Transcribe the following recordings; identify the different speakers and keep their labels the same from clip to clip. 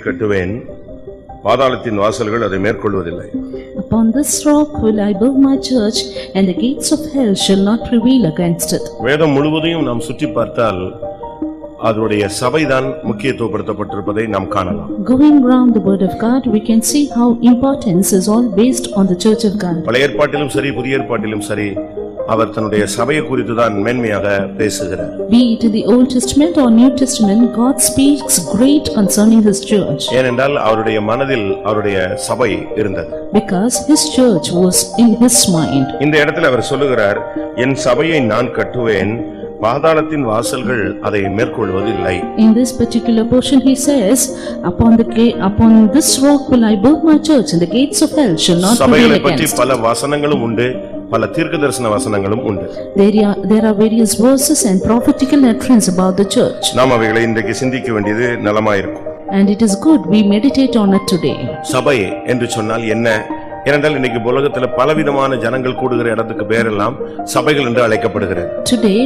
Speaker 1: கட்டுவேன், பாதாளத்தின் வாசல்கள் அதை மேற்கொள்வதில்லை.
Speaker 2: Upon this rock will I build my church, and the gates of hell shall not prevail against it.
Speaker 1: வேதம் முழுவதையும் நாம் சுற்றி பார்த்தால் அதனுடைய சபைதான் முக்கியத்துவப்படுத்தப்பட்டிருப்பதை நாம் காணலாம்.
Speaker 2: Going round the word of God, we can see how importance is all based on the church of God.
Speaker 1: பழைய ஏற்பாட்டிலும் சரி புதிய ஏற்பாட்டிலும் சரி அவர் தன்னுடைய சபையை குறித்து தான் மேன்மையாக பேசுகிறார்.
Speaker 2: Be it in the Old Testament or New Testament, God speaks great concerning his church.
Speaker 1: ஏனென்றால் அவருடைய மனதில் அவருடைய சபை இருந்தது.
Speaker 2: Because his church was in his mind.
Speaker 1: இந்த இடத்துல அவர் சொல்லுகிறார், என் சபையை நான் கட்டுவேன், பாதாளத்தின் வாசல்கள் அதை மேற்கொள்வதில்லை.
Speaker 2: In this particular portion he says, upon this rock will I build my church, and the gates of hell shall not prevail
Speaker 1: சபைகளை பற்றி
Speaker 2: against.
Speaker 1: பல வசனங்களும் உண்டு, பல தீர்க்கதரிசன வசனங்களும் உண்டு.
Speaker 2: There are various verses and prophetical utterance about the church.
Speaker 1: நாம் அவைகளை இன்றைக்கு சிந்திக்க வேண்டியது நலமாயிருக்கும்.
Speaker 2: And it is good we meditate on it today.
Speaker 1: சபை என்று சொன்னால் என்ன? ஏனென்றால் இன்னைக்கு உலகத்துல பலவிதமான ஜனங்கள் கூடுகிற இடத்துக்கு பேரெல்லாம் சபைகள் என்று அழைக்கப்படுகிறது.
Speaker 2: Today,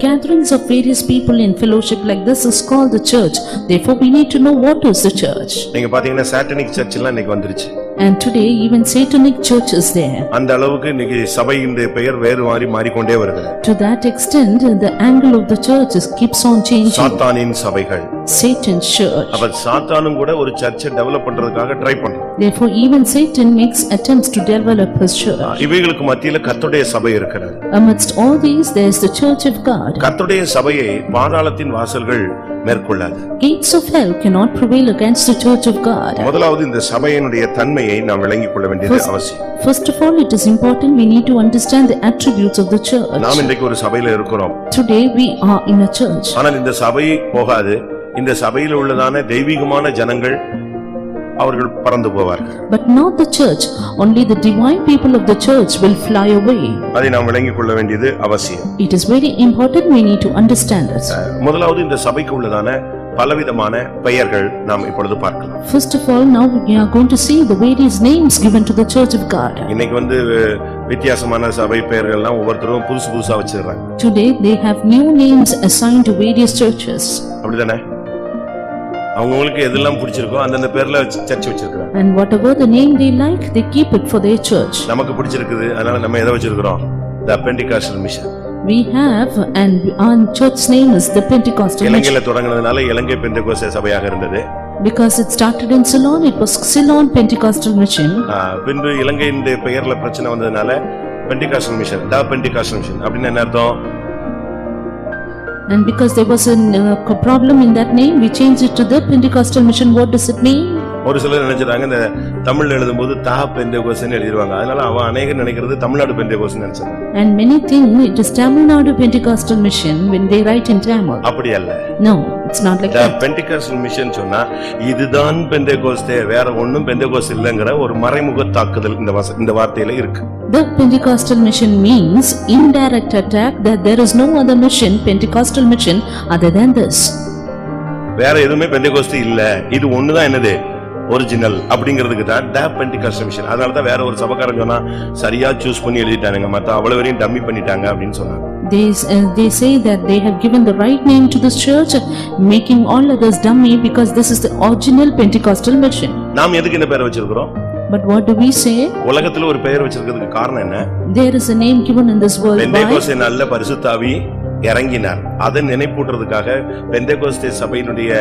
Speaker 2: gatherings of various people in fellowship like this is called the church. Therefore, we need to know what is the church.
Speaker 1: நீங்க பாத்தீங்கன்னா சாட்டனிக் சர்ச் எல்லாம் இன்னைக்கு வந்துருச்சு.
Speaker 2: And today, even satanic church is there.
Speaker 1: அந்த அளவுக்கு இன்னைக்கு சபையின் பெயர் வேறு மாறிக்கொண்டே வருகிறது.
Speaker 2: To that extent, the angle of the church keeps on changing.
Speaker 1: சாத்தானின் சபைகள்.
Speaker 2: Satan's church.
Speaker 1: அப்ப சாத்தானும் கூட ஒரு சர்ச்சை டெவலப் பண்றதுக்காக ட்ரை பண்றான்.
Speaker 2: Therefore, even Satan makes attempts to develop his church.
Speaker 1: இவைகளுக்கு மத்தியில கர்த்தருடைய சபை இருக்கிறது.
Speaker 2: Amidst all these, there is the church of God.
Speaker 1: கர்த்தருடைய சபையை பாதாளத்தின் வாசல்கள் மேற்கொள்ளாது.
Speaker 2: Gates of hell cannot prevail against the church of God.
Speaker 1: முதலாவது இந்த சபையினுடைய தன்மையை நாம் விளங்கிக் கொள்ள வேண்டியது அவசியம்.
Speaker 2: First of all, it is important we need to understand the attributes of the church.
Speaker 1: நாம் இன்றைக்கு ஒரு சபையில இருக்கிறோம்.
Speaker 2: Today we are in a church.
Speaker 1: ஆனால் இந்த சபை போகாது. இந்த சபையில் உள்ளதான தெய்வீகமான ஜனங்கள் அவர்கள் பறந்து போவார்கள்.
Speaker 2: But not the church, only the divine people of the church will fly away.
Speaker 1: அதை நாம் விளங்கிக் கொள்ள வேண்டியது அவசியம்.
Speaker 2: It is very important we need to understand this.
Speaker 1: முதலாவது இந்த சபைக்கு உள்ளதான பலவிதமான பெயர்கள் நாம் இப்பொழுது பார்க்கலாம்.
Speaker 2: First of all, now we are going to see the various names given to the church of God.
Speaker 1: இன்னைக்கு வித்தியாசமான சபை பெயர்கள்லாம் ஒவ்வொருத்தரும் புதுசா வச்சிருக்காங்க.
Speaker 2: Today they have new names assigned to various churches.
Speaker 1: அப்படிதானே? அவங்களுக்கு எதெல்லாம் பிடிச்சிருக்கோ அந்த பேர்ல சர்ச் வச்சிருக்காங்க.
Speaker 2: And whatever the name they like, they keep it for their church.
Speaker 1: நமக்கு பிடிச்சிருக்குது, அதனால நம்ம எதை வச்சிருக்கோம்? The Pentecostal Mission.
Speaker 2: We have, and our church name is the Pentecostal Mission.
Speaker 1: இலங்கையில தொடங்கினதுனால இலங்கை பெந்தேகோஸ்தே சபையாக இருந்தது.
Speaker 2: Because it started in Ceylon, it was Ceylon Pentecostal Mission.
Speaker 1: பின்பு இலங்கையின் பெயர்ல பிரச்சனை வந்ததனால Pentecostal Mission, The Pentecostal Mission அப்படின்னா என்ன அர்த்தம்?
Speaker 2: And because there was a problem in that name, we changed it to the Pentecostal Mission. What does it mean?
Speaker 1: ஒரு சிலர் நினைச்சாங்க இந்த தமிழ்ல எழுதும்போது தா பெந்தேகோஸ்தேன்னு எழுதிடுவாங்க. அதனால அவன் அநேகர் நினைக்கிறது தமிழ்நாடு பெந்தேகோஸ்தேன்னு நினைச்சாங்க.
Speaker 2: And many think it is Tamil Nadu Pentecostal Mission when they write in Tamil.
Speaker 1: அப்படி அல்ல.
Speaker 2: No, it's not like that.
Speaker 1: Pentecostal Mission சொன்னா இதுதான் பெந்தேகோஸ்தே, வேற ஒண்ணும் பெந்தேகோஸ்தே இல்லங்கற ஒரு மறைமுக தாக்குதல் இந்த வார்த்தையில இருக்கு.
Speaker 2: The Pentecostal Mission means indirect attack that there is no other mission, Pentecostal mission, other than this.
Speaker 1: வேற எதுவுமே பெந்தேகோஸ்தே இல்ல, இது ஒண்ணுதான் என்னது ஒரிஜினல் அப்படிங்கிறதுக்கு தான் The Pentecostal Mission. அதனால தான் வேற ஒரு சபைக்காரன் சொன்னா சரியா சூஸ் பண்ணி எழுதிட்டாங்க, மத்த அவ்வளவரையும் டம்மி பண்ணிட்டாங்க அப்படின்னு சொன்னாங்க.
Speaker 2: They say that they have given the right name to this church, making all others dummy because this is the original Pentecostal mission.
Speaker 1: நாம் எதுக்கு இந்த பேரை வச்சிருக்கிறோம்?
Speaker 2: But what do we say?
Speaker 1: உலகத்துல ஒரு பெயர் வச்சிருக்கிறதுக்கு காரணம் என்ன?
Speaker 2: There is a name given in this world.
Speaker 1: Pentecost நாள்ல பரிசுத்த ஆவி இறங்கினார். அதை நினைப்பூட்டுறதுக்காக பெந்தேகோஸ்தே சபையினுடைய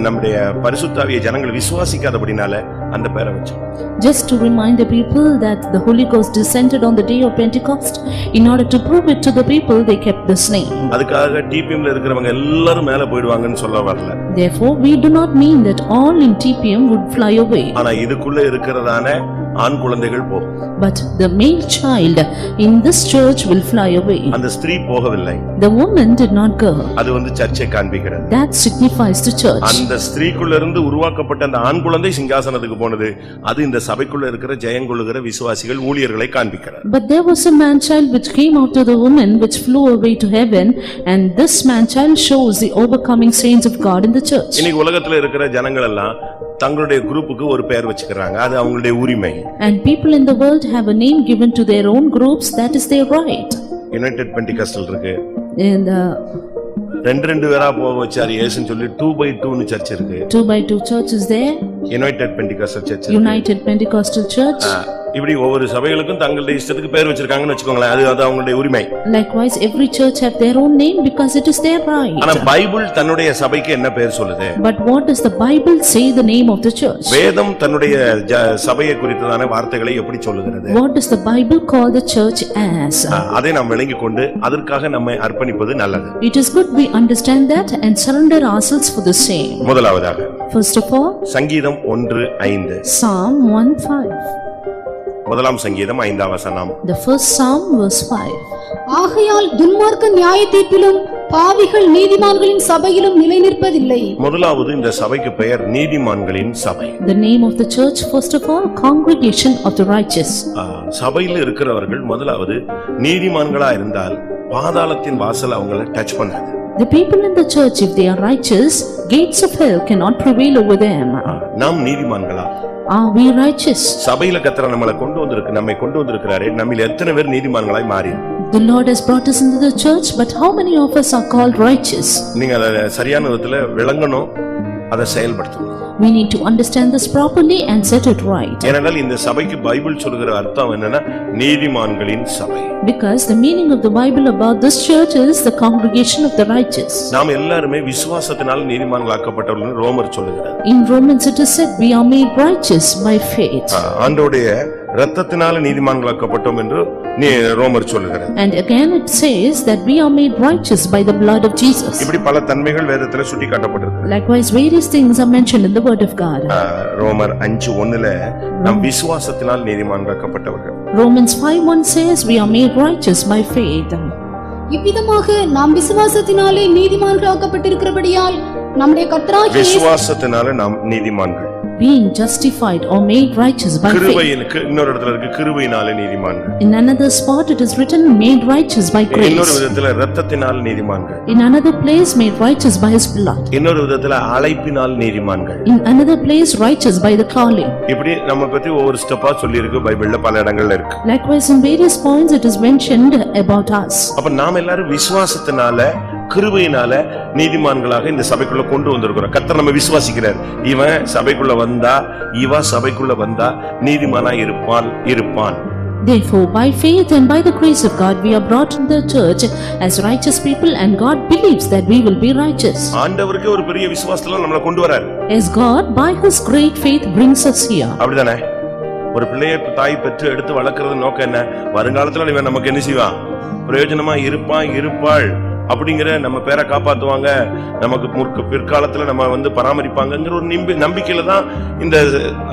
Speaker 1: நம்முடைய பரிசுத்த ஆவியை ஜனங்கள் விசுவாசிக்காதபடினால அந்த பேரை வச்சோம்.
Speaker 2: Just to remind the people that the Holy Ghost descended on the day of Pentecost, in order to prove it to the people, they kept this name.
Speaker 1: அதுக்காக டிபிஎம்ல இருக்கிறவங்க எல்லாரும் மேல போய்டுவாங்கன்னு சொல்ல வரல.
Speaker 2: Therefore, we do not mean that all in TPM would fly away.
Speaker 1: ஆனா இதுக்குள்ள இருக்கிறதான ஆண் குழந்தைகள் போகும்.
Speaker 2: But the male child in this church will fly away.
Speaker 1: அந்த ஸ்திரீ போகவில்லை.
Speaker 2: The woman did not go.
Speaker 1: அது சர்ச்சை காண்பிக்கிறது.
Speaker 2: That signifies the church.
Speaker 1: அந்த ஸ்திரீக்குள்ள இருந்து உருவாக்கப்பட்ட அந்த ஆண் குழந்தை சிங்காசனத்துக்கு போனது. அது இந்த சபைக்குள்ள இருக்கிற ஜெயங்கொள்ளுகிற விசுவாசிகள் ஊழியர்களை காண்பிக்கிறது.
Speaker 2: But there was a man child which came out of the woman which flew away to heaven, and this man child shows the overcoming saints of God in the church.
Speaker 1: இன்னைக்கு உலகத்துல இருக்கிற ஜனங்கள் எல்லாம் தங்களுடைய குரூப்புக்கு ஒரு பெயர் வச்சுக்கறாங்க. அது அவங்களுடைய உரிமை.
Speaker 2: And people in the world have a name given to their own groups. That is their right.
Speaker 1: United Pentecostal இருக்கு.
Speaker 2: And
Speaker 1: ரெண்டு பேரா போக வச்சாரு இயேசுன்னு சொல்லி 2x2 சர்ச் இருக்கு.
Speaker 2: 2x2 church is there.
Speaker 1: United Pentecostal Church.
Speaker 2: United Pentecostal Church.
Speaker 1: இப்படி ஒவ்வொரு சபைகளுக்கும் தங்களுடைய இஷ்டத்துக்கு பேர் வச்சிருக்காங்கன்னு வச்சுக்கோங்களேன். அது அவங்களுடைய உரிமை.
Speaker 2: Likewise, every church have their own name because it is their right.
Speaker 1: ஆனா பைபிள் தன்னுடைய சபைக்கு என்ன பேர் சொல்லுது?
Speaker 2: But what does the Bible say the name of the church?
Speaker 1: வேதம் தன்னுடைய சபையை குறித்ததான வார்த்தைகளை எப்படி சொல்லுகிறது?
Speaker 2: What does the Bible call the church as?
Speaker 1: அதை நாம் விளங்கிக் கொண்டு அதற்காக நம்மை அர்ப்பணிப்பது நல்லது.
Speaker 2: It is good we understand that and surrender ourselves for the same.
Speaker 1: முதலாவதாக
Speaker 2: First of all,
Speaker 1: சங்கீதம் 1:5.
Speaker 2: Psalm 1:5.
Speaker 1: முதலாம் சங்கீதம் 5ஆம் வசனம்.
Speaker 2: The first Psalm verse 5.
Speaker 3: ஆகையால் துன்மார்க்க நியாய தீர்ப்பிலும் பாவிகள் நீதிமான்களின் சபையிலும் நிலை நிற்பதில்லை.
Speaker 1: முதலாவது இந்த சபைக்கு பெயர் நீதிமான்களின் சபை.
Speaker 2: The name of the church, first of all, congregation of the righteous.
Speaker 1: சபையில் இருக்கிறவர்கள் முதலாவது நீதிமான்களா இருந்தால் பாதாளத்தின் வாசல் அவங்களை டச் பண்ணாது.
Speaker 2: The people in the church, if they are righteous, gates of hell cannot prevail over them.
Speaker 1: நாம் நீதிமான்களா?
Speaker 2: Are we righteous?
Speaker 1: சபையில கர்த்தர் நம்மை கொண்டு வந்திருக்கிறாரே, நம்மில் எத்தனை பேர் நீதிமான்களாய் மாறி?
Speaker 2: The Lord has brought us into the church, but how many of us are called righteous?
Speaker 1: நீங்க அதை சரியான விதத்துல விளங்கணும், அதை செயல்படுத்தணும்.
Speaker 2: We need to understand this properly and set it right.
Speaker 1: ஏனென்றால் இந்த சபைக்கு பைபிள் சொல்கிற அர்த்தம் என்னன்னா நீதிமான்களின் சபை.
Speaker 2: Because the meaning of the Bible about this church is the congregation of the righteous.
Speaker 1: நாம் எல்லாருமே விசுவாசத்தினால் நீதிமான்களாக்கப்பட்டவர்கள் ரோமர் சொல்லுகிறார்.
Speaker 2: In Romans it is said we are made righteous by faith.
Speaker 1: ஆண்டவருடைய இரத்தத்தினால நீதிமான்களாக்கப்பட்டோம் என்று ரோமர் சொல்லுகிறார்.
Speaker 2: And again it says that we are made righteous by the blood of Jesus.
Speaker 1: இப்படி பல தன்மைகள் வேதத்திலே சுட்டிக்காட்டப்பட்டிருக்கு.
Speaker 2: Likewise various things are mentioned in the word of God.
Speaker 1: ரோமர் 5:1 நாம் விசுவாசத்தினால் நீதிமான்களாக்கப்பட்டவர்கள்.
Speaker 2: Romans 5:1 says we are made righteous by faith.
Speaker 3: இவ்விதமாக நாம் விசுவாசத்தினாலே நீதிமான்களாக்கப்பட்டிருக்கிறபடியால் நம்முடைய கர்த்தராகிய
Speaker 1: விசுவாசத்தினால நாம் நீதிமான்கள்.
Speaker 2: Being justified or made righteous by faith.
Speaker 1: கிருபையினுக்கு இன்னொரு இடத்துல இருக்கு கிருபையினாலே நீதிமான்கள்.
Speaker 2: In another spot it is written made righteous by grace.
Speaker 1: இன்னொரு விதத்துல இரத்தத்தினால் நீதிமான்கள்.
Speaker 2: In another place made righteous by his blood.
Speaker 1: இன்னொரு விதத்துல அழைப்பினால் நீதிமான்கள்.
Speaker 2: In another place righteous by the calling.
Speaker 1: இப்படி நம்ம பத்தி ஒவ்வொரு ஸ்டெப்பா சொல்லி இருக்கு பைபிள்ல பல இடங்கள்ல இருக்கு.
Speaker 2: Likewise in various points it is mentioned about us.
Speaker 1: அப்ப நாம எல்லாரும் விசுவாசத்தினால கிருபையினால நீதிமான்களாக இந்த சபைக்குள்ள கொண்டு வந்திருக்கிறோம். கர்த்தர் நம்ம விசுவாசிக்கிறார். இவன் சபைக்குள்ள வந்தா சபைக்குள்ள வந்தா நீதிமானா இருப்பான்.
Speaker 2: Therefore by faith and by the grace of God we are brought into the church as righteous people and God believes that we will be righteous.
Speaker 1: ஆண்டவருக்கு ஒரு பெரிய விசுவாசத்துல நம்மள கொண்டு வரார்.
Speaker 2: As God by his great faith brings us here.
Speaker 1: அப்படிதானே? ஒரு பிள்ளையை தாய் பெற்று எடுத்து வளர்க்கறது நோக்கம் என்ன? வருங்காலத்துல இவன் நமக்கு என்ன செய்வான்? பிரயோஜனமா இருப்பாள் அப்படிங்கிற நம்ம பேரை காப்பாத்துவாங்க, நமக்கு பிற்காலத்துல நம்ம பராமரிப்பாங்கங்கிற ஒரு நம்பிக்கையில தான் இந்த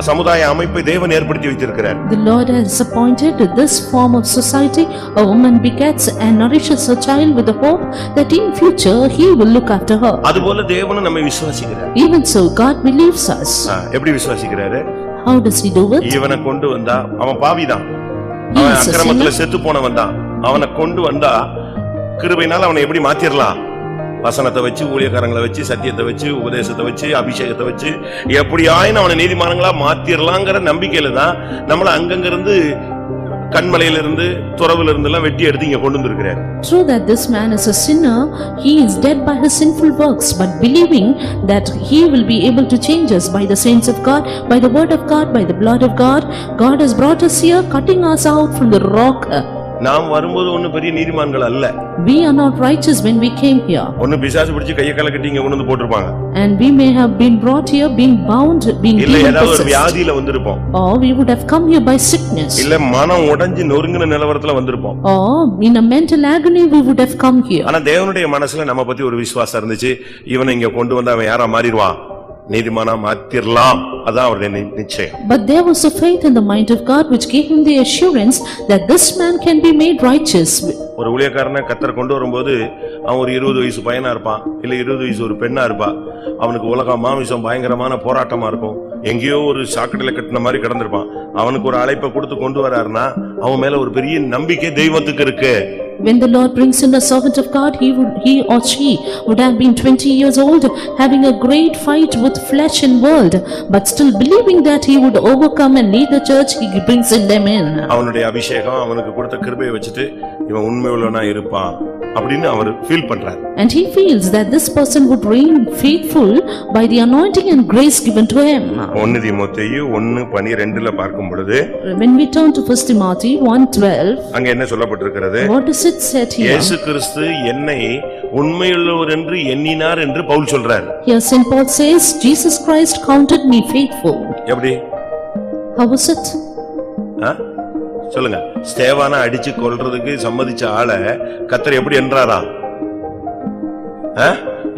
Speaker 1: சமுதாய அமைப்பை தேவன் ஏற்படுத்தி வைத்திருக்கிறார்.
Speaker 2: The Lord has appointed this form of society. A woman begets and nourishes her child with the hope that in future he will look after her.
Speaker 1: அதுபோல தேவனும் நம்மை விசுவாசிக்கிறார்.
Speaker 2: Even so God believes us.
Speaker 1: எப்படி விசுவாசிக்கிறாரு?
Speaker 2: How does he do it?
Speaker 1: இவனை கொண்டு வந்தா அவன் பாவிதான், அவன் அக்கிரமத்துல செத்து போனவன் தான். அவனை கொண்டு வந்தா கிருபையினால அவனை எப்படி மாத்திரலாம்? வசனத்தை வச்சு, ஊழியக்காரங்களை வச்சு, சத்தியத்தை வச்சு, உபதேசத்தை வச்சு, அபிஷேகத்தை வச்சு எப்படியாயினும் அவனை நீதிமான்களா மாத்திரலாங்கிற நம்பிக்கையில தான் நம்மள அங்கங்கிருந்து கண்மலையிலிருந்து துறவிலிருந்து எல்லாம் வெட்டி எடுத்து இங்க கொண்டு வந்திருக்கிறார்.
Speaker 2: True that this man is a sinner, he is dead by his sinful works, but believing that he will be able to change us by the saints of God, by the word of God, by the blood of God, God has brought us here, cutting us out from the rock.
Speaker 1: நாம் வரும்போது ஒண்ணு பெரிய நீதிமான்கள் அல்ல.
Speaker 2: We are not righteous when we came here.
Speaker 1: ஒண்ணு பிசாசு பிடிச்சு கைய கால கட்டி இங்க கொண்டு வந்து போட்டுருப்பாங்க.
Speaker 2: And we may have been brought here being bound, being
Speaker 1: இல்ல ஏதாவது ஒரு வியாதியில வந்திருப்போம்.
Speaker 2: Or we would have come here by sickness.
Speaker 1: இல்ல மனம் உடைஞ்சு நொறுங்கின நிலவரத்துல வந்திருப்போம்.
Speaker 2: Or in a mental agony we would have come here.
Speaker 1: ஆனா தேவனுடைய மனசுல நம்ம பத்தி ஒரு விசுவாசம் இருந்துச்சு. இவனை இங்க கொண்டு வந்து அவன் யாரா மாறிடுவான், நீதிமானா மாத்திரலாம், அதான் அவருடைய நிச்சயம்.
Speaker 2: But there was a faith in the mind of God which gave him the assurance that this man can be made righteous.
Speaker 1: ஒரு ஊழியக்காரனை கர்த்தர் கொண்டு வரும்போது அவன் ஒரு 20 வயசு பையனா இருப்பான், இல்ல 20 வயசு ஒரு பெண்ணா இருப்பா. அவனுக்கு உலக மாமிசம் பயங்கரமான போராட்டமா இருக்கும். எங்கேயோ ஒரு சாக்கடையில கட்டின மாதிரி கிடந்திருப்பான். அவனுக்கு ஒரு அழைப்பை கொடுத்து கொண்டு வராருன்னா அவன் மேல ஒரு பெரிய நம்பிக்கை தெய்வத்துக்கு இருக்கு.
Speaker 2: When the Lord brings in a servant of God, he or she would have been 20 years old, having a great fight with flesh and world, but still believing that he would overcome and lead the church, he brings in them in.
Speaker 1: அவனுடைய அபிஷேகம் அவனுக்கு கொடுத்த கிருபையை வச்சுட்டு இவன் உண்மையுள்ளவனா இருப்பான் அப்படின்னு அவர் feel பண்றார்.
Speaker 2: And he feels that this person would reign faithful by the anointing and grace given to him.
Speaker 1: 1 தீமோத்தேயு 1:12ல பார்க்கும் பொழுது
Speaker 2: When we turn to 1 Timothy 1:12,
Speaker 1: அங்க என்ன சொல்லப்பட்டிருக்கிறது?
Speaker 2: what is it said here?
Speaker 1: இயேசு கிறிஸ்து என்னை உண்மையுள்ளவர் என்று எண்ணினார் என்று பவுல் சொல்றார்.
Speaker 2: Here St. Paul says, Jesus Christ counted me faithful.
Speaker 1: எப்படி?
Speaker 2: How was it?
Speaker 1: சொல்லுங்க. ஸ்தேவானை அடிச்சு கொல்றதுக்கு சம்மதிச்ச ஆளை கர்த்தர் எப்படி என்றாரா?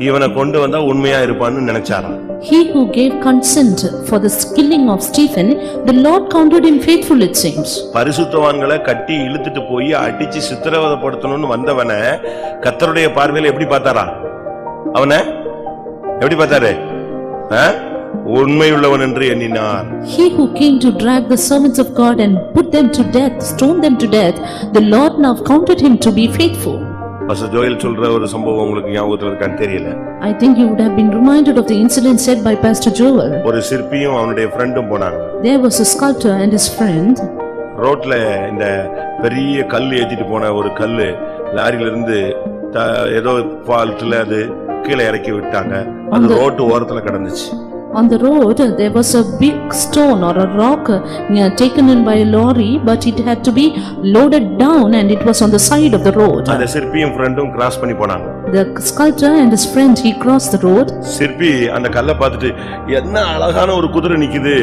Speaker 1: இவனை கொண்டு வந்தா உண்மையா இருப்பான்னு நினைச்சாரா?
Speaker 2: He who gave consent for the killing of Stephen, the Lord counted him faithful, it seems.
Speaker 1: பரிசுத்தவான்களை கட்டி இழுத்துட்டு போய் அடிச்சு சித்திரவதைப்படுத்தணும்னு வந்தவனை கர்த்தருடைய பார்வையில எப்படி பார்த்தாரா? அவனை எப்படி பார்த்தாரு? உண்மையுள்ளவன் என்று எண்ணினார்.
Speaker 2: He who came to drag the servants of God and put them to death, stone them to death, the Lord now counted him to be faithful.
Speaker 1: Pastor Joel சொல்ற ஒரு சம்பவம் உங்களுக்கு ஞாபகத்துல இருக்கான்னு தெரியல.
Speaker 2: I think you would have been reminded of the incident said by Pastor Joel.
Speaker 1: ஒரு சிற்பியும் அவனுடைய ஃப்ரெண்டும் போனாங்க.
Speaker 2: There was a sculptor and his friend.
Speaker 1: ரோட்ல இந்த பெரிய கல் ஏத்திட்டு போன ஒரு கல்லு லாரியில இருந்து ஏதோ ஃபால்ட்ல அது கீழே இறக்கி விட்டாங்க. அது ரோட்டு ஓரத்துல கிடந்துச்சு.
Speaker 2: On the road there was a big stone or a rock taken in by a lorry, but it had to be loaded down and it was on the side of the road.
Speaker 1: அந்த சிற்பியும் ஃப்ரெண்டும் cross பண்ணி போனாங்க.
Speaker 2: The sculptor and his friend, he crossed the road.
Speaker 1: சிற்பி அந்த கல்லை பார்த்துட்டு என்ன அழகான ஒரு குதிரை நிக்குது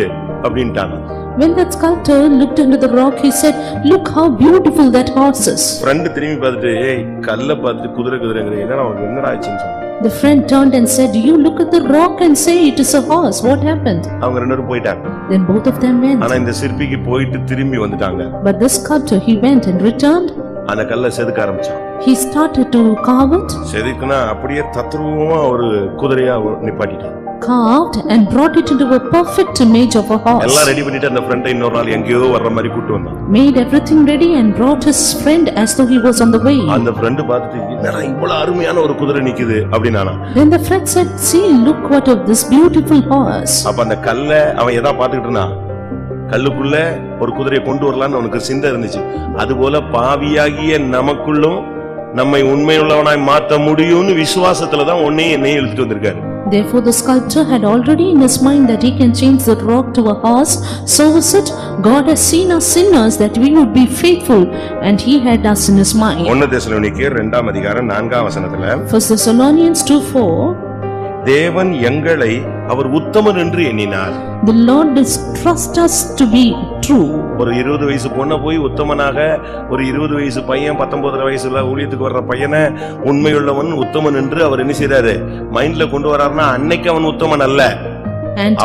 Speaker 1: அப்படின்ட்டாங்க.
Speaker 2: When that sculptor looked into the rock, he said, "Look how beautiful that horse is."
Speaker 1: Friend திரும்பி பார்த்துட்டு ஏய் கல்லை பார்த்துட்டு குதிரைங்கற என்னடா ஆச்சுன்னு சொன்னாங்க.
Speaker 2: The friend turned and said, "You look at the rock and say it is a horse. What happened?"
Speaker 1: அவங்க ரெண்டு பேரும் போயிட்டாங்க.
Speaker 2: Then both of them went.
Speaker 1: ஆனா இந்த சிற்பிக்கு போயிட்டு திரும்பி வந்துட்டாங்க.
Speaker 2: But this sculptor, he went and returned.
Speaker 1: அந்த கல்லை செதுக்க ஆரம்பிச்சான்.
Speaker 2: He started to carve it.
Speaker 1: செதுக்குனா அப்படியே தத்ரூபமா ஒரு குதிரையா நிப்பாட்டிட்டான்.
Speaker 2: Carved and brought it into a perfect image of a horse.
Speaker 1: எல்லாம் ரெடி பண்ணிட்டு அந்த ஃப்ரெண்டை இன்னொரு நாள் எங்கேயோ வர்ற மாதிரி கூட்டி வந்தான்.
Speaker 2: Made everything ready and brought his friend as though he was on the way.
Speaker 1: அந்த ஃப்ரெண்ட் பார்த்துட்டு என்னடா இவ்வளவு அருமையான ஒரு குதிரை நிக்குது அப்படினானா.
Speaker 2: Then the friend said, "See, look what of this beautiful horse."
Speaker 1: அப்ப அந்த கல்லை அவன் எதா பார்த்துக்கிட்டு இருந்தான்? கல்லுக்குள்ள ஒரு குதிரையை கொண்டு வரலாம்னு அவனுக்கு சிந்தை இருந்துச்சு. அதுபோல பாவியாகிய நமக்குள்ளும் நம்மை உண்மையுள்ளவனாய் மாற்ற முடியும்னு விசுவாசத்துல தான் உன்னையும் என்னையும் இழுத்துட்டு வந்திருக்காரு.
Speaker 2: Therefore the sculptor had already in his mind that he can change the rock to a horse. So is it, God has seen us sinners that we would be faithful, and he had us in his mind.
Speaker 1: 1 தெசலோனிக்கேயர் 2:4
Speaker 2: 1 Thessalonians 2:4,
Speaker 1: தேவன் எங்களை அவர் உத்தமன் என்று எண்ணினார்.
Speaker 2: The Lord does trust us to be true.
Speaker 1: ஒரு 20 வயசு பொண்ண போய் உத்தமனாக, ஒரு 20 வயசு பையன் 19 வயசுல ஊழியத்துக்கு வர்ற பையனை உண்மையுள்ளவன் உத்தமன் என்று அவர் என்ன செய்றாரு? மைண்ட்ல கொண்டு வராருன்னா அன்னைக்கு அவன் உத்தமன் அல்ல,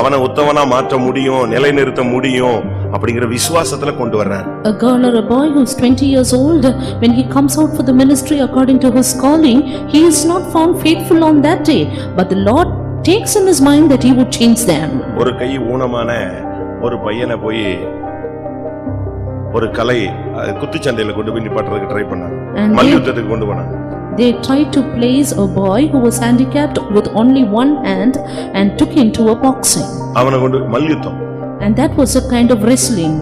Speaker 1: அவனை உத்தமனா மாற்ற முடியும், நிலைநிறுத்த முடியும் அப்படிங்கிற விசுவாசத்துல கொண்டு வர்றார்.
Speaker 2: A girl or a boy who is 20 years old, when he comes out for the ministry according to his calling, he is not found faithful on that day, but the Lord takes in his mind that he would change them.
Speaker 1: ஒரு கை ஊனமான ஒரு பையனை போய் ஒரு கலை குத்துச்சண்டையில கொண்டு போய் நிப்பாட்டுறதுக்கு try பண்ணாங்க. மல்யுத்தத்துக்கு கொண்டு போனாங்க.
Speaker 2: They tried to place a boy who was handicapped with only one hand and took him to a boxing.
Speaker 1: அவனை கொண்டு மல்யுத்தம்.
Speaker 2: And that was a kind of wrestling.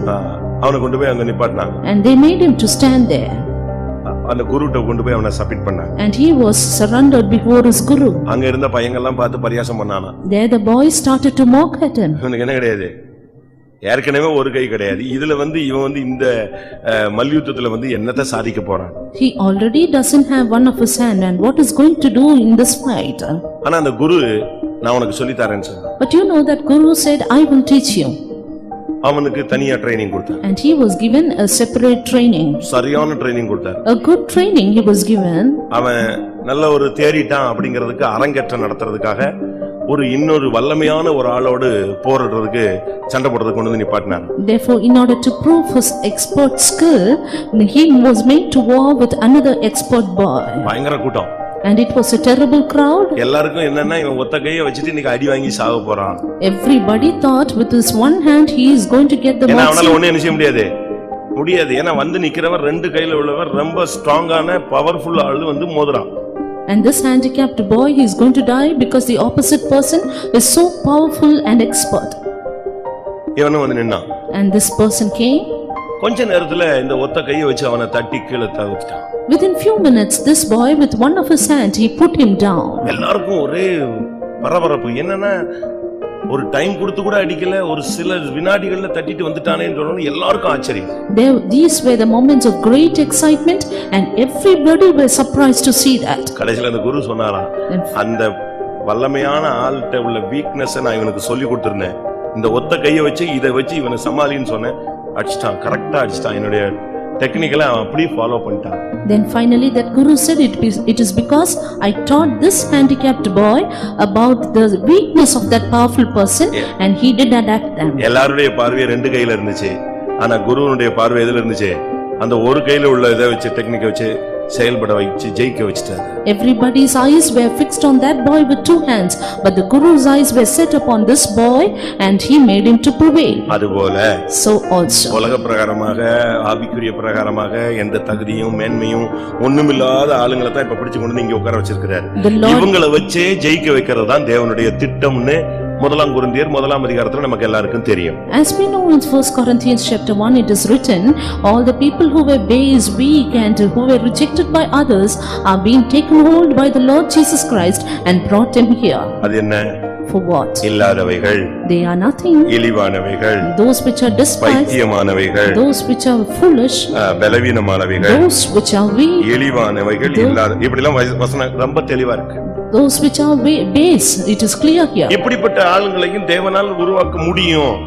Speaker 1: அவனை கொண்டு போய் அங்க நிப்பாட்டினாங்க.
Speaker 2: And they made him to stand there.
Speaker 1: அந்த குருட்ட கொண்டு போய் அவனை சப்மிட் பண்ணாங்க.
Speaker 2: And he was surrendered before his guru.
Speaker 1: அங்க இருந்த பையங்க எல்லாம் பார்த்து பரியாசம் பண்ணானா.
Speaker 2: There the boys started to mock at him.
Speaker 1: இவனுக்கு என்ன கிடையாது? ஏற்கனவே ஒரு கை கிடையாது. இதுல இவன் இந்த மல்யுத்தத்துல என்னத்தை சாதிக்க போறான்?
Speaker 2: He already doesn't have one of his hand, and what is going to do in this fight?
Speaker 1: ஆனா அந்த குரு நான் உனக்கு சொல்லி தரேன்னு சொன்னான்.
Speaker 2: But you know that guru said, "I will teach you."
Speaker 1: அவனுக்கு தனியா ட்ரைனிங் கொடுத்தார்.
Speaker 2: And he was given a separate training.
Speaker 1: சரியான ட்ரைனிங் கொடுத்தார்.
Speaker 2: A good training he was given.
Speaker 1: அவன் நல்ல ஒரு தேறிட்டான் அப்படிங்கிறதுக்கு அரங்கேற்றம் நடத்துறதுக்காக ஒரு இன்னொரு வல்லமையான ஒரு ஆளோடு போரிடுறதுக்கு சண்டை போடுறதுக்கு கொண்டு வந்து நிப்பாட்டினார்.
Speaker 2: Therefore, in order to prove his expert skill, he was made to war with another expert boy.
Speaker 1: பயங்கர கூட்டம்.
Speaker 2: And it was a terrible crowd.
Speaker 1: எல்லாருக்கும் என்னன்னா இவன் ஒத்த கையை வச்சிட்டு இன்னைக்கு அடி வாங்கி சாக போறான்.
Speaker 2: Everybody thought with his one hand he is going to get the
Speaker 1: அவனால ஒண்ணு என்ன செய்ய முடியாது? முடியாது. ஏன்னா வந்து நிக்கிறவர் ரெண்டு கையில உள்ளவர் ரொம்ப ஸ்ட்ராங்கான பவர்ஃபுல் ஆளு வந்து மோதுறான்.
Speaker 2: And this handicapped boy is going to die because the opposite person is so powerful and expert.
Speaker 1: இவனும் வந்து நின்னான்.
Speaker 2: And this person came.
Speaker 1: கொஞ்ச நேரத்துல இந்த ஒத்த கையை வச்சு அவனை தட்டி கீழே தவிச்சிட்டான்.
Speaker 2: Within few minutes, this boy with one of his hand, he put him down.
Speaker 1: எல்லாருக்கும் ஒரே பரபரப்பு. என்னன்னா ஒரு டைம் கொடுத்து கூட அடிக்கல, ஒரு சில வினாடிகள்ல தட்டிட்டு வந்துட்டானேன்னு சொன்னோம். எல்லாருக்கும் ஆச்சரியம்.
Speaker 2: These were the moments of great excitement and everybody were surprised to see that.
Speaker 1: கடைசில அந்த குரு சொன்னாராம், அந்த வல்லமையான ஆள்கிட்ட உள்ள வீக்னஸ் நான் இவனுக்கு சொல்லி கொடுத்திருந்தேன். இந்த ஒத்த கையை வச்சு இதை வச்சு இவனை சமாளின்னு சொன்னேன். அடிச்சிட்டான், கரெக்டா அடிச்சிட்டான். என்னுடைய டெக்னிக்கலை அவன் அப்படியே ஃபாலோ பண்ணிட்டான்.
Speaker 2: Then finally that guru said it is because I taught this handicapped boy about the weakness of that powerful person and he did adapt them.
Speaker 1: எல்லாருடைய பார்வை ரெண்டு கையில இருந்துச்சு. ஆனா குருவுடைய பார்வை எதுல இருந்துச்சு? அந்த ஒரு கையில உள்ள இதை வச்சு டெக்னிக்கை வச்சு செயல்பட வச்சு ஜெயிக்க வச்சிட்டாரு.
Speaker 2: Everybody's eyes were fixed on that boy with two hands, but the guru's eyes were set upon this boy and he made him to prevail.
Speaker 1: அதுபோல
Speaker 2: So also
Speaker 1: உலக பிரகாரமாக ஆவிக்குரிய பிரகாரமாக எந்த தகுதியும் மேன்மையும் ஒண்ணுமில்லாத ஆளுங்களை தான் இப்ப பிடிச்சு கொண்டு இங்க உட்கார வச்சிருக்கிறாரு. இவங்களை வச்சே ஜெயிக்க வைக்கிறது தான் தேவனுடைய திட்டம்னு முதலாம் கொரிந்தியர் முதலாம் அதிகாரத்துல நமக்கு எல்லாருக்கும் தெரியும்.
Speaker 2: As we know in 1 Corinthians chapter 1 it is written, all the people who were base, weak and who were rejected by others are being taken hold by the Lord Jesus Christ and brought them here.
Speaker 1: அது என்ன?
Speaker 2: For what?
Speaker 1: இல்லாதவைகள்,
Speaker 2: They are nothing.
Speaker 1: இழிவானவைகள்,
Speaker 2: Those which are despised,
Speaker 1: பைத்தியமானவைகள்,
Speaker 2: those which are foolish,
Speaker 1: பலவீனமானவைகள்,
Speaker 2: those which are weak,
Speaker 1: இழிவானவைகள், இல்லாத இப்படிலாம் வசனம் ரொம்ப தெளிவா இருக்கு.
Speaker 2: those which are base, it is clear here.
Speaker 1: இப்படிப்பட்ட ஆளுங்களையும் தேவனால் உருவாக்க முடியும்.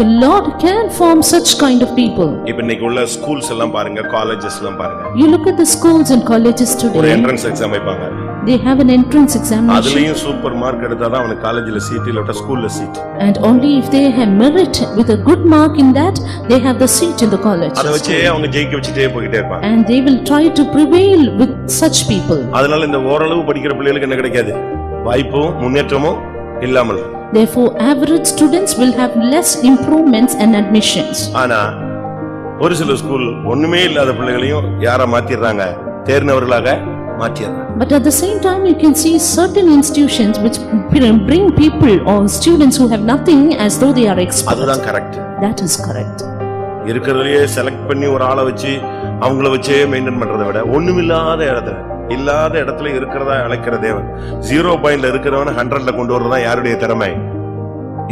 Speaker 2: The Lord can form such kind of people.
Speaker 1: இப்ப இன்னைக்கு உள்ள ஸ்கூல்ஸ் எல்லாம் பாருங்க, காலேஜஸ் எல்லாம் பாருங்க.
Speaker 2: You look at the schools and colleges
Speaker 1: ஒரு
Speaker 2: today,
Speaker 1: என்ட்ரன்ஸ் எக்ஸாம் வைப்பாங்க.
Speaker 2: they have an entrance examination.
Speaker 1: அதுலயும் சூப்பர் மார்க் எடுத்தாதான் அவனுக்கு காலேஜ்ல சீட் இல்ல ஸ்கூல்ல seat.
Speaker 2: And only if they have merit with a good mark in that, they have the seat in the college.
Speaker 1: அத வச்சே அவங்க ஜெயிக்க வச்சிட்டே போயிட்டே இருப்பாங்க.
Speaker 2: And they will try to prevail with such people.
Speaker 1: அதனால இந்த ஓரளவு படிக்கிற பிள்ளைகளுக்கு என்ன கிடைக்காது? வாய்ப்பும் முன்னேற்றமும் இல்லாமல்.
Speaker 2: Therefore, average students will have less improvements and admissions.
Speaker 1: ஆனா ஒரு சில ஸ்கூல் ஒண்ணுமே இல்லாத பிள்ளைகளையும் யார மாத்திடுறாங்க? தேர்ந்தவர்களாக மாத்திடுறாங்க.
Speaker 2: But at the same time, you can see certain institutions which bring people or students who have nothing as though they are experts.
Speaker 1: அதுதான் correct.
Speaker 2: That is correct.
Speaker 1: இருக்கிறதுலயே select பண்ணி ஒரு ஆளை வச்சு அவங்கள வச்சே மெயின்டைன் பண்றதை விட ஒண்ணுமில்லாத இடத்துல இல்லாத இடத்துல இருக்கிறதா அழைக்கிற தேவன் 0 பாயிண்ட்ல இருக்கிறவன 100ல கொண்டு வரதா யாருடைய திறமை?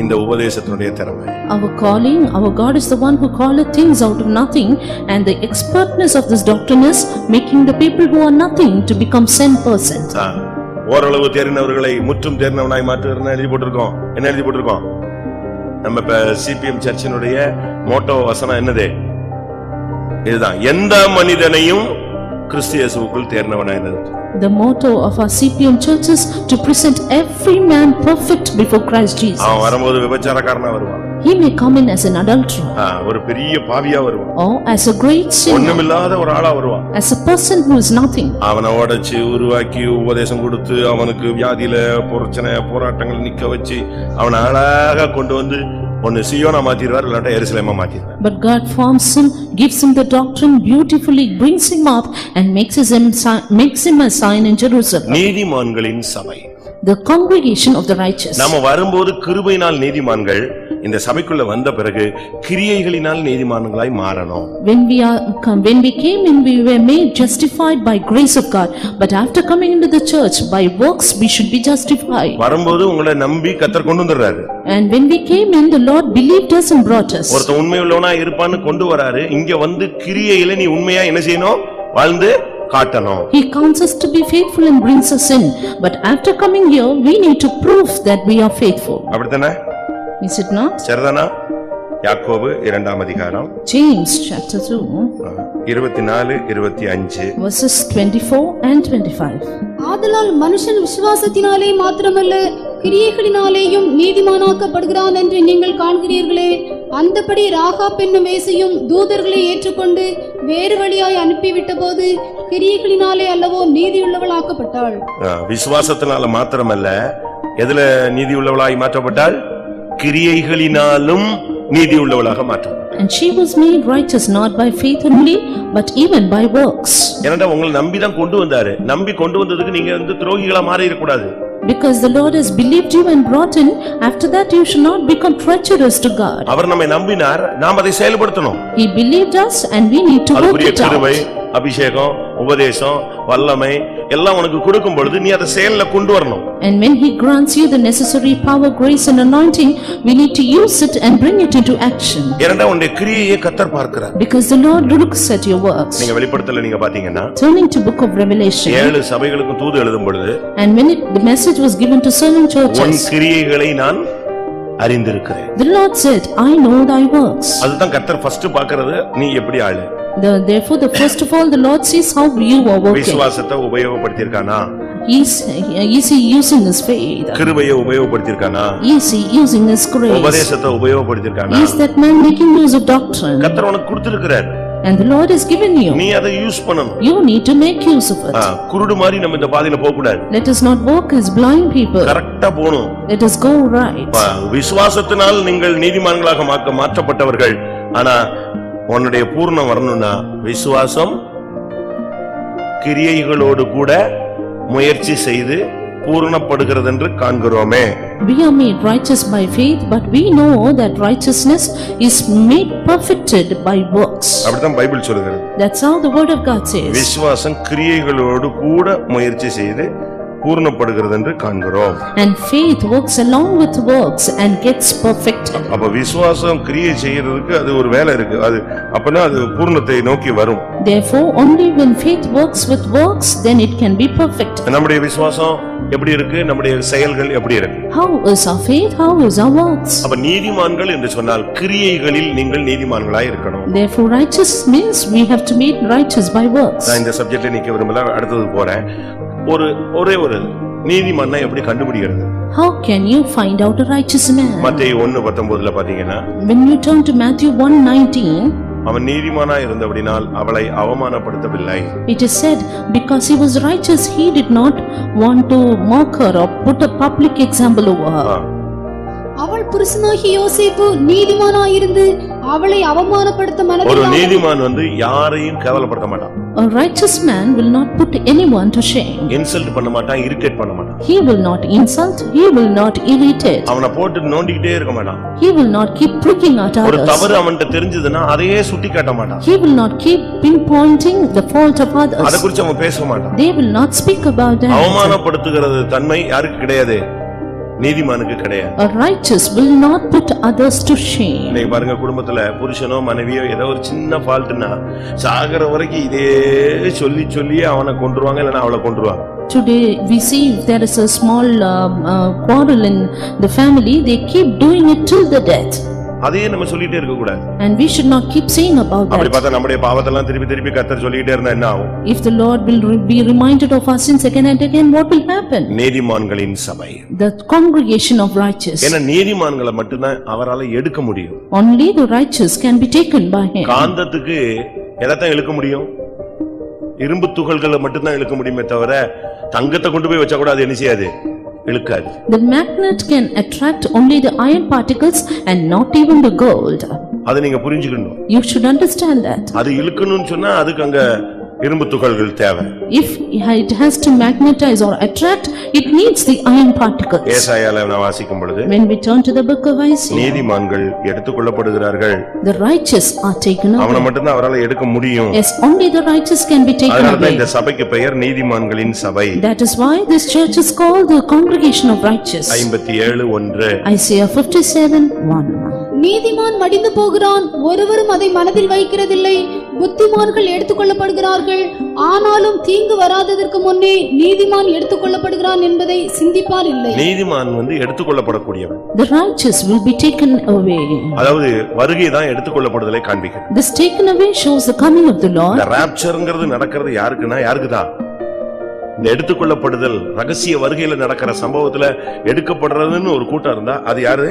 Speaker 1: இந்த உபதேசத்தினுடைய திறமை.
Speaker 2: Our calling, our God is the one who calleth things out of nothing, and the expertness of this doctrine is making the people who are nothing to become sent persons.
Speaker 1: ஓரளவு தேறினவர்களை முற்றும் தேறினவனாய் மாற்றுகிறன்னு எழுதி போட்டிருக்கோம். என்ன எழுதி போட்டிருக்கோம்? நம்ம இப்ப சிபிஎம் சர்ச்சினுடைய மோட்டோ வசனம் என்னது? இதுதான், எந்த மனிதனையும் கிறிஸ்து இயேசுவுக்குள் தேறினவனாய் நிறுத்து.
Speaker 2: The motto of our CPM church is to present every man perfect before Christ Jesus.
Speaker 1: அவன் வரும்போது விபச்சாரக்காரனா வருவான்.
Speaker 2: He may come in as an adulterer.
Speaker 1: ஒரு பெரிய பாவியா வருவான்.
Speaker 2: Or as a great sinner.
Speaker 1: ஒண்ணுமில்லாத ஒரு ஆளா வருவான்.
Speaker 2: As a person who is nothing.
Speaker 1: அவனை உடைச்சு உருவாக்கி உபதேசம் கொடுத்து அவனுக்கு வியாதியில பிரச்சனை போராட்டங்கள் நிக்க வச்சு அவனை அழகா கொண்டு வந்து ஒன்னு சீயோனா மாத்திடுவார், இல்லாட்டா எருசலேமா மாத்திடுவார்.
Speaker 2: But God forms him, gives him the doctrine beautifully, brings him up and makes him a sign in Jerusalem.
Speaker 1: நீதிமான்களின் சபை.
Speaker 2: The congregation of the righteous.
Speaker 1: நாம வரும்போது கிருபையினால் நீதிமான்கள், இந்த சபைக்குள்ள வந்த பிறகு கிரியைகளினால் நீதிமான்களாய் மாறணும்.
Speaker 2: When we came in, we were made justified by grace of God, but after coming into the church by works we should be justified.
Speaker 1: வரும்போது உங்களை நம்பி கர்த்தர் கொண்டு வந்தாரு.
Speaker 2: And when we came in, the Lord believed us and brought us.
Speaker 1: ஒருத்தன் உண்மையுள்ளவனா இருப்பான்னு கொண்டு வராரு. இங்க வந்து கிரியையில நீ உண்மையா என்ன செய்யணும்? வாழ்ந்து காட்டணும்.
Speaker 2: He counts us to be faithful and brings us in, but after coming here we need to prove that we are faithful.
Speaker 1: அப்படிதானே?
Speaker 2: Is it not?
Speaker 1: சரிதானா? யாக்கோபு 2ஆம் அதிகாரம்
Speaker 2: James chapter 2
Speaker 1: 24-25
Speaker 2: verses 24 and 25.
Speaker 3: ஆதலால் மனுஷன் விசுவாசத்தினாலே மாத்திரமல்ல கிரியைகளினாலேயும் நீதிமானாக்கப்படுகிறான் என்று நீங்கள் காண்கிறீர்களே, அந்தபடி ராகாப் என்னும் வேசியும் தூதர்களை ஏற்றுக்கொண்டு வேறு வழியாய் அனுப்பிவிட்ட போது கிரியைகளினாலே அல்லவோ நீதியுள்ளவளாக்கப்பட்டாள்.
Speaker 1: விசுவாசத்தினால மாத்திரமல்ல, எதுல நீதியுள்ளவளாய் மாற்றப்பட்டாள்? கிரியைகளினாலும் நீதி உள்ளவளாக மாற்றப்பட்டாள்.
Speaker 2: And she was made righteous not by faith only, but even by works.
Speaker 1: ஏன்னா உங்களை நம்பிதான் கொண்டு வந்தாரு. நம்பி கொண்டு வந்ததுக்கு நீங்க துரோகிகளா மாறிட கூடாது.
Speaker 2: Because the Lord has believed you and brought in, after that you should not become treacherous to God.
Speaker 1: அவர் நம்மை நம்பினார், நாம் அதை செயல்படுத்தணும்.
Speaker 2: He believed us and we need to work it out.
Speaker 1: கிருபை, அபிஷேகம், உபதேசம், வல்லமை எல்லாம் உனக்கு கொடுக்கும் பொழுது நீ அதை செயல்ல கொண்டு வரணும்.
Speaker 2: And when he grants you the necessary power, grace and anointing, we need to use it and bring it into action.
Speaker 1: ஏன்னா உன்னுடைய கிரியையை கர்த்தர் பார்க்கிறார்.
Speaker 2: Because the Lord looks at your works.
Speaker 1: நீங்க வெளிப்படுத்தல நீங்க பாத்தீங்கன்னா
Speaker 2: Turning to book of Revelation.
Speaker 1: 7 சபைகளுக்கு தூது எழுதும் பொழுது
Speaker 2: And when the message was given to certain churches,
Speaker 1: உன் கிரியைகளை நான் அறிந்திருக்கிறேன்.
Speaker 2: the Lord said, I know thy works.
Speaker 1: அதுதான் கர்த்தர் ஃபர்ஸ்ட் பார்க்கிறது, நீ எப்படி ஆளு.
Speaker 2: Therefore the first of all the Lord sees how you are working.
Speaker 1: விசுவாசத்தை உபயோகப்படுத்தியிருக்கானா?
Speaker 2: Is he using his faith?
Speaker 1: கிருபையை உபயோகப்படுத்தியிருக்கானா?
Speaker 2: Is he using his grace?
Speaker 1: உபதேசத்தை உபயோகப்படுத்தியிருக்கானா?
Speaker 2: Is that man making use of doctrine?
Speaker 1: கர்த்தர் உனக்கு கொடுத்திருக்கிறார்.
Speaker 2: And the Lord has given you.
Speaker 1: நீ அதை use பண்ணணும்.
Speaker 2: You need to make use of it.
Speaker 1: குருடு மாதிரி நம்ம இந்த பாதையில போக கூடாது.
Speaker 2: Let us not walk as blind people.
Speaker 1: கரெக்ட்டா போணும்.
Speaker 2: Let us go right.
Speaker 1: விசுவாசத்தினால் நீங்கள் நீதிமான்களாக மாற்றப்பட்டவர்கள். ஆனா உன்னுடைய பூர்ணம் வரணும்னா விசுவாசம் கிரியைகளோடு கூட முயற்சி செய்து பூர்ணப்படுகிறது என்று காண்கிறோமே.
Speaker 2: We are made righteous by faith, but we know that righteousness is made perfected by works.
Speaker 1: அப்படிதான் பைபிள் சொல்லுகிறது.
Speaker 2: That's how the word of God says.
Speaker 1: விசுவாசம் கிரியைகளோடு கூட முயற்சி செய்து பூர்ணப்படுகிறது என்று காண்கிறோம்.
Speaker 2: And faith works along with works and gets perfected.
Speaker 1: அப்ப விசுவாசம் கிரியை செய்யறதுக்கு அது ஒரு வேலை இருக்கு. அது அப்பனா அது பூர்ணத்தை நோக்கி வரும்.
Speaker 2: Therefore only when faith works with works, then it can be perfect.
Speaker 1: நம்முடைய விசுவாசம் எப்படி இருக்கு? நம்முடைய செயல்கள் எப்படி இருக்கு?
Speaker 2: How is our faith? How is our works?
Speaker 1: அப்ப நீதிமான்கள் என்று சொன்னால் கிரியைகளில் நீங்கள் நீதிமான்களாய் இருக்கணும்.
Speaker 2: Therefore righteous means we have to be righteous by works.
Speaker 1: நான் இந்த சப்ஜெக்ட்ல நிக்க விரும்பல, அடுத்தது போறேன். ஒரே ஒரு நீதிமானை எப்படி கண்டுபிடிக்கிறது?
Speaker 2: How can you find out a righteous man?
Speaker 1: மத்தேயு 1:19 பாத்தீங்கன்னா,
Speaker 2: When you turn to Matthew 1:19,
Speaker 1: அவன் நீதிமானாய் இருந்தபடியால் அவளை அவமானப்படுத்தவில்லை.
Speaker 2: it is said, because he was righteous, he did not want to mock her or put a public example over her.
Speaker 3: அவள் புருஷனாகிய யோசேப்பு நீதிமானாயிருந்து அவளை அவமானப்படுத்த
Speaker 1: ஒரு
Speaker 3: மனதில்லாமல்
Speaker 1: நீதிமான் யாரையும் கேவலப்படுத்த மாட்டான்.
Speaker 2: A righteous man will not put anyone to shame.
Speaker 1: Insult பண்ண மாட்டான், irritate பண்ண மாட்டான்.
Speaker 2: He will not insult, he will not irritate.
Speaker 1: அவனை போட்டு நோண்டிக்கிட்டே இருக்க மாட்டான்.
Speaker 2: He will not keep pricking at
Speaker 1: ஒரு
Speaker 2: others.
Speaker 1: தவறு அவன்கிட்ட தெரிஞ்சதுன்னா அதையே சுட்டி காட்ட மாட்டான்.
Speaker 2: He will not keep pinpointing the fault of
Speaker 1: அதை
Speaker 2: others.
Speaker 1: குறித்து அவன் பேச மாட்டான்.
Speaker 2: They will not speak about that.
Speaker 1: அவமானப்படுத்துகிறது தன்மை யாருக்கு கிடையாது? நீதிமானுக்கு கிடையாது.
Speaker 2: A righteous will not put others to shame.
Speaker 1: இன்னைக்கு பாருங்க, குடும்பத்துல புருஷனோ மனைவியோ ஏதோ ஒரு சின்ன ஃபால்ட்னா சாகர வரைக்கும் இதே சொல்லி சொல்லி அவனை கொன்றுவாங்க, இல்லைன்னா அவளை கொன்றுவாங்க.
Speaker 2: Today we see if there is a small quarrel in the family, they keep doing it till the death.
Speaker 1: அதையே நம்ம சொல்லிட்டே இருக்க கூடாது.
Speaker 2: And we should not keep saying about
Speaker 1: அப்படி
Speaker 2: that.
Speaker 1: பார்த்தா நம்முடைய பாவத்தெல்லாம் திருப்பி திருப்பி கர்த்தர் சொல்லிட்டே இருந்தா என்ன ஆகும்?
Speaker 2: If the Lord will be reminded of our sins again and again, what will happen?
Speaker 1: நீதிமான்களின் சபை.
Speaker 2: The congregation of righteous.
Speaker 1: ஏன்னா நீதிமான்களை மட்டும்தான் அவரால எடுக்க முடியும்.
Speaker 2: Only the righteous can be taken by him.
Speaker 1: காந்தத்துக்கு எதைத்தான் இழுக்க முடியும்? இரும்பு துகள்களை மட்டும்தான் இழுக்க முடியுமே தவிர தங்கத்தை கொண்டு போய் வச்சா கூட அது என்ன செய்யாது? இழுக்காது.
Speaker 2: The magnet can attract only the iron particles and not even the gold.
Speaker 1: அதை நீங்க புரிஞ்சுக்கணும்.
Speaker 2: You should understand that.
Speaker 1: அது இழுக்கணும்னு சொன்னா அதுக்கு அங்க இரும்பு துகள்கள் தேவை.
Speaker 2: If it has to magnetize or attract, it needs the iron particles.
Speaker 1: ஏசாயால நான் வாசிக்கும் பொழுது,
Speaker 2: When we turn to the book of Isaiah,
Speaker 1: நீதிமான்கள் எடுத்துக்கொள்ளப்படுகிறார்கள்.
Speaker 2: the righteous are taken
Speaker 1: அவனை
Speaker 2: away.
Speaker 1: மட்டும்தான் அவரால எடுக்க முடியும்.
Speaker 2: Yes, only the righteous can be taken
Speaker 1: அதனால தான்
Speaker 2: away.
Speaker 1: இந்த சபைக்கு பெயர் நீதிமான்களின் சபை.
Speaker 2: That is why this church is called the congregation of righteous.
Speaker 1: 57:1.
Speaker 2: Isaiah 57:1.
Speaker 3: நீதிமான் மடிந்து போகிறான், ஒருவரும் அதை மனதில் வைக்கிறதில்லை. புத்திமான்கள் எடுத்துக்கொள்ளப்படுகிறார்கள், ஆனாலும் தீங்கு வராததற்கு முன்னே நீதிமான் எடுத்துக்கொள்ளப்படுகிறான் என்பதை சிந்திப்பார் இல்லை.
Speaker 1: நீதிமான் எடுத்துக்கொள்ளப்படக்கூடியவன்.
Speaker 2: The righteous will be taken away.
Speaker 1: அதாவது வருகை தான் எடுத்துக்கொள்ளப்படுதலை காண்பிக்கிறது.
Speaker 2: This taken away shows the coming of the Lord.
Speaker 1: இந்த ராப்சர்ங்கிறது நடக்கிறது யாருக்குன்னா, யாருக்குதான்? இந்த எடுத்துக்கொள்ளப்படுதல் ரகசிய வருகையில நடக்கிற சம்பவத்துல எடுக்கப்படுறதுன்னு ஒரு கூட்டம் இருந்தா அது யாரு?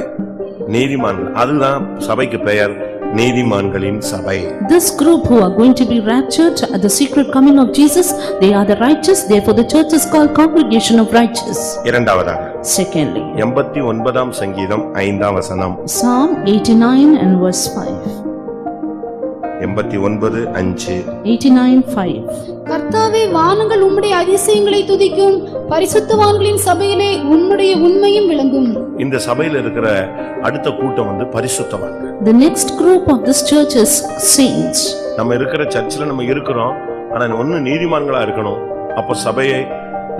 Speaker 1: நீதிமான். அதுதான் சபைக்கு பெயர் நீதிமான்களின் சபை.
Speaker 2: This group who are going to be raptured at the secret coming of Jesus, they are the righteous, therefore the church is called congregation of righteous.
Speaker 1: இரண்டாவதாக
Speaker 2: Secondly,
Speaker 1: 89ஆம் சங்கீதம் 5ஆம் வசனம்.
Speaker 2: Psalm 89 and verse 5.
Speaker 1: 89:5.
Speaker 2: 89:5.
Speaker 3: கர்த்தாவே, வானங்கள் உம்முடைய அதிசயங்களை துதிக்கும், பரிசுத்தவான்களின் சபையிலே உம்முடைய உண்மையும் விளங்கும்.
Speaker 1: இந்த சபையில இருக்கிற அடுத்த கூட்டம் பரிசுத்தவான்கள்.
Speaker 2: The next group of this church is saints.
Speaker 1: நம்ம இருக்கிற சர்ச்சில் நம்ம இருக்கிறோம், ஆனா ஒண்ணு நீதிமான்களா இருக்கணும். அப்போ சபையை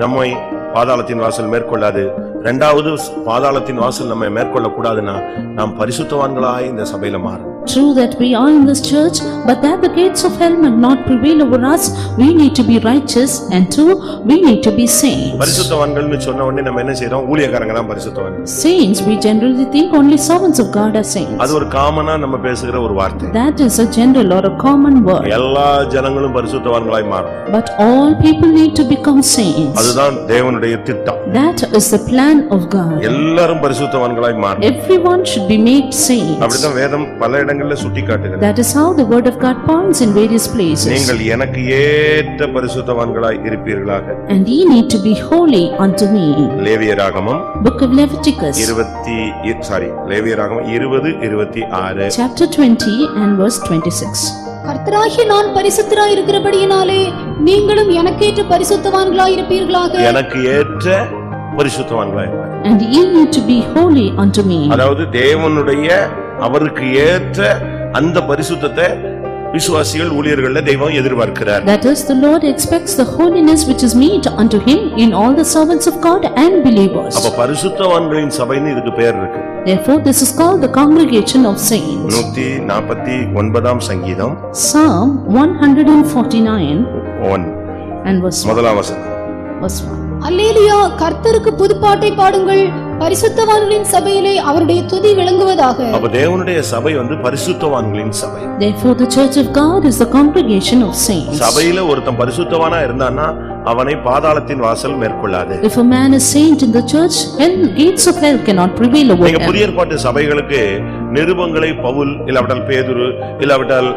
Speaker 1: நம்மை பாதாளத்தின் வாசல் மேற்கொள்ளாது. இரண்டாவது, பாதாளத்தின் வாசல் நம்ம மேற்கொள்ள கூடாதுன்னா நாம் பரிசுத்தவான்களாய் இந்த சபையில மாறணும்.
Speaker 2: True that we are in this church, but that the gates of hell might not prevail over us, we need to be righteous, and two, we need to be saints.
Speaker 1: பரிசுத்தவான்கள்னு சொன்ன உடனே நம்ம என்ன செய்றோம்? ஊழியக்காரங்க தான் பரிசுத்தவான்கள்.
Speaker 2: Saints, we generally think only servants of God are saints.
Speaker 1: அது ஒரு காமனா நம்ம பேசுகிற ஒரு வார்த்தை.
Speaker 2: That is a general or a common word.
Speaker 1: எல்லா ஜனங்களும் பரிசுத்தவான்களாய் மாறணும்.
Speaker 2: But all people need to become saints.
Speaker 1: அதுதான் தேவனுடைய திட்டம்.
Speaker 2: That is the plan of God.
Speaker 1: எல்லாரும் பரிசுத்தவான்களாய் மாறணும்.
Speaker 2: Everyone should be made saints.
Speaker 1: அப்படிதான் வேதம் பல இடங்கள்ல சுட்டி காட்டுகிறது.
Speaker 2: That is how the word of God points in various places.
Speaker 1: நீங்கள் எனக்கு ஏற்ற பரிசுத்தவான்களாய் இருப்பீர்களாக.
Speaker 2: And ye need to be holy unto me.
Speaker 1: லேவியராகமம்
Speaker 2: Book of Leviticus.
Speaker 1: லேவியராகமம் 20:26.
Speaker 2: Chapter 20 and verse 26.
Speaker 3: கர்த்தராகிய நான் பரிசுத்தராய் இருக்கிறபடியினாலே நீங்களும் எனக்கேற்ற பரிசுத்தவான்களாய் இருப்பீர்களாக.
Speaker 1: எனக்கு ஏற்ற பரிசுத்தவான்களாய்.
Speaker 2: And ye need to be holy unto me.
Speaker 1: அதாவது தேவனுடைய அவருக்கு ஏற்ற அந்த பரிசுத்தத்தை விசுவாசிகள் ஊழியர்கள்ல தெய்வம் எதிர்பார்க்கிறார்.
Speaker 2: That is, the Lord expects the holiness which is meet unto him in all the servants of God and believers.
Speaker 1: அப்ப பரிசுத்தவான்களின் சபைன்னு இதுக்கு பேர் இருக்கு.
Speaker 2: Therefore this is called the congregation of saints.
Speaker 1: 149ஆம் சங்கீதம்
Speaker 2: Psalm 149
Speaker 1: 1
Speaker 2: and verse 1.
Speaker 1: முதலாம் வசனம்.
Speaker 2: Verse 1.
Speaker 3: அல்லேலூயா, கர்த்தருக்கு புதுப்பாட்டை பாடுங்கள், பரிசுத்தவான்களின் சபையிலே அவருடைய துதி விளங்குவதாக.
Speaker 1: அப்ப தேவனுடைய சபை பரிசுத்தவான்களின் சபை.
Speaker 2: Therefore the church of God is the congregation of saints.
Speaker 1: சபையில ஒருத்தன் பரிசுத்தவானா இருந்தான்னா அவனை பாதாளத்தின் வாசல் மேற்கொள்ளாது.
Speaker 2: If a man is saint in the church, hell gates of hell cannot prevail over
Speaker 1: நீங்க
Speaker 2: him.
Speaker 1: புதிய ஏற்பாட்டு சபைகளுக்கு நிருபங்களை பவுல் இல்லாவிட்டால் பேதுரு இல்லாவிட்டால்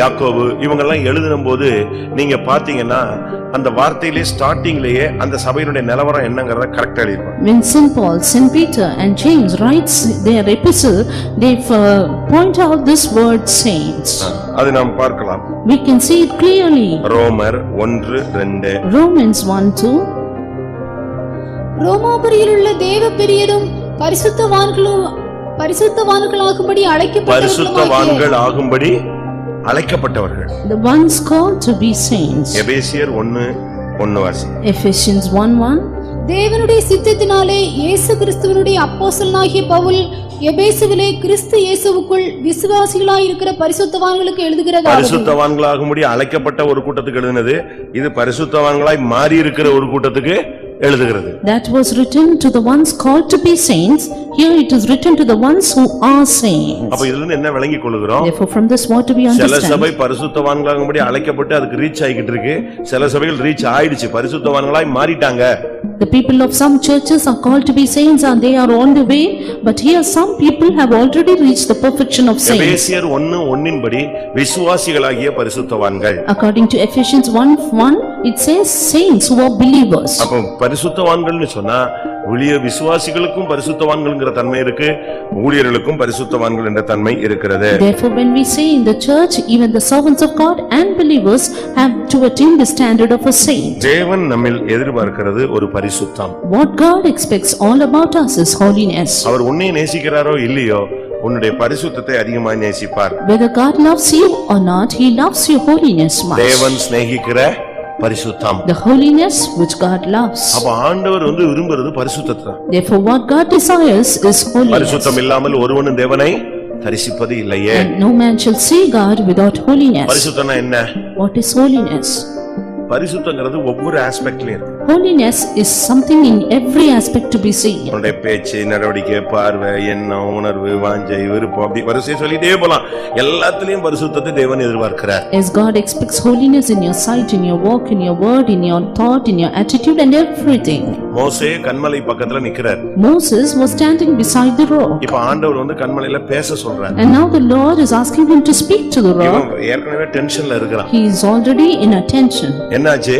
Speaker 1: யாக்கோபு இவங்கெல்லாம் எழுதும்போது நீங்க பாத்தீங்கன்னா அந்த வார்த்தையிலே ஸ்டார்டிங்லயே அந்த சபையினுடைய நிலவரம் என்னங்கறத கரெக்ட்டா எழுதிருப்பாங்க.
Speaker 2: When Saint Paul, Saint Peter and James writes their epistle, they point out this word saints.
Speaker 1: அது நாம் பார்க்கலாம்.
Speaker 2: We can see it clearly.
Speaker 1: ரோமர் 1:2.
Speaker 2: Romans 1:2.
Speaker 3: ரோமாபுரியில் உள்ள தேவ பெரியரும் பரிசுத்தவான்களாகும்படி
Speaker 1: பரிசுத்தவான்கள் ஆகும்படி அழைக்கப்பட்டவர்கள்.
Speaker 2: The ones called to be saints.
Speaker 1: எபேசியர் 1:1 வாசி.
Speaker 2: Ephesians 1:1.
Speaker 3: தேவனுடைய சித்தத்தினாலே இயேசு கிறிஸ்துவினுடைய அப்போஸ்தலனாகிய பவுல் எபேசுவிலே கிறிஸ்து இயேசுவுக்குள் விசுவாசிகளாய் இருக்கிற பரிசுத்தவான்களுக்கு எழுதுகிறதாவது.
Speaker 1: பரிசுத்தவான்களாகும்படி அழைக்கப்பட்ட ஒரு கூட்டத்துக்கு எழுதினது, இது பரிசுத்தவான்களாய் மாறி இருக்கிற ஒரு கூட்டத்துக்கு எழுதுகிறது.
Speaker 2: That was written to the ones called to be saints. Here it is written to the ones who are saints.
Speaker 1: அப்ப இதுல இருந்து என்ன விளங்கிக் கொள்கிறோம்?
Speaker 2: Therefore from this what do we
Speaker 1: சில
Speaker 2: understand?
Speaker 1: சபை பரிசுத்தவான்களாகும்படி அழைக்கப்பட்டு அதுக்கு ரீச் ஆகிட்டு இருக்கு. சில சபைகள் ரீச் ஆயிடுச்சு, பரிசுத்தவான்களாய் மாறிட்டாங்க.
Speaker 2: The people of some churches are called to be saints and they are on the way, but here some people have already reached the perfection of saints.
Speaker 1: எபேசியர் 1:1 படி விசுவாசிகளாகிய பரிசுத்தவான்கள்.
Speaker 2: According to Ephesians 1:1, it says saints who are believers.
Speaker 1: அப்ப பரிசுத்தவான்கள்னு சொன்னா ஊழிய விசுவாசிகளுக்கும் பரிசுத்தவான்கள்ங்கற தன்மை இருக்கு, ஊழியர்களுக்கும் பரிசுத்தவான்கள் என்ற தன்மை இருக்கிறது.
Speaker 2: Therefore when we say in the church, even the servants of God and believers have to attain the standard of a saint.
Speaker 1: தேவன் நம்மில் எதிர்பார்க்கிறது ஒரு பரிசுத்தம்.
Speaker 2: What God expects all about us is holiness.
Speaker 1: அவர் உன்னை நேசிக்கிறாரோ இல்லையோ உன்னுடைய பரிசுத்தத்தை அதிகமாக நேசிப்பார்.
Speaker 2: Whether God loves you or not, he loves your holiness much.
Speaker 1: தேவன் சிநேகிக்கிற பரிசுத்தம்.
Speaker 2: The holiness which God loves.
Speaker 1: அப்ப ஆண்டவர் விரும்புறது பரிசுத்தத்தை.
Speaker 2: Therefore what God desires is holiness.
Speaker 1: பரிசுத்தம் இல்லாமல் ஒருவனும் தேவனை தரிசிப்பது இல்லையே.
Speaker 2: And no man shall see God without holiness.
Speaker 1: பரிசுத்தம்னா என்ன?
Speaker 2: What is holiness?
Speaker 1: பரிசுத்தங்கிறது ஒவ்வொரு ஆஸ்பெக்ட்லயும் இருக்கு.
Speaker 2: Holiness is something in every aspect to be seen.
Speaker 1: உன்னுடைய பேச்சு, நடவடிக்கை, பார்வை, எண்ணம், உணர்வு, வாஞ்சை, விருப்பம், அப்படி வரிசையா சொல்லிட்டே போலாம். எல்லாத்துலயும் பரிசுத்தத்தை தேவன் எதிர்பார்க்கிறார்.
Speaker 2: As God expects holiness in your sight, in your walk, in your word, in your thought, in your attitude and everything.
Speaker 1: மோசே கன்மலை பக்கத்துல நிக்கிறார்.
Speaker 2: Moses was standing beside the rock.
Speaker 1: இப்ப ஆண்டவர் வந்து கன்மலையில பேச சொல்றார்.
Speaker 2: And now the Lord is asking him to speak to the rock.
Speaker 1: இவன் ஏற்கனவே டென்ஷன்ல இருக்கிறான்.
Speaker 2: He is already in a tension.
Speaker 1: என்னாச்சு?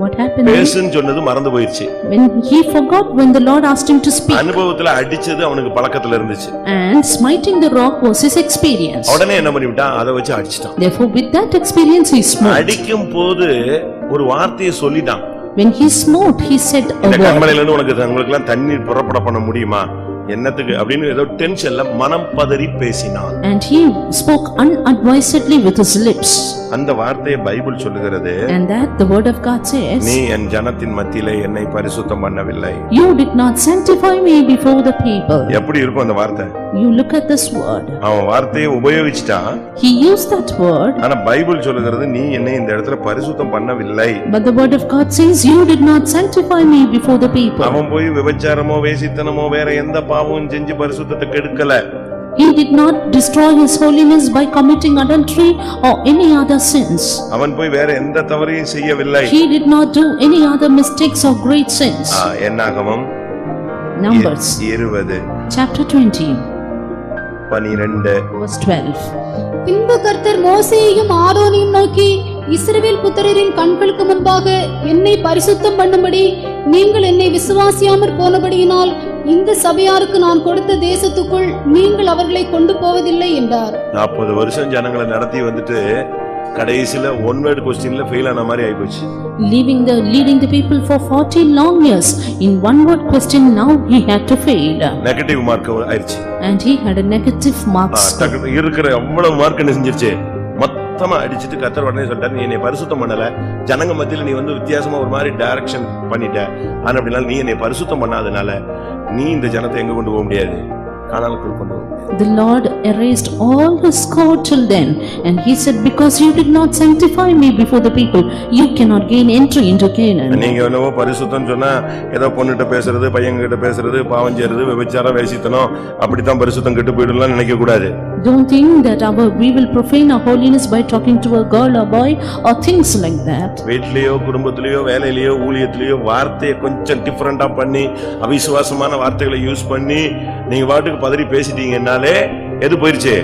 Speaker 2: What happened?
Speaker 1: பேசுன்னு சொன்னது மறந்து போயிடுச்சு.
Speaker 2: When he forgot when the Lord asked him to speak.
Speaker 1: அனுபவத்துல அடிச்சது அவனுக்கு பழக்கத்துல இருந்துச்சு.
Speaker 2: And smiting the rock was his experience.
Speaker 1: உடனே என்ன பண்ணிவிட்டான்? அதை வச்சு அடிச்சிட்டான்.
Speaker 2: Therefore with that experience he smote.
Speaker 1: அடிக்கும் போது ஒரு வார்த்தையை சொல்லிட்டான்.
Speaker 2: When he smote, he said a
Speaker 1: இந்த
Speaker 2: word.
Speaker 1: கன்மலையில இருந்து உங்களுக்கு எல்லாம் தண்ணீர் புறப்பட பண்ண முடியுமா? என்னத்துக்கு அப்படின்னு ஏதோ டென்ஷன்ல மனம் பதறி பேசினான்.
Speaker 2: And he spoke unadvisedly with his lips.
Speaker 1: அந்த வார்த்தையை பைபிள் சொல்லுகிறது.
Speaker 2: And that the word of God says,
Speaker 1: நீ என் ஜனத்தின் மத்தியிலே என்னை பரிசுத்தம் பண்ணவில்லை.
Speaker 2: You did not sanctify me before the people.
Speaker 1: எப்படி இருக்கும் அந்த வார்த்தை?
Speaker 2: You look at this word.
Speaker 1: அவன் வார்த்தையை உபயோகிச்சிட்டான்.
Speaker 2: He used that word.
Speaker 1: ஆனா பைபிள் சொல்லுகிறது நீ என்னை இந்த இடத்துல பரிசுத்தம் பண்ணவில்லை.
Speaker 2: But the word of God says, You did not sanctify me before the people.
Speaker 1: அவன் போய் விபச்சாரமோ வேசித்தனமோ வேற எந்த பாவமும் செஞ்சு பரிசுத்தத்தை கெடுக்கல.
Speaker 2: He did not destroy his holiness by committing adultery or any other sins.
Speaker 1: அவன் போய் வேற எந்த தவறையும் செய்யவில்லை.
Speaker 2: He did not do any other mistakes or great sins.
Speaker 1: என்னாகமம்
Speaker 2: Numbers
Speaker 1: 20
Speaker 2: chapter 20
Speaker 1: 12
Speaker 2: verse 12.
Speaker 3: பின்பு கர்த்தர் மோசேயையும் ஆரோனையும் நோக்கி, இஸ்ரவேல் புத்திரரின் கண்களுக்கு முன்பாக என்னை பரிசுத்தம் பண்ணும்படி நீங்கள் என்னை விசுவாசியாமற் போனபடியினால் இந்த சபையாருக்கு நான் கொடுத்த தேசத்துக்குள் நீங்கள் அவர்களை கொண்டு போவதில்லை என்றார்.
Speaker 1: 40 வருஷம் ஜனங்களை நடத்தி வந்துட்டு கடைசில ஒன் வேர்ட் क्वेश्चनல ஃபெயில் ஆன மாதிரி ஆயிப்போச்சு.
Speaker 2: Leading the people for 40 long years in one word question, now he had to fail.
Speaker 1: Negative mark ஆயிருச்சு.
Speaker 2: And he had a negative marks.
Speaker 1: இருக்கிற அவ்வளவு மார்க் என்ன செஞ்சிருச்சு? மொத்தமா அடிச்சிட்டு கர்த்தர் உடனே சொல்லிட்டார், நீ என்னை பரிசுத்தம் பண்ணல, ஜனங்க மத்தியில நீ வந்து வித்தியாசமா ஒரு மாதிரி டைரக்ஷன் பண்ணிட்ட. ஆனா அப்படினால நீ என்னை பரிசுத்தம் பண்ணாதனால நீ இந்த ஜனத்தை எங்க கொண்டு போக முடியாது? கானானுக்குள் கொண்டு போக முடியாது.
Speaker 2: The Lord erased all his score till then, and he said, because you did not sanctify me before the people, you cannot gain entry into Canaan.
Speaker 1: நீங்க என்னவோ பரிசுத்தம் சொன்னா ஏதோ பொண்ணுகிட்ட பேசுறது, பையங்க கிட்ட பேசுறது, பாவம் செய்யறது, விபச்சாரம், வேசித்தனம், அப்படித்தான் பரிசுத்தம் கெட்டு போயிடலாம் நினைக்க கூடாது.
Speaker 2: Don't think that we will profane our holiness by talking to a girl or boy or things like that.
Speaker 1: வீட்லயோ குடும்பத்திலயோ வேலையிலயோ ஊழியத்திலயோ வார்த்தையை கொஞ்சம் டிஃபரெண்டா பண்ணி அவிசுவாசமான வார்த்தைகளை யூஸ் பண்ணி நீங்க வாட்டுக்கு பதறி பேசிட்டீங்கன்னாலே எது போயிருச்சு?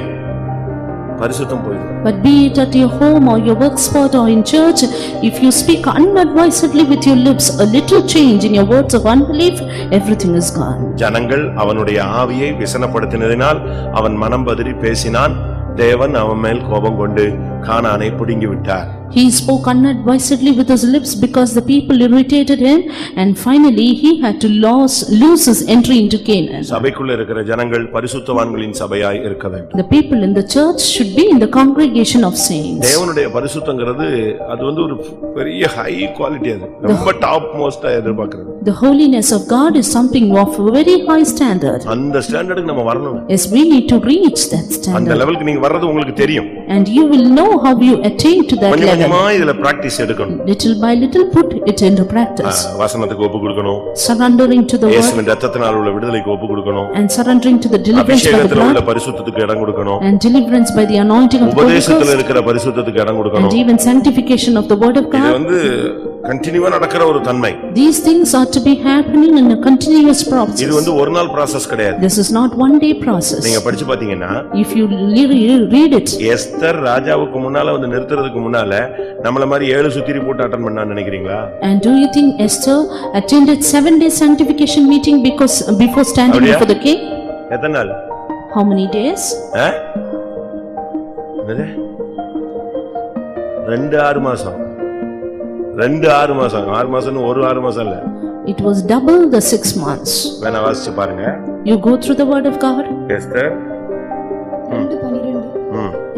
Speaker 1: பரிசுத்தம் போயிடும்.
Speaker 2: But be it at your home or your work spot or in church, if you speak unadvisedly with your lips, a little change in your words of unbelief, everything is gone.
Speaker 1: ஜனங்கள் அவனுடைய ஆவியை விசனப்படுத்தினதினால் அவன் மனம் பதறி பேசினான். தேவன் அவன் மேல் கோபம் கொண்டு கானானை பிடுங்கி விட்டார்.
Speaker 2: He spoke unadvisedly with his lips because the people irritated him, and finally he had to lose his entry into Canaan.
Speaker 1: சபைக்குள்ள இருக்கிற ஜனங்கள் பரிசுத்தவான்களின் சபையாய் இருக்க வேண்டும்.
Speaker 2: The people in the church should be in the congregation of saints.
Speaker 1: தேவனுடைய பரிசுத்தங்கிறது அது வந்து ஒரு பெரிய ஹை குவாலிட்டி, அது ரொம்ப டாப் மோஸ்டா எதிர்பார்க்கிறது.
Speaker 2: The holiness of God is something of a very high standard.
Speaker 1: அந்த ஸ்டாண்டர்டுக்கு நம்ம வரணும்.
Speaker 2: Yes, we need to reach that
Speaker 1: அந்த
Speaker 2: standard.
Speaker 1: லெவலுக்கு நீங்க வர்றது உங்களுக்கு தெரியும்.
Speaker 2: And you will know how you attain to that level.
Speaker 1: கொஞ்சமா இதுல பிராக்டீஸ் எடுக்கணும்.
Speaker 2: Little by little put it into practice.
Speaker 1: வசனத்துக்கு ஒப்பு கொடுக்கணும்.
Speaker 2: Surrendering to the word
Speaker 1: இயேசுவின் இரத்தத்தினால் உள்ள விடுதலைக்கு ஒப்பு கொடுக்கணும்.
Speaker 2: and surrendering to the deliverance by the
Speaker 1: அபிஷேகத்துல உள்ள
Speaker 2: blood
Speaker 1: பரிசுத்தத்துக்கு இடம் கொடுக்கணும்.
Speaker 2: and deliverance by the anointing of the Holy
Speaker 1: உபதேசத்துல
Speaker 2: Ghost
Speaker 1: இருக்கிற பரிசுத்தத்துக்கு இடம்
Speaker 2: and
Speaker 1: கொடுக்கணும்.
Speaker 2: even sanctification of the word of
Speaker 1: இது
Speaker 2: God.
Speaker 1: வந்து கண்டினியூவா நடக்கிற ஒரு தன்மை.
Speaker 2: These things are to be happening in a continuous
Speaker 1: இது
Speaker 2: process.
Speaker 1: வந்து ஒரு நாள் process கிடையாது.
Speaker 2: This is not one day process.
Speaker 1: நீங்க படிச்சு பாத்தீங்கன்னா
Speaker 2: If you read it,
Speaker 1: Esther ராஜாவுக்கு முன்னால வந்து நிறுத்துறதுக்கு முன்னால நம்மள மாதிரி 7 சுத்திரி போட்டு அட்டெண்ட் பண்ணான்னு நினைக்கிறீங்களா?
Speaker 2: and do you think Esther attended 7-day sanctification meeting before standing
Speaker 1: அப்படியா?
Speaker 2: before the king?
Speaker 1: எத்தனை நாள்?
Speaker 2: How many days?
Speaker 1: என்னது? 6 மாசம். 6 மாசம். 6 மாசம் ஒரு 6 மாசம் இல்ல.
Speaker 2: It was double the 6 months.
Speaker 1: வேணா வாசிச்சு பாருங்க.
Speaker 2: You go through the word of God.
Speaker 1: Esther
Speaker 3: 2:12.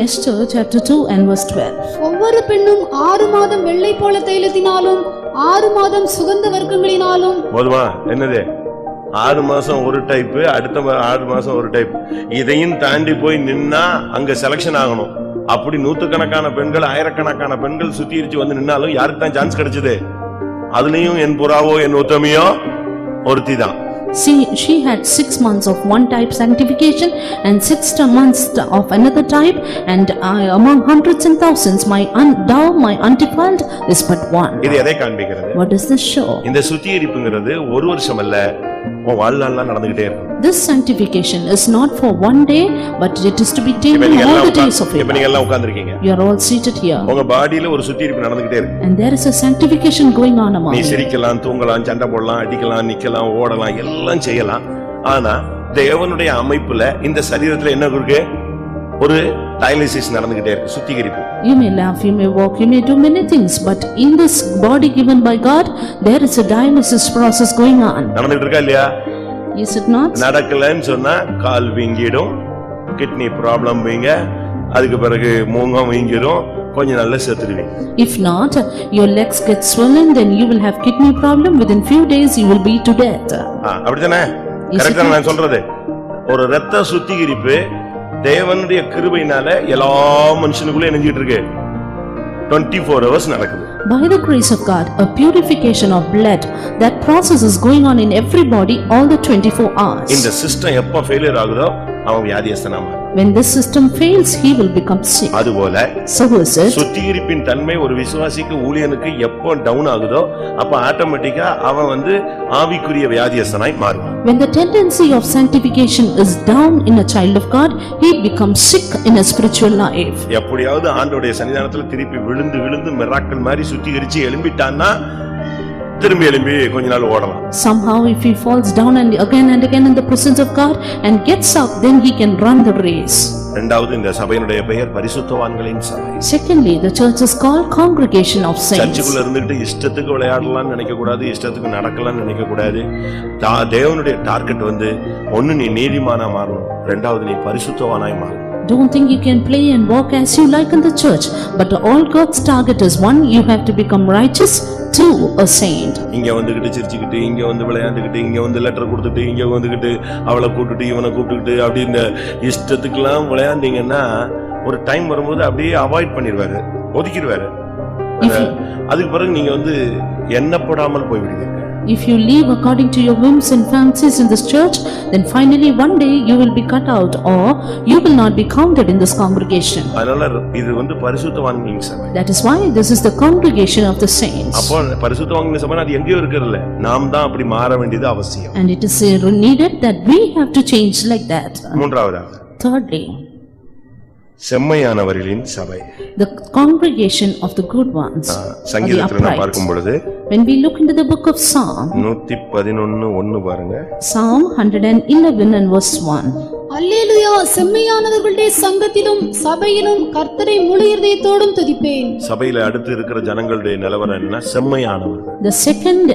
Speaker 2: Esther chapter 2 and verse 12.
Speaker 3: ஒவ்வொரு பெண்ணும் 6 மாதம் வெள்ளை போல தைலத்தினாலும் 6 மாதம் சுகந்த வர்க்கங்களினாலும்.
Speaker 1: போதுமா? என்னது? 6 மாசம் ஒரு டைப், அடுத்த 6 மாசம் ஒரு டைப். இதையும் தாண்டி போய் நின்னா அங்க செலக்ஷன் ஆகணும். அப்படி நூத்துக்கணக்கான பெண்கள், ஆயிரக்கணக்கான பெண்கள் சுத்திரிச்சு வந்து நின்னாலும் யாருக்கு தான் சான்ஸ் கிடைச்சது? அதுலயும் என் புறாவோ என் உத்தமியோ ஒருத்திதான்.
Speaker 2: See, she had 6 months of one type sanctification and 6 months of another type, and among hundreds and thousands, thou, my undefiled, is but one.
Speaker 1: இது எதை காண்பிக்கிறது?
Speaker 2: What does this show?
Speaker 1: இந்த சுத்திகரிப்புங்கிறது ஒரு வருஷம் அல்ல, உன் வாழ்நாள்லாம் நடந்துகிட்டே இருக்கும்.
Speaker 2: This sanctification is not for one day, but it is to be taken all the days of your
Speaker 1: இப்ப நீங்க
Speaker 2: life.
Speaker 1: எல்லாம் உட்கார்ந்திருக்கீங்க.
Speaker 2: You are all seated here,
Speaker 1: உங்க பாடியில ஒரு சுத்திகரிப்பு நடந்துகிட்டே இருக்கு.
Speaker 2: and there is a sanctification going on among
Speaker 1: நீ
Speaker 2: you.
Speaker 1: சிரிக்கலாம், தூங்கலாம், சண்டை போடலாம், அடிக்கலாம், நிக்கலாம், ஓடலாம், எல்லாம் செய்யலாம். ஆனா தேவனுடைய அமைப்புல இந்த சரீரத்துல என்ன இருக்கு? ஒரு டயாலிசிஸ் நடந்துகிட்டே இருக்கு, சுத்திகரிப்பு.
Speaker 2: You may laugh, you may walk, you may do many things, but in this body given by God, there is a dialysis process going on.
Speaker 1: நடந்துகிட்டு இருக்கா இல்லையா?
Speaker 2: Is it not?
Speaker 1: நடக்கலன்னு சொன்னா கால் வீங்கிடும், கிட்னி ப்ராப்ளம் வீங்க, அதுக்கு பிறகு மூங்கம் வீங்கிடும், கொஞ்ச நாள்ல செத்துடுவீங்க.
Speaker 2: If not, your legs get swollen, then you will have kidney problem. Within few days, you will be to death.
Speaker 1: அப்படிதானே? கரெக்டா நான் சொல்றது? ஒரு இரத்த சுத்திகரிப்பு தேவனுடைய கிருபையினால எல்லா மனுஷனுக்குள்ள நெஞ்சிட்டு இருக்கு. 24 hours நடக்குது.
Speaker 2: By the grace of God, a purification of blood, that process is going on in everybody all the 24 hours.
Speaker 1: இந்த சிஸ்டம் எப்ப ஃபெயிலியர் ஆகுதோ அவன் வியாதியஸ்தனாமா.
Speaker 2: When this system fails, he will become sick.
Speaker 1: அதுபோல
Speaker 2: So is it.
Speaker 1: சுத்திகரிப்பின் தன்மை ஒரு விசுவாசிக்கு ஊழியனுக்கு எப்போ down ஆகுதோ அப்ப ஆட்டோமேட்டிக்கா அவன் ஆவிக்குரிய வியாதியஸ்தனாய் மாறுவான்.
Speaker 2: When the tendency of sanctification is down in a child of God, he becomes sick in a spiritual life.
Speaker 1: எப்படியாவது ஆண்டவருடைய சன்னிதானத்துல திருப்பி விழுந்து விழுந்து மிராக்கிள் மாதிரி சுத்திகரிச்சு எழும்பிட்டான்னா திரும்பி எழும்பி கொஞ்ச நாள் ஓடலாம்.
Speaker 2: Somehow if he falls down and again in the presence of God and gets up, then he can run the race.
Speaker 1: இரண்டாவது இந்த சபையினுடைய பெயர் பரிசுத்தவான்களின் சபை.
Speaker 2: Secondly, the church is called Congregation of Saints.
Speaker 1: சர்ச்சுக்குள்ள இருந்துட்டு இஷ்டத்துக்கு விளையாடலாம்னு நினைக்க கூடாது, இஷ்டத்துக்கு நடக்கலாம்னு நினைக்க கூடாது. தேவனுடைய டார்கெட் ஒன்னு நீ நீதிமானா மாறணும், இரண்டாவது நீ பரிசுத்தவானாய் மாறணும்.
Speaker 2: Don't think you can play and walk as you like in the church, but all God's target is one, you have to become righteous, two, a saint.
Speaker 1: இங்க வந்துகிட்டு சிரிச்சுக்கிட்டு, இங்க விளையாண்டுக்கிட்டு, இங்க லெட்டர் கொடுத்துட்டு, இங்க வந்துகிட்டு அவளை கூப்பிட்டு இவனை கூப்பிட்டுக்கிட்டு அப்படி இந்த இஷ்டத்துக்குலாம் விளையாண்டீங்கன்னா ஒரு டைம் வரும்போது அப்படியே அவாய்ட் பண்ணிடுவாரு, ஒதுக்கிடுவாரு. அதுக்கு பிறகு நீங்க எண்ணப்படாமல் போய்விடுவீங்க.
Speaker 2: If you live according to your whims and fancies in this church, then finally one day you will be cut out, or you will not be counted in this congregation.
Speaker 1: அதனால இது பரிசுத்தவான்களின் சபை.
Speaker 2: That is why this is the congregation of the saints.
Speaker 1: அப்போ பரிசுத்தவான்களின் சபை அது எங்கேயோ இருக்குறல்ல, நாம் தான் அப்படி மாற வேண்டியது அவசியம்.
Speaker 2: And it is needed that we have to change like that.
Speaker 1: மூன்றாவதாக,
Speaker 2: Thirdly,
Speaker 1: செம்மையானவர்களின் சபை.
Speaker 2: the congregation of the good ones, or the
Speaker 1: சங்கீதத்துல நாம்
Speaker 2: upright.
Speaker 1: பார்க்கும் பொழுது
Speaker 2: When we look into the book of Psalm,
Speaker 1: 111:1 பாருங்க.
Speaker 2: Psalm 111 and verse 1.
Speaker 3: அல்லேலூயா, செம்மையானவர்களுடைய சங்கத்திலும் சபையிலும் கர்த்தரை முழு இருதயத்தோடும் துதிப்பேன்.
Speaker 1: சபையில அடுத்து இருக்கிற ஜனங்களுடைய நிலவரம் என்ன? செம்மையானவர்கள்.
Speaker 2: The second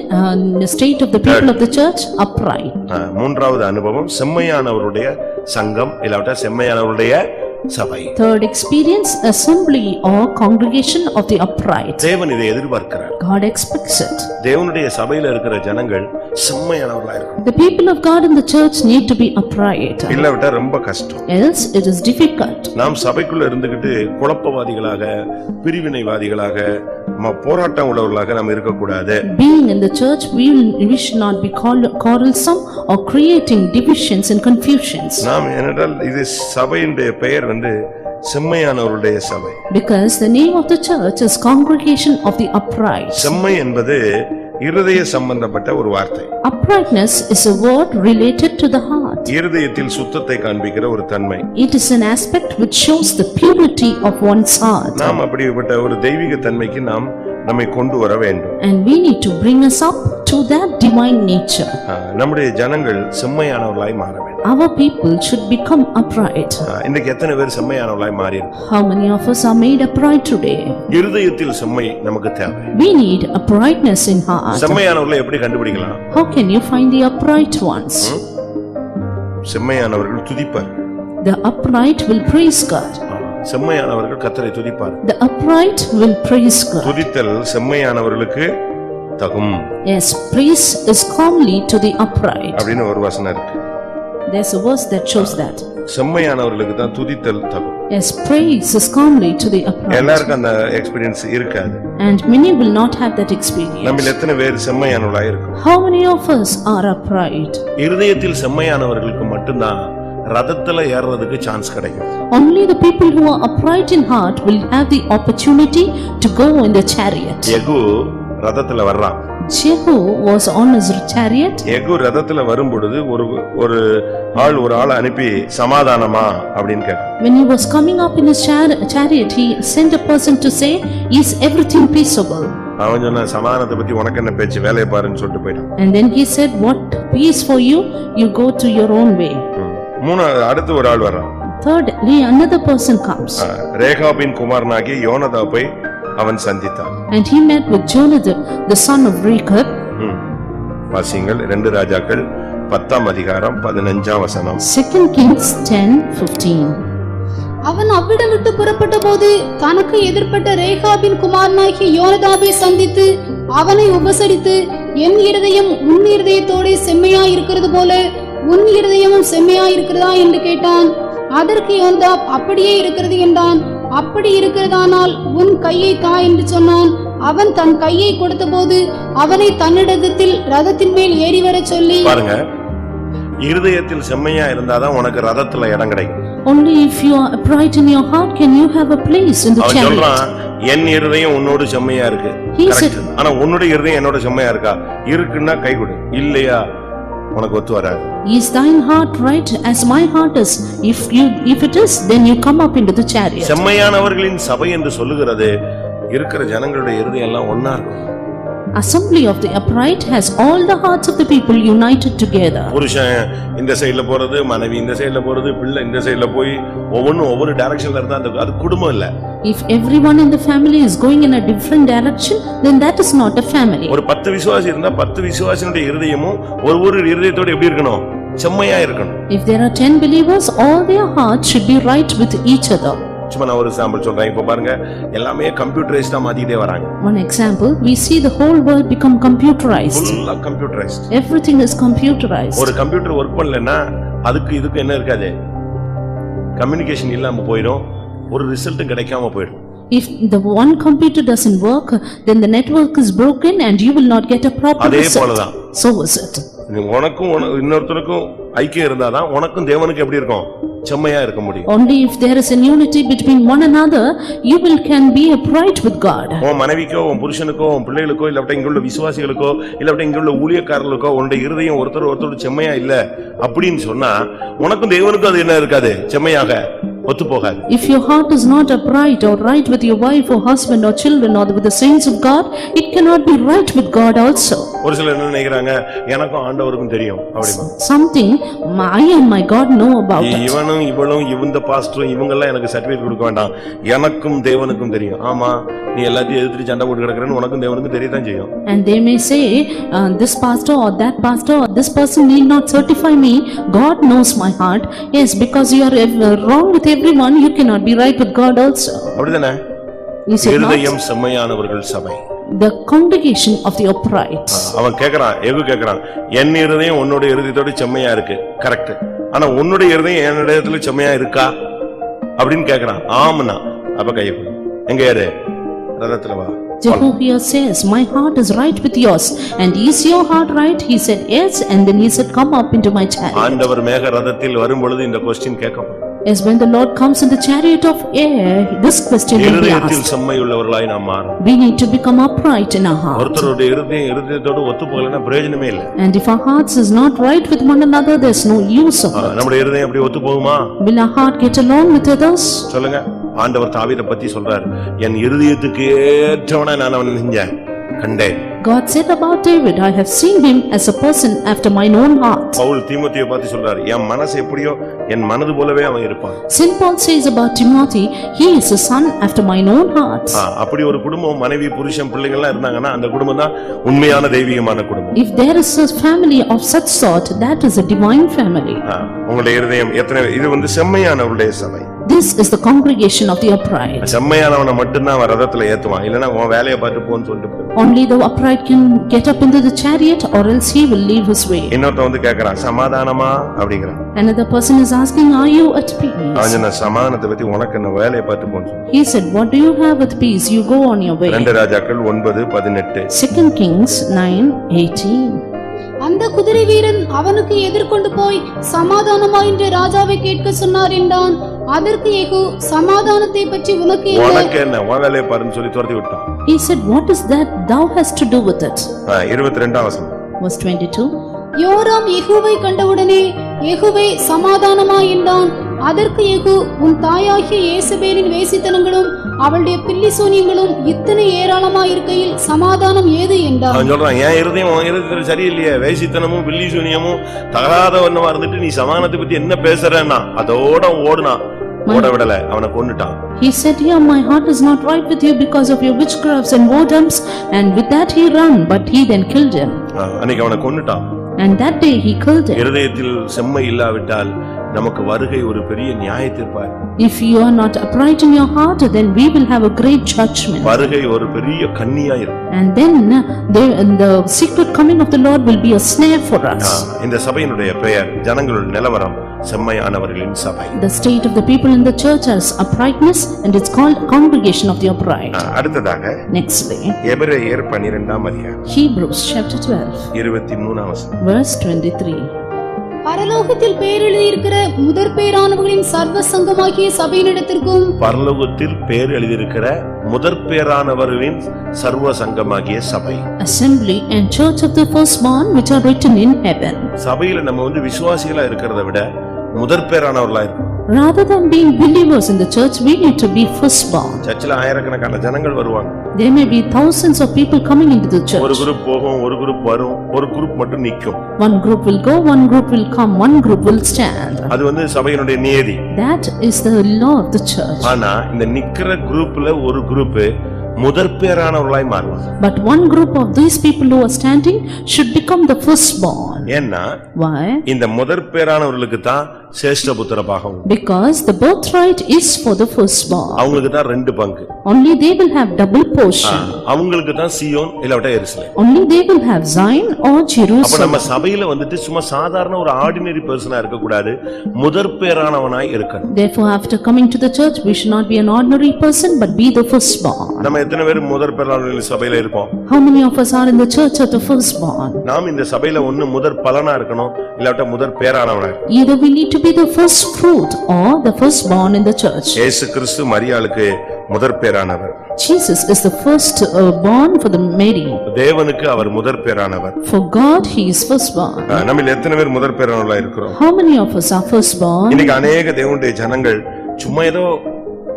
Speaker 2: state of the people of the church, upright.
Speaker 1: மூன்றாவது அனுபவம் செம்மையானவருடைய சங்கம், இல்லாவிட்டா செம்மையானவருடைய சபை.
Speaker 2: Third experience, assembly or congregation of the upright.
Speaker 1: தேவன் இதை எதிர்பார்க்கிறார்.
Speaker 2: God expects it.
Speaker 1: தேவனுடைய சபையில இருக்கிற ஜனங்கள் செம்மையானவர்களா இருக்கணும்.
Speaker 2: The people of God in the church need to be upright.
Speaker 1: இல்லாவிட்டா ரொம்ப கஷ்டம்.
Speaker 2: Else it is difficult.
Speaker 1: நாம் சபைக்குள்ள இருந்துகிட்டு குழப்பவாதிகளாக, பிரிவினைவாதிகளாக, போராட்டம் உள்ளவர்களாக நாம் இருக்கக்கூடாது.
Speaker 2: Being in the church, we should not be quarrelsome or creating divisions and confusions.
Speaker 1: நாம் என்னடல் இது சபையினுடைய பெயர் செம்மையானவருடைய சபை.
Speaker 2: Because the name of the church is Congregation of the Upright.
Speaker 1: செம்மை என்பது இருதய சம்பந்தப்பட்ட ஒரு வார்த்தை.
Speaker 2: Uprightness is a word related to the heart.
Speaker 1: இருதயத்தில் சுத்தத்தை காண்பிக்கிற ஒரு தன்மை.
Speaker 2: It is an aspect which shows the purity of one's heart.
Speaker 1: நாம் அப்படிப்பட்ட ஒரு தெய்வீக தன்மைக்கு நம்மை கொண்டு வர வேண்டும்.
Speaker 2: And we need to bring us up to that divine nature.
Speaker 1: நம்முடைய ஜனங்கள் செம்மையானவர்களாய் மாற வேண்டும்.
Speaker 2: Our people should become upright.
Speaker 1: இன்னைக்கு எத்தனை பேர் செம்மையானவர்களாய் மாறி இருக்கோம்?
Speaker 2: How many of us are made upright today?
Speaker 1: இருதயத்தில் செம்மை நமக்கு தேவை.
Speaker 2: We need uprightness in heart.
Speaker 1: செம்மையானவர்களை எப்படி கண்டுபிடிக்கலாம்?
Speaker 2: How can you find the upright ones?
Speaker 1: செம்மையானவர்கள் துதிப்பார்.
Speaker 2: The upright will praise God.
Speaker 1: செம்மையானவர்கள் கர்த்தரை துதிப்பார்.
Speaker 2: The upright will praise God.
Speaker 1: துதித்தல் செம்மையானவர்களுக்கு தகும்.
Speaker 2: Yes, praise is comely to the upright.
Speaker 1: அப்படின்னு ஒரு வசனம் இருக்கு.
Speaker 2: There's a verse that shows that.
Speaker 1: செம்மையானவர்களுக்கு தான் துதித்தல் தகும்.
Speaker 2: Yes, praise is comely to the upright.
Speaker 1: எல்லாருக்கும் அந்த எக்ஸ்பீரியன்ஸ் இருக்காது.
Speaker 2: And many will not have that experience.
Speaker 1: நம்மில் எத்தனை பேர் செம்மையானவர்களா இருக்கோம்?
Speaker 2: How many of us are upright?
Speaker 1: இருதயத்தில் செம்மையானவர்களுக்கு மட்டும்தான் ரதத்துல ஏறறதுக்கு சான்ஸ் கிடைக்கும்.
Speaker 2: Only the people who are upright in heart will have the opportunity to go in the chariot.
Speaker 1: யெகூ ரதத்துல வர்றான்.
Speaker 2: Jehu was on his chariot.
Speaker 1: யெகூ ரதத்துல வரும்பொழுது ஒரு ஆளை அனுப்பி சமாதானமா அப்படினு கேட்டான்.
Speaker 2: When he was coming up in his chariot, he sent a person to say, "Is everything peaceable?"
Speaker 1: அவன் சொன்ன சமாதானத்தை பத்தி உனக்கு என்ன பேச்சு, வேலைய பாருன்னு சொல்லிட்டு போயிட்டான்.
Speaker 2: And then he said, "What peace for you? You go to your own way."
Speaker 1: அடுத்து ஒரு ஆள் வர்றான்.
Speaker 2: Thirdly, another person comes.
Speaker 1: ரேகாபின் குமாரனாகிய யோனதாபை அவன் சந்தித்தான்.
Speaker 2: And he met with Jonadab, the son of Rechab.
Speaker 1: வாசிங்கள் 2 ராஜாக்கள் 10ஆம் அதிகாரம் 15ஆம் வசனம்.
Speaker 2: 2 Kings 10:15.
Speaker 3: அவன் அவ்விடம் விட்டு புறப்பட்ட போது தனக்கு எதிர்ப்பட்ட ரேகாபின் குமாரனாகிய யோனதாபை சந்தித்து அவனை உபசரித்து, என் இருதயம் உன் இருதயத்தோட செம்மையா இருக்கிறது போல உன் இருதயமும் செம்மையா இருக்கிறதா என்று கேட்டான். அதற்கு யோனதாப் அப்படியே இருக்கிறது என்றான். அப்படி இருக்கிறதானால் உன் கையை தா என்று சொன்னான். அவன் தன் கையை கொடுத்த போது அவனை தன்னிடத்தில் ரதத்தின் மேல் ஏறி வர சொல்லி,
Speaker 1: பாருங்க, இருதயத்தில் செம்மையா இருந்தாதான் உனக்கு ரதத்துல இடம் கிடைக்கும்.
Speaker 2: Only if you are upright in your heart can you have a place in the
Speaker 1: அவன்
Speaker 2: chariot.
Speaker 1: சொல்றான், என் இருதயம் உன்னோடு செம்மையா இருக்கு.
Speaker 2: He
Speaker 1: Correct.
Speaker 2: said,
Speaker 1: ஆனா உன்னுடைய இருதயம் என்னோட செம்மையா இருக்கா? இருக்குன்னா கை கொடு, இல்லையா உனக்கு ஒத்து வராது.
Speaker 2: "Is thine heart right as my heart is? If it is, then you come up into the chariot."
Speaker 1: செம்மையானவர்களின் சபை என்று சொல்லுகிறது இருக்கிற ஜனங்களுடைய இருதயம் எல்லாம் ஒண்ணா இருக்கும்.
Speaker 2: Assembly of the upright has all the hearts of the people united together.
Speaker 1: புருஷன் இந்த சைடுல போறது, மனைவி இந்த சைடுல போறது, பிள்ளை இந்த சைடுல போய் ஒவ்வொரு டைரக்ஷன்ல இருந்தா அது குடும்பம் இல்ல.
Speaker 2: If everyone in the family is going in a different direction, then that is not a family.
Speaker 1: ஒரு 10 விசுவாசி இருந்தா 10 விசுவாசினுடைய இருதயமும் ஒரு இருதயத்தோட எப்படி இருக்கணும்? செம்மையா இருக்கணும்.
Speaker 2: If there are 10 believers, all their hearts should be right with each other.
Speaker 1: சும்மா நான் ஒரு சாம்பிள் சொல்றேன். இப்ப பாருங்க, எல்லாமே கம்ப்யூட்டரைஸ்டா மாத்திட்டே வராங்க.
Speaker 2: One example, we see the whole world become computerized.
Speaker 1: ஃபுல்லா கம்ப்யூட்டரைஸ்ட்.
Speaker 2: Everything is computerized.
Speaker 1: ஒரு கம்ப்யூட்டர் ஒர்க் பண்ணலன்னா இதுக்கு என்ன இருக்காது? கம்யூனிகேஷன் இல்லாம போயிடும், ஒரு ரிசல்ட்டும் கிடைக்காம போயிடும்.
Speaker 2: If the one computer doesn't work, then the network is broken and you will not get a proper
Speaker 1: அதே
Speaker 2: result.
Speaker 1: போலதான்.
Speaker 2: So is it.
Speaker 1: உனக்கும் இன்னொருத்தருக்கும் ஐக்கியம் இருந்தாதான் உனக்கும் தேவனுக்கு எப்படி இருக்கும்? செம்மையா இருக்க முடியும்.
Speaker 2: Only if there is an unity between one another, you can be upright with God.
Speaker 1: உன் மனைவிக்கோ, உன் புருஷனுக்கோ, உன் பிள்ளைகளுக்கோ, இல்ல இங்க உள்ள விசுவாசிகளுக்கோ, இல்ல இங்க உள்ள ஊழியக்காரர்களுக்கோ உன்னுடைய இருதயம் ஒருத்தரோட செம்மையா இல்ல அப்படின்னு சொன்னா உனக்கும் தேவனுக்கும் அது என்ன இருக்காது? செம்மையாக ஒத்து போகாது.
Speaker 2: If your heart is not upright or right with your wife or husband or children or with the saints of God, it cannot be right with God also.
Speaker 1: ஒரு சிலர் என்ன நினைக்கிறாங்க, எனக்கும் ஆண்டவருக்கும் தெரியும் அப்படிமா.
Speaker 2: Something I and my God know about it.
Speaker 1: இவளும் இந்த பாஸ்டரும் இவங்க எல்லாம் எனக்கு சர்டிபிகேட் கொடுக்க வேண்டாம், எனக்கும் தேவனுக்கும் தெரியும். ஆமா, நீ எல்லாத்தையும் எதிர்த்து சண்டை போட்டு கிடக்குறேன்னு உனக்கும் தேவனுக்கும் தெரியதான் செய்யும்.
Speaker 2: And they may say, this pastor or that pastor or this person need not certify me. God knows my heart. Yes, because you are wrong with everyone, you cannot be right with God also.
Speaker 1: அப்படிதானே?
Speaker 2: Is it
Speaker 1: இருதயம்
Speaker 2: not?
Speaker 1: செம்மையானவர்கள் சபை.
Speaker 2: The congregation of the upright.
Speaker 1: அவன் கேக்குறான், கேக்குறான், என் இருதயம் உன்னோட இருதயத்தோட செம்மையா இருக்கு. கரெக்ட். ஆனா உன்னுடைய இருதயம் என்னோட இடத்துல செம்மையா இருக்கா அப்படின்னு கேக்குறான். ஆமனா, அப்ப கையை கொடு. எங்க ஏறு? ரதத்துல வா.
Speaker 2: Jehoiah says, "My heart is right with yours." And is your heart right? He said, "Yes." And then he said, "Come up into my chariot."
Speaker 1: ஆண்டவர் மேக ரதத்தில் வரும்பொழுது இந்த क्वेश्चन கேட்கப்படும்.
Speaker 2: As when the Lord comes in the chariot of air, this question will be
Speaker 1: இருதயத்தில்
Speaker 2: asked.
Speaker 1: செம்மையுள்ளவர்களாய் நாம் மாறணும்.
Speaker 2: We need to become upright in our heart.
Speaker 1: ஒருத்தருடைய இருதயத்தோடு ஒத்து போகலன்னா பிரயோஜனமே இல்ல.
Speaker 2: And if our hearts is not right with one another, there's no use of it.
Speaker 1: நம்முடைய இருதயம் அப்படி ஒத்து போகுமா?
Speaker 2: Will our heart get along with others?
Speaker 1: சொல்லுங்க. ஆண்டவர் தாவீதை பத்தி சொல்றார், என் இருதயத்துக்கு ஏற்றவனா நான் அவனை செஞ்சேன், கண்டேன்.
Speaker 2: God said about David, "I have seen him as a person after mine own heart."
Speaker 1: Pavul தீமோத்தேயுவை பார்த்து சொல்றார், என் மனசு எப்படியோ என் மனது போலவே அவன் இருப்பான்.
Speaker 2: Saint Paul says about Timothy, "He is a son after mine own heart."
Speaker 1: அப்படி ஒரு குடும்பம், மனைவி, புருஷன், பிள்ளைகள் எல்லாம் இருந்தாங்கன்னா அந்த குடும்பம் தான் உண்மையான தெய்வீகமான குடும்பம்.
Speaker 2: If there is a family of such sort, that is a divine family.
Speaker 1: உங்களுடைய இருதயம் எத்தனை, இது செம்மையானவருடைய சபை.
Speaker 2: This is the congregation of the upright.
Speaker 1: செம்மையானவனை மட்டும்தான் அவன் ரதத்துல ஏத்துவான், இல்லன்னா உன் வேலையை பார்த்து போன்னு சொல்லிட்டு போயிடுவான்.
Speaker 2: Only the upright can get up into the chariot or else he will leave his way.
Speaker 1: இன்னொருத்தன் வந்து கேக்குறான், சமாதானமா அப்படிங்கிறான்.
Speaker 2: Another person is asking, are you at peace?
Speaker 1: அவன் சொன்ன, சமாதானத்தை பத்தி உனக்கு என்ன, வேலையை பார்த்து போன்னு சொன்னான்.
Speaker 2: He said, what do you have with peace? You go on your way.
Speaker 1: 2 ராஜாக்கள் 9:18.
Speaker 2: 2 Kings 9:18.
Speaker 3: அந்த குதிரை வீரன் அவனுக்கு எதிர்கொண்டு போய் சமாதானமா என்று ராஜாவை கேட்க சொன்னார் என்றான். அதற்கு யெகூ, சமாதானத்தை பற்றி உனக்கு
Speaker 1: என்ன, உன் வேலையை பாருன்னு சொல்லி துரத்தி விட்டான்.
Speaker 2: He said, what is that thou hast to do with it?
Speaker 1: 22 வசனம்.
Speaker 2: Verse 22.
Speaker 3: யோராம் யெகூவை கண்டவுடனே, யெகூவே சமாதானமா என்றான். அதற்கு யெகூ, உன் தாயாகிய யேசபேலின் வேசித்தனங்களும் அவளுடைய பில்லி சூனியங்களும் இத்தனை ஏராளமா இருக்கையில் சமாதானம் ஏது என்றான்.
Speaker 1: அவன் சொல்றான், என் இருதயம் உன் இருதயத்துல சரியில்லையே, வேசித்தனமும் பில்லி சூனியமும் தகாத ஒண்ணமா இருந்துட்டு நீ சமாதானத்தை பத்தி என்ன பேசுறேன்னா அதோட ஓடுனா, ஓட விடல, அவனை கொன்னுட்டான்.
Speaker 2: He said, yeah, my heart is not right with you because of your witchcrafts and whoredoms, and with that he ran, but he then killed him.
Speaker 1: அன்னைக்கு அவனை கொன்னுட்டான்.
Speaker 2: And that day he killed him.
Speaker 1: இருதயத்தில் செம்மை இல்லாவிட்டால் நமக்கு வருகை ஒரு பெரிய நியாய தீர்ப்பாய்.
Speaker 2: If you are not upright in your heart, then we will have a great judgment.
Speaker 1: வருகை ஒரு பெரிய கண்ணியா இருக்கும்.
Speaker 2: And then the secret coming of the Lord will be a snare for us.
Speaker 1: இந்த சபையினுடைய பெயர், ஜனங்களுடைய நிலவரம், செம்மையானவர்களின் சபை.
Speaker 2: The state of the people in the church is uprightness, and it's called congregation of the upright.
Speaker 1: அடுத்ததாக
Speaker 2: Nextly,
Speaker 1: எபிரேயர் 12 அதிகாரம்
Speaker 2: Hebrews chapter 12
Speaker 1: 23 வசனம்.
Speaker 2: verse 23.
Speaker 3: பரலோகத்தில் பேரெழுதியிருக்கிற முதற் பேரானவர்களின் சர்வ சங்கமாகிய சபையினிடத்திற்கும்,
Speaker 1: பரலோகத்தில் பேர் எழுதியிருக்கிற முதற் பேரானவர்களின் சர்வ சங்கமாகிய சபை,
Speaker 2: assembly and church of the firstborn which are written in heaven.
Speaker 1: சபையில நம்ம வந்து விசுவாசிகளா இருக்கிறத விட முதற் பேரானவர்களா இருக்கணும்.
Speaker 2: Rather than being believers in the church, we need to be firstborn.
Speaker 1: சர்ச்சில் ஆயிரக்கணக்கான ஜனங்கள் வருவாங்க.
Speaker 2: There may be thousands of people coming into the church.
Speaker 1: ஒரு குரூப் போகும், ஒரு குரூப் வரும், ஒரு குரூப் மட்டும் நிக்கும்.
Speaker 2: One group will go, one group will come, one group will stand.
Speaker 1: அது வந்து சபையினுடைய நியதி.
Speaker 2: That is the law of the church.
Speaker 1: ஆனா இந்த நிக்கிற குரூப்ல ஒரு குரூப் முதற் பேரானவர்களாய் மாறுவாங்க.
Speaker 2: But one group of these people who are standing should become the firstborn.
Speaker 1: ஏன்னா
Speaker 2: Why?
Speaker 1: இந்த முதற் பேரானவர்களுக்கு தான் சேஷ்ட புத்திர பாகம்.
Speaker 2: Because the birthright is for the firstborn.
Speaker 1: அவங்களுக்கு தான் 2 பங்கு.
Speaker 2: Only they will have double portion.
Speaker 1: அவங்களுக்கு தான் சியோன் இல்லாவிட்டா Jerusalem.
Speaker 2: Only they will have Zion or
Speaker 1: அப்ப
Speaker 2: Jerusalem.
Speaker 1: நம்ம சபையில வந்துட்டு சும்மா சாதாரண ஒரு ஆர்டினரி பர்சனா இருக்க கூடாது, முதற் பேரானவனாய் இருக்கணும்.
Speaker 2: Therefore, after coming to the church, we should not be an ordinary person but be the firstborn.
Speaker 1: நம்ம எத்தனை பேர் முதற் பேரானவர்கள் சபையில இருப்போம்?
Speaker 2: How many of us are in the church of the firstborn?
Speaker 1: நாம் இந்த சபையில ஒண்ணு முதற் பலனா இருக்கணும், இல்லாவிட்டா முதற் பேரானவனா இருக்கணும்.
Speaker 2: Either we need to be the first fruit or the firstborn in the church.
Speaker 1: இயேசு கிறிஸ்து மரியாளுக்கு முதற் பேரானவர்.
Speaker 2: Jesus is the first born for the Mary.
Speaker 1: தேவனுக்கு அவர் முதற் பேரானவர்.
Speaker 2: For God, he is firstborn.
Speaker 1: நம்ம எத்தனை பேர் முதற் பேரானவர்களா இருக்கிறோம்?
Speaker 2: How many of us are firstborn?
Speaker 1: இன்னைக்கு अनेक தேவனுடைய ஜனங்கள் சும்மா ஏதோ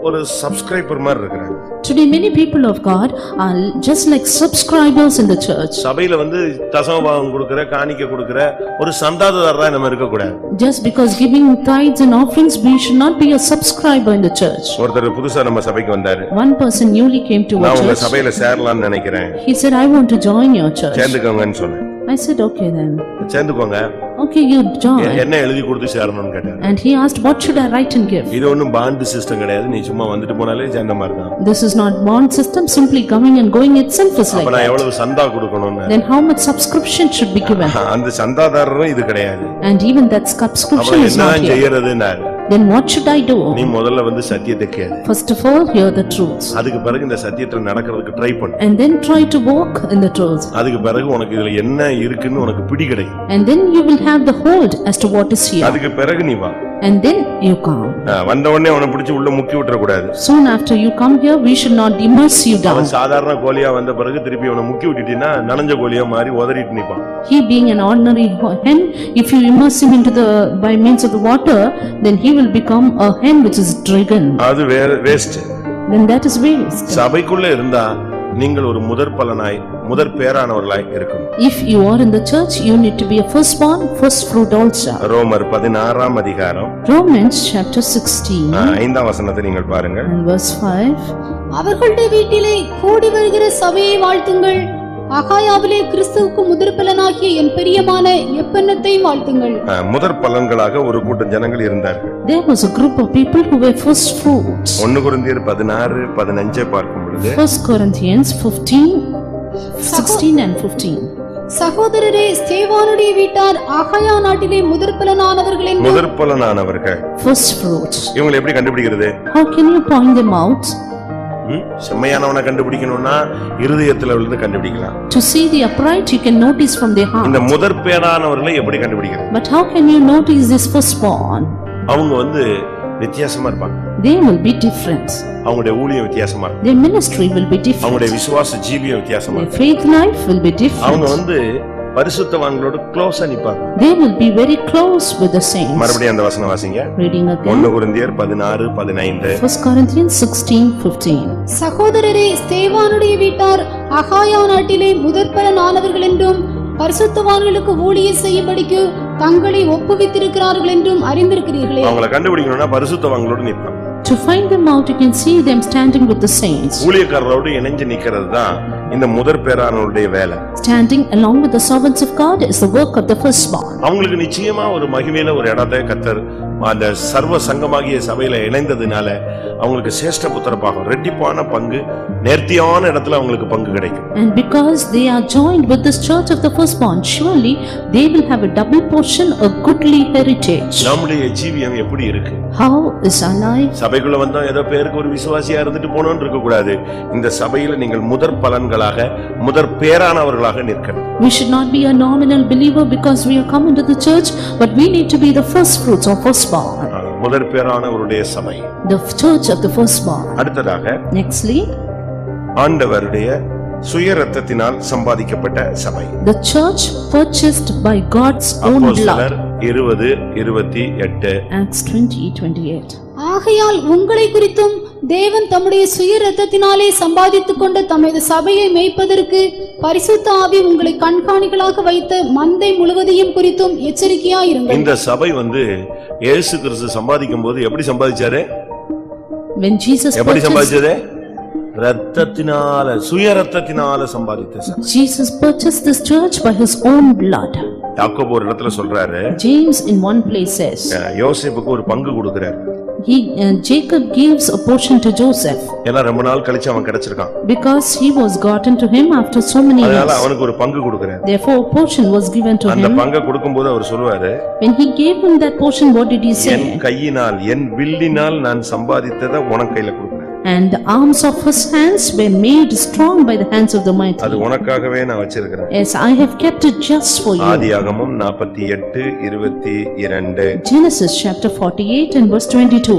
Speaker 1: ஒரு சப்ஸ்கிரைபர் மாதிரி இருக்காங்க.
Speaker 2: Today many people of God are just like subscribers in the church.
Speaker 1: சபையில வந்து தசமபாகம் கொடுக்கிற, காணிக்கை கொடுக்கிற ஒரு சந்தாதாரரா நம்ம இருக்க கூடாது.
Speaker 2: Just because giving tithes and offerings, we should not be a subscriber in the church.
Speaker 1: ஒருத்தர் புதுசா நம்ம சபைக்கு வந்தாரு.
Speaker 2: One person newly came to our
Speaker 1: நான் உங்க
Speaker 2: church.
Speaker 1: சபையில சேரலாம்னு நினைக்கிறேன்.
Speaker 2: He said, I want to join your church.
Speaker 1: சேர்ந்துக்கோங்கன்னு சொன்னேன்.
Speaker 2: I said, okay then.
Speaker 1: சேர்ந்துக்கோங்க.
Speaker 2: Okay, you join.
Speaker 1: என்ன எழுதி கொடுத்து சேரணும்னு கேட்டாரு.
Speaker 2: And he asked, what should I write and give?
Speaker 1: இது ஒண்ணும் பாண்ட் சிஸ்டம் கிடையாது, நீ சும்மா வந்துட்டு போனாலே சேர்ந்த மாதிரி தான்.
Speaker 2: This is not bond system, simply coming and going itself is like
Speaker 1: அப்ப நான்
Speaker 2: that.
Speaker 1: எவ்வளவு சந்தா கொடுக்கணும்னு.
Speaker 2: Then how much subscription should be given?
Speaker 1: அந்த சந்தாதாரரும் இது கிடையாது.
Speaker 2: And even that subscription
Speaker 1: அப்புறம்
Speaker 2: is not
Speaker 1: என்ன
Speaker 2: here.
Speaker 1: செய்யறதுன்னாரு.
Speaker 2: Then what should I do?
Speaker 1: நீ முதல்ல வந்து சத்தியத்தை கேளு.
Speaker 2: First of all, hear the truth.
Speaker 1: அதுக்கு பிறகு இந்த சத்தியத்துல நடக்கிறதுக்கு ட்ரை பண்ணு.
Speaker 2: And then try to walk in the truth.
Speaker 1: அதுக்கு பிறகு உனக்கு இதுல என்ன இருக்குன்னு உனக்கு பிடி கிடைக்கும்.
Speaker 2: And then you will have the hold as to what is here.
Speaker 1: அதுக்கு பிறகு நீ வா.
Speaker 2: And then you come.
Speaker 1: வந்த உடனே அவனை பிடிச்சு உள்ள முக்கி விட்டுற கூடாது.
Speaker 2: Soon after you come here, we should not immerse you down.
Speaker 1: அவன் சாதாரண கோலியா வந்த பிறகு திருப்பி அவனை முக்கி விட்டுட்டீன்னா நனஞ்ச கோலியா மாறி உதறிட்டு நிப்பான்.
Speaker 2: He being an ordinary hen, if you immerse him into the by means of the water, then he will become a hen which is driven.
Speaker 1: அது waste.
Speaker 2: Then that is waste.
Speaker 1: சபைக்குள்ள இருந்தா நீங்கள் ஒரு முதற் பலனாய் முதற் பேரானவர்களாய் இருக்கணும்.
Speaker 2: If you are in the church, you need to be a firstborn, first fruit also.
Speaker 1: ரோமர் 16 அதிகாரம்
Speaker 2: Romans chapter 16
Speaker 1: 5ஆம் வசனத்தை நீங்கள் பாருங்க.
Speaker 2: and verse 5.
Speaker 3: அவர்களுடைய வீட்டிலே கூடி வருகிற சபையை வாழ்த்துங்கள். அகாயாவிலே கிறிஸ்துவுக்கு முதற்பலனாகிய என் பிரியமான எப்பெண்ணத்தையும் வாழ்த்துங்கள்.
Speaker 1: முதற் பலன்களாக ஒரு கூட்டம் ஜனங்கள் இருந்தார்கள்.
Speaker 2: There was a group of people who were first fruits.
Speaker 1: 1 கொரிந்தியர் 16:15 பார்க்கும் பொழுது
Speaker 2: 1 Corinthians 16 and 15.
Speaker 3: சகோதரரே, ஸ்தேவானுடைய வீட்டார் அகாயா நாட்டிலே முதற்பலனானவர்கள் என்று
Speaker 1: முதற்பலனானவர்கள்
Speaker 2: First fruits.
Speaker 1: இவங்களை எப்படி கண்டுபிடிக்கிறது?
Speaker 2: How can you point them out?
Speaker 1: செம்மையானவனை கண்டுபிடிக்கணும்னா இருதயத்துல இருந்து கண்டுபிடிக்கலாம்.
Speaker 2: To see the upright, you can notice from their
Speaker 1: இந்த
Speaker 2: heart.
Speaker 1: முதற் பேரானவர்களை எப்படி கண்டுபிடிக்கிறது?
Speaker 2: But how can you notice this firstborn?
Speaker 1: அவங்க வித்தியாசமா இருப்பாங்க.
Speaker 2: They will be different.
Speaker 1: அவங்களுடைய ஊழியம் வித்தியாசமா இருக்கும்.
Speaker 2: Their ministry will be different.
Speaker 1: அவங்களுடைய விசுவாச ஜீவியம் வித்தியாசமா
Speaker 2: Their
Speaker 1: இருக்கும்.
Speaker 2: faith life will be
Speaker 1: அவங்க
Speaker 2: different.
Speaker 1: பரிசுத்தவான்களோட க்ளோஸா நிப்பாங்க.
Speaker 2: They will be very close with the saints.
Speaker 1: மறுபடியும் அந்த வசனம் வாசிங்க.
Speaker 2: Reading again.
Speaker 1: 1 கொரிந்தியர் 16:15.
Speaker 2: 1 Corinthians 16:15.
Speaker 3: சகோதரரே, ஸ்தேவானுடைய வீட்டார் அகாயா நாட்டிலே முதற்பலனானவர்கள் என்றும் பரிசுத்தவான்களுக்கு ஊழியம் செய்யும்படிக்கு தங்களை ஒப்புவித்திருக்கிறார்கள் என்றும் அறிந்திருக்கிறீர்களே.
Speaker 1: அவங்களை கண்டுபிடிக்கணும்னா பரிசுத்தவான்களோட நிப்பாங்க.
Speaker 2: To find them out, you can see them standing with the saints.
Speaker 1: ஊழியக்காரரோடு இணைஞ்சு நிக்கிறது தான் இந்த முதற் பேரானவருடைய வேலை.
Speaker 2: Standing along with the servants of God is the work of the firstborn.
Speaker 1: அவங்களுக்கு நிச்சயமா ஒரு மகிமையில ஒரு இடத்தை கர்த்தர் அந்த சர்வ சங்கமாகிய சபையில இணைந்ததுனால அவங்களுக்கு சேஷ்ட புத்திரபாகம் ரெட்டிப்பான பங்கு நேர்த்தியான இடத்துல அவங்களுக்கு பங்கு கிடைக்கும்.
Speaker 2: And because they are joined with this church of the firstborn, surely they will have a double portion of goodly heritage.
Speaker 1: நம்முடைய ஜீவியம் எப்படி இருக்கு?
Speaker 2: How is our life?
Speaker 1: சபைக்குள்ள வந்தா ஏதோ பேருக்கு ஒரு விசுவாசியா இருந்துட்டு போனோம்னு இருக்க கூடாது. இந்த சபையில நீங்கள் முதற் பலன்களாக முதற் பேரானவர்களாக நிற்கணும்.
Speaker 2: We should not be a nominal believer because we are coming to the church, but we need to be the first fruits of firstborn.
Speaker 1: முதற் பேரானவருடைய சபை.
Speaker 2: The church of the firstborn.
Speaker 1: அடுத்ததாக
Speaker 2: Nextly,
Speaker 1: ஆண்டவருடைய சுய இரத்தத்தினால் சம்பாதிக்கப்பட்ட சபை.
Speaker 2: the church purchased by God's own blood.
Speaker 1: அப்போஸ்தலர் 20:28.
Speaker 2: Acts 20:28.
Speaker 3: ஆகையால் உங்களை குறித்தும் தேவன் தம்முடைய சுய இரத்தத்தினாலே சம்பாதித்துக் கொண்ட தமது சபையை மேய்ப்பதற்கு பரிசுத்த ஆவி உங்களை கண்காணிகளாக வைத்த மந்தை முழுவதையும் குறித்தும் எச்சரிக்கையாயிருங்கள்.
Speaker 1: இந்த சபை இயேசு கிறிஸ்து சம்பாதிக்கும் போது எப்படி சம்பாதிச்சாரு?
Speaker 2: When Jesus
Speaker 1: எப்படி
Speaker 2: purchased,
Speaker 1: சம்பாதிச்சது? ரத்தத்தினால சுய ரத்தத்தினால சம்பாதித்த சபை.
Speaker 2: Jesus purchased this church by his own blood.
Speaker 1: யாக்கோபு ஒரு இடத்துல சொல்றாரு,
Speaker 2: James in one place says,
Speaker 1: யோசேப்புக்கு ஒரு பங்கு கொடுக்கிறார்.
Speaker 2: Jacob gives a portion to Joseph
Speaker 1: ஏன்னா ரொம்ப நாள் கழிச்சு அவன் கிடைச்சிருக்கான்.
Speaker 2: because he was gotten to him after so many
Speaker 1: அதனால
Speaker 2: years.
Speaker 1: அவனுக்கு ஒரு பங்கு கொடுக்கிறார்.
Speaker 2: Therefore a portion was given to
Speaker 1: அந்த
Speaker 2: him.
Speaker 1: பங்கை கொடுக்கும்போது அவர் சொல்வாரு,
Speaker 2: When he gave him that portion, what did he
Speaker 1: N
Speaker 2: say?
Speaker 1: கையினால் என் வில்லினால் நான் சம்பாதித்ததை உனக்கு கையில கொடுக்கிறேன்.
Speaker 2: And the arms of his hands were made strong by the hands of the mighty.
Speaker 1: அது உனக்காகவே நான் வச்சிருக்கிறேன்.
Speaker 2: Yes, I have kept it just for you.
Speaker 1: ஆதியாகமம் 48:22.
Speaker 2: Genesis chapter 48 and verse 22.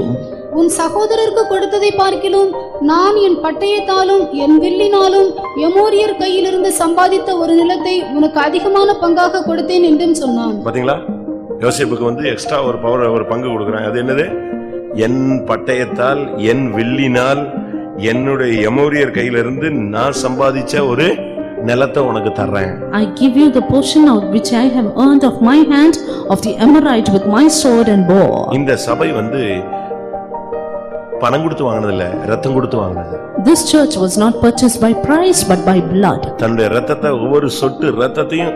Speaker 3: உன் சகோதரருக்கு கொடுத்ததை பார்க்கிலும் நான் என் பட்டயத்தாலும் என் வில்லினாலும் எமோரியர் கையிலிருந்து சம்பாதித்த ஒரு நிலத்தை உனக்கு அதிகமான பங்காக கொடுத்தேன் என்றும் சொன்னான்.
Speaker 1: பாத்தீங்களா? யோசேப்புக்கு எக்ஸ்ட்ரா ஒரு பங்கு கொடுக்கறான். அது என்னது? என் பட்டயத்தால் என் வில்லினால் என்னுடைய எமோரியர் கையிலிருந்து நான் சம்பாதிச்ச ஒரு நிலத்தை உனக்கு தர்றேன்.
Speaker 2: I give you the portion of which I have earned of my hand of the Amorite with my sword and bow.
Speaker 1: இந்த சபை பணம் கொடுத்து வாங்குனது இல்ல, ரத்தம் கொடுத்து வாங்குனது.
Speaker 2: This church was not purchased by price but by blood.
Speaker 1: தன்னுடைய ரத்தத்தை ஒவ்வொரு சொட்டு ரத்தத்தையும்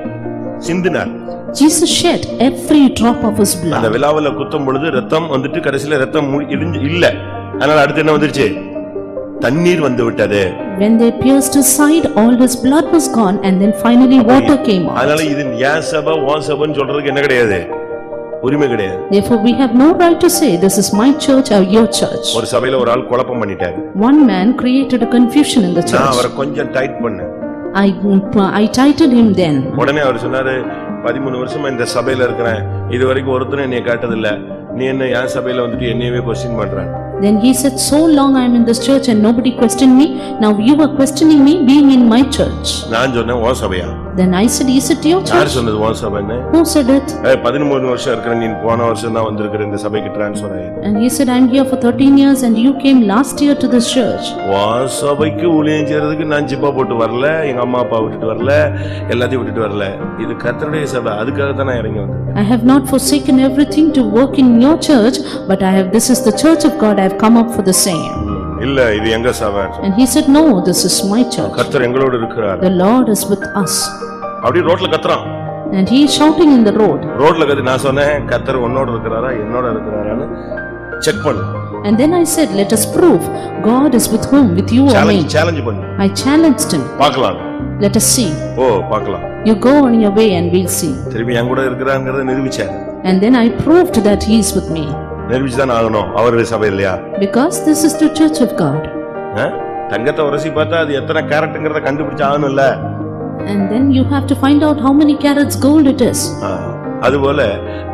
Speaker 1: சிந்தினார்.
Speaker 2: Jesus shed every drop of his
Speaker 1: அந்த
Speaker 2: blood.
Speaker 1: விலாவுல குத்தும் பொழுது ரத்தம் கடைசில ரத்தம் இல்ல. அதனால அடுத்து என்ன வந்துருச்சு? தண்ணீர் வந்து விட்டது.
Speaker 2: When they pierced his side, all his blood was gone and then finally water came
Speaker 1: அதனால
Speaker 2: out.
Speaker 1: இது ஏன் சபை உன் சபைன்னு சொல்றதுக்கு என்ன கிடையாது? உரிமை கிடையாது.
Speaker 2: Therefore we have no right to say this is my church or your church.
Speaker 1: ஒரு சபையில ஒரு ஆள் குழப்பம் பண்ணிட்டாரு.
Speaker 2: One man created a confusion in the
Speaker 1: நான்
Speaker 2: church.
Speaker 1: அவரை கொஞ்சம் டைட் பண்ணேன்.
Speaker 2: I titled him then.
Speaker 1: உடனே அவர் சொன்னாரு, 13 வருஷமா இந்த சபையில இருக்கிறேன், இதுவரைக்கும் ஒருத்தரும் என்னைய காட்டதில்ல, நீ என்ன என் சபையில என்னையவே கொஸ்டின் பண்ற?
Speaker 2: Then he said, so long I am in this church and nobody questioned me, now you are questioning me being in my church.
Speaker 1: நான் சொன்னேன், உன் சபையா?
Speaker 2: Then I said, is it your
Speaker 1: யார்
Speaker 2: church?
Speaker 1: சொன்னது உன் சபைன்னு?
Speaker 2: Who said it?
Speaker 1: 13 வருஷம் இருக்கிற நீ போன வருஷம் தான் வந்திருக்கிற இந்த சபைக்கு டிரான்ஸ்ஃபர் ஆயி.
Speaker 2: And he said, I am here for 13 years and you came last year to this church.
Speaker 1: உன் சபைக்கு ஊழியம் செய்யறதுக்கு நான் ஜிப்பா போட்டு வரல, எங்க அம்மா அப்பா விட்டுட்டு வரல, எல்லாத்தையும் விட்டுட்டு வரல. இது கர்த்தருடைய சபை, அதுக்காக தான் நான் இறங்கி வந்தேன்.
Speaker 2: I have not forsaken everything to work in your church, but this is the church of God, I have come up for the same.
Speaker 1: இல்ல இது எங்க சபை.
Speaker 2: And he said, no, this is my church.
Speaker 1: கர்த்தர் எங்களோடு இருக்கிறார்.
Speaker 2: The Lord is with us.
Speaker 1: அப்படி ரோட்ல கத்துறான்.
Speaker 2: And he is shouting in the road.
Speaker 1: ரோட்ல கத்தி நான் சொன்னேன் கர்த்தர் உன்னோட இருக்கிறாரா என்னோட இருக்கிறாரான்னு செக் பண்ணு.
Speaker 2: And then I said, let us prove God is with whom, with you or me.
Speaker 1: Challenge பண்ணு.
Speaker 2: I challenged him.
Speaker 1: பார்க்கலாம்.
Speaker 2: Let us see.
Speaker 1: பார்க்கலாம்.
Speaker 2: You go on your way and we'll see.
Speaker 1: திருப்பி என் கூட இருக்கிறாங்கறத நிரூபிச்சார்.
Speaker 2: And then I proved that he is with me.
Speaker 1: நிரூபிச்சுதான் ஆகணும். அவருடைய சபை இல்லையா?
Speaker 2: Because this is the church of God.
Speaker 1: தங்கத்தை உரசி பார்த்தா அது எத்தனை கேரட்ங்கறத கண்டுபிடிச்சு ஆகணும்ல.
Speaker 2: And then you have to find out how many carats gold it is.
Speaker 1: அதுபோல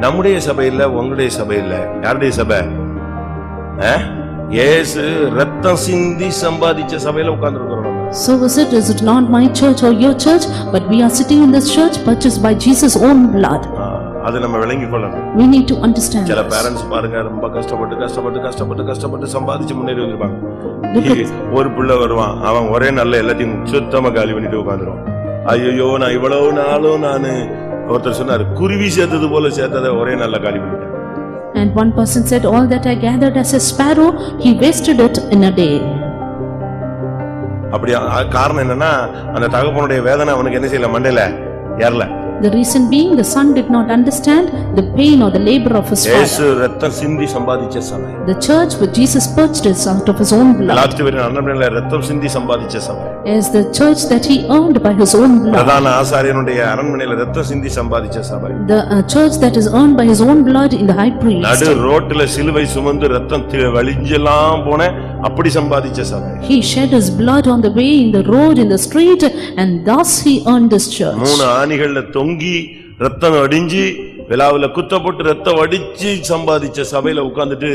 Speaker 1: நம்முடைய சபை இல்ல, உங்களுடைய சபை இல்ல. யாருடைய சபை? இயேசு ரத்தம் சிந்தி சம்பாதிச்ச சபையில உட்கார்ந்திருக்கிறோம்.
Speaker 2: So is it not my church or your church, but we are sitting in this church purchased by Jesus' own blood.
Speaker 1: அது நம்ம விளங்கிக் கொள்ளணும்.
Speaker 2: We need to understand.
Speaker 1: சில பேரண்ட்ஸ் பாருங்க ரொம்ப கஷ்டப்பட்டு சம்பாதிச்சு முன்னேறி வந்திருப்பாங்க. ஒரு பிள்ளை வருவான், அவன் ஒரே நல்ல எல்லாத்தையும் சுத்தமா காலி பண்ணிட்டு உட்கார்ந்துருவான். ஐயோ நான் இவ்வளவு நாளும் நானு ஒருத்தர் சொன்னாரு குருவி சேர்த்தது போல சேர்த்ததை ஒரே நல்ல காலி பண்ணிட்டேன்.
Speaker 2: And one person said, all that I gathered as a sparrow, he wasted it in a day.
Speaker 1: அப்படி காரணம் என்னன்னா அந்த தகப்பனுடைய வேதனை அவனுக்கு என்ன செய்யல மண்டையில ஏறல.
Speaker 2: The reason being the son did not understand the pain or the labor of his father.
Speaker 1: இயேசு ரத்தம் சிந்தி சம்பாதிச்ச சபை.
Speaker 2: The church which Jesus purchased out of his own blood.
Speaker 1: கலாத்தியரின் அரண்மனையில ரத்தம் சிந்தி சம்பாதிச்ச சபை.
Speaker 2: Is the church that he earned by his own blood.
Speaker 1: பிரதான ஆசாரியனுடைய அரண்மனையில ரத்தம் சிந்தி சம்பாதிச்ச சபை.
Speaker 2: The church that is earned by his own blood in the high priest.
Speaker 1: நடு ரோட்ல சிலுவை சுமந்து ரத்தம் வழிஞ்செல்லாம் போன அப்படி சம்பாதிச்ச சபை.
Speaker 2: He shed his blood on the way, in the road, in the street, and thus he earned this church.
Speaker 1: மூணு ஆணிகள்ல தொங்கி ரத்தம் அடிஞ்சி விலாவுல குத்தப்பட்டு ரத்தம் அடிச்சு சம்பாதிச்ச சபையில உட்கார்ந்துட்டு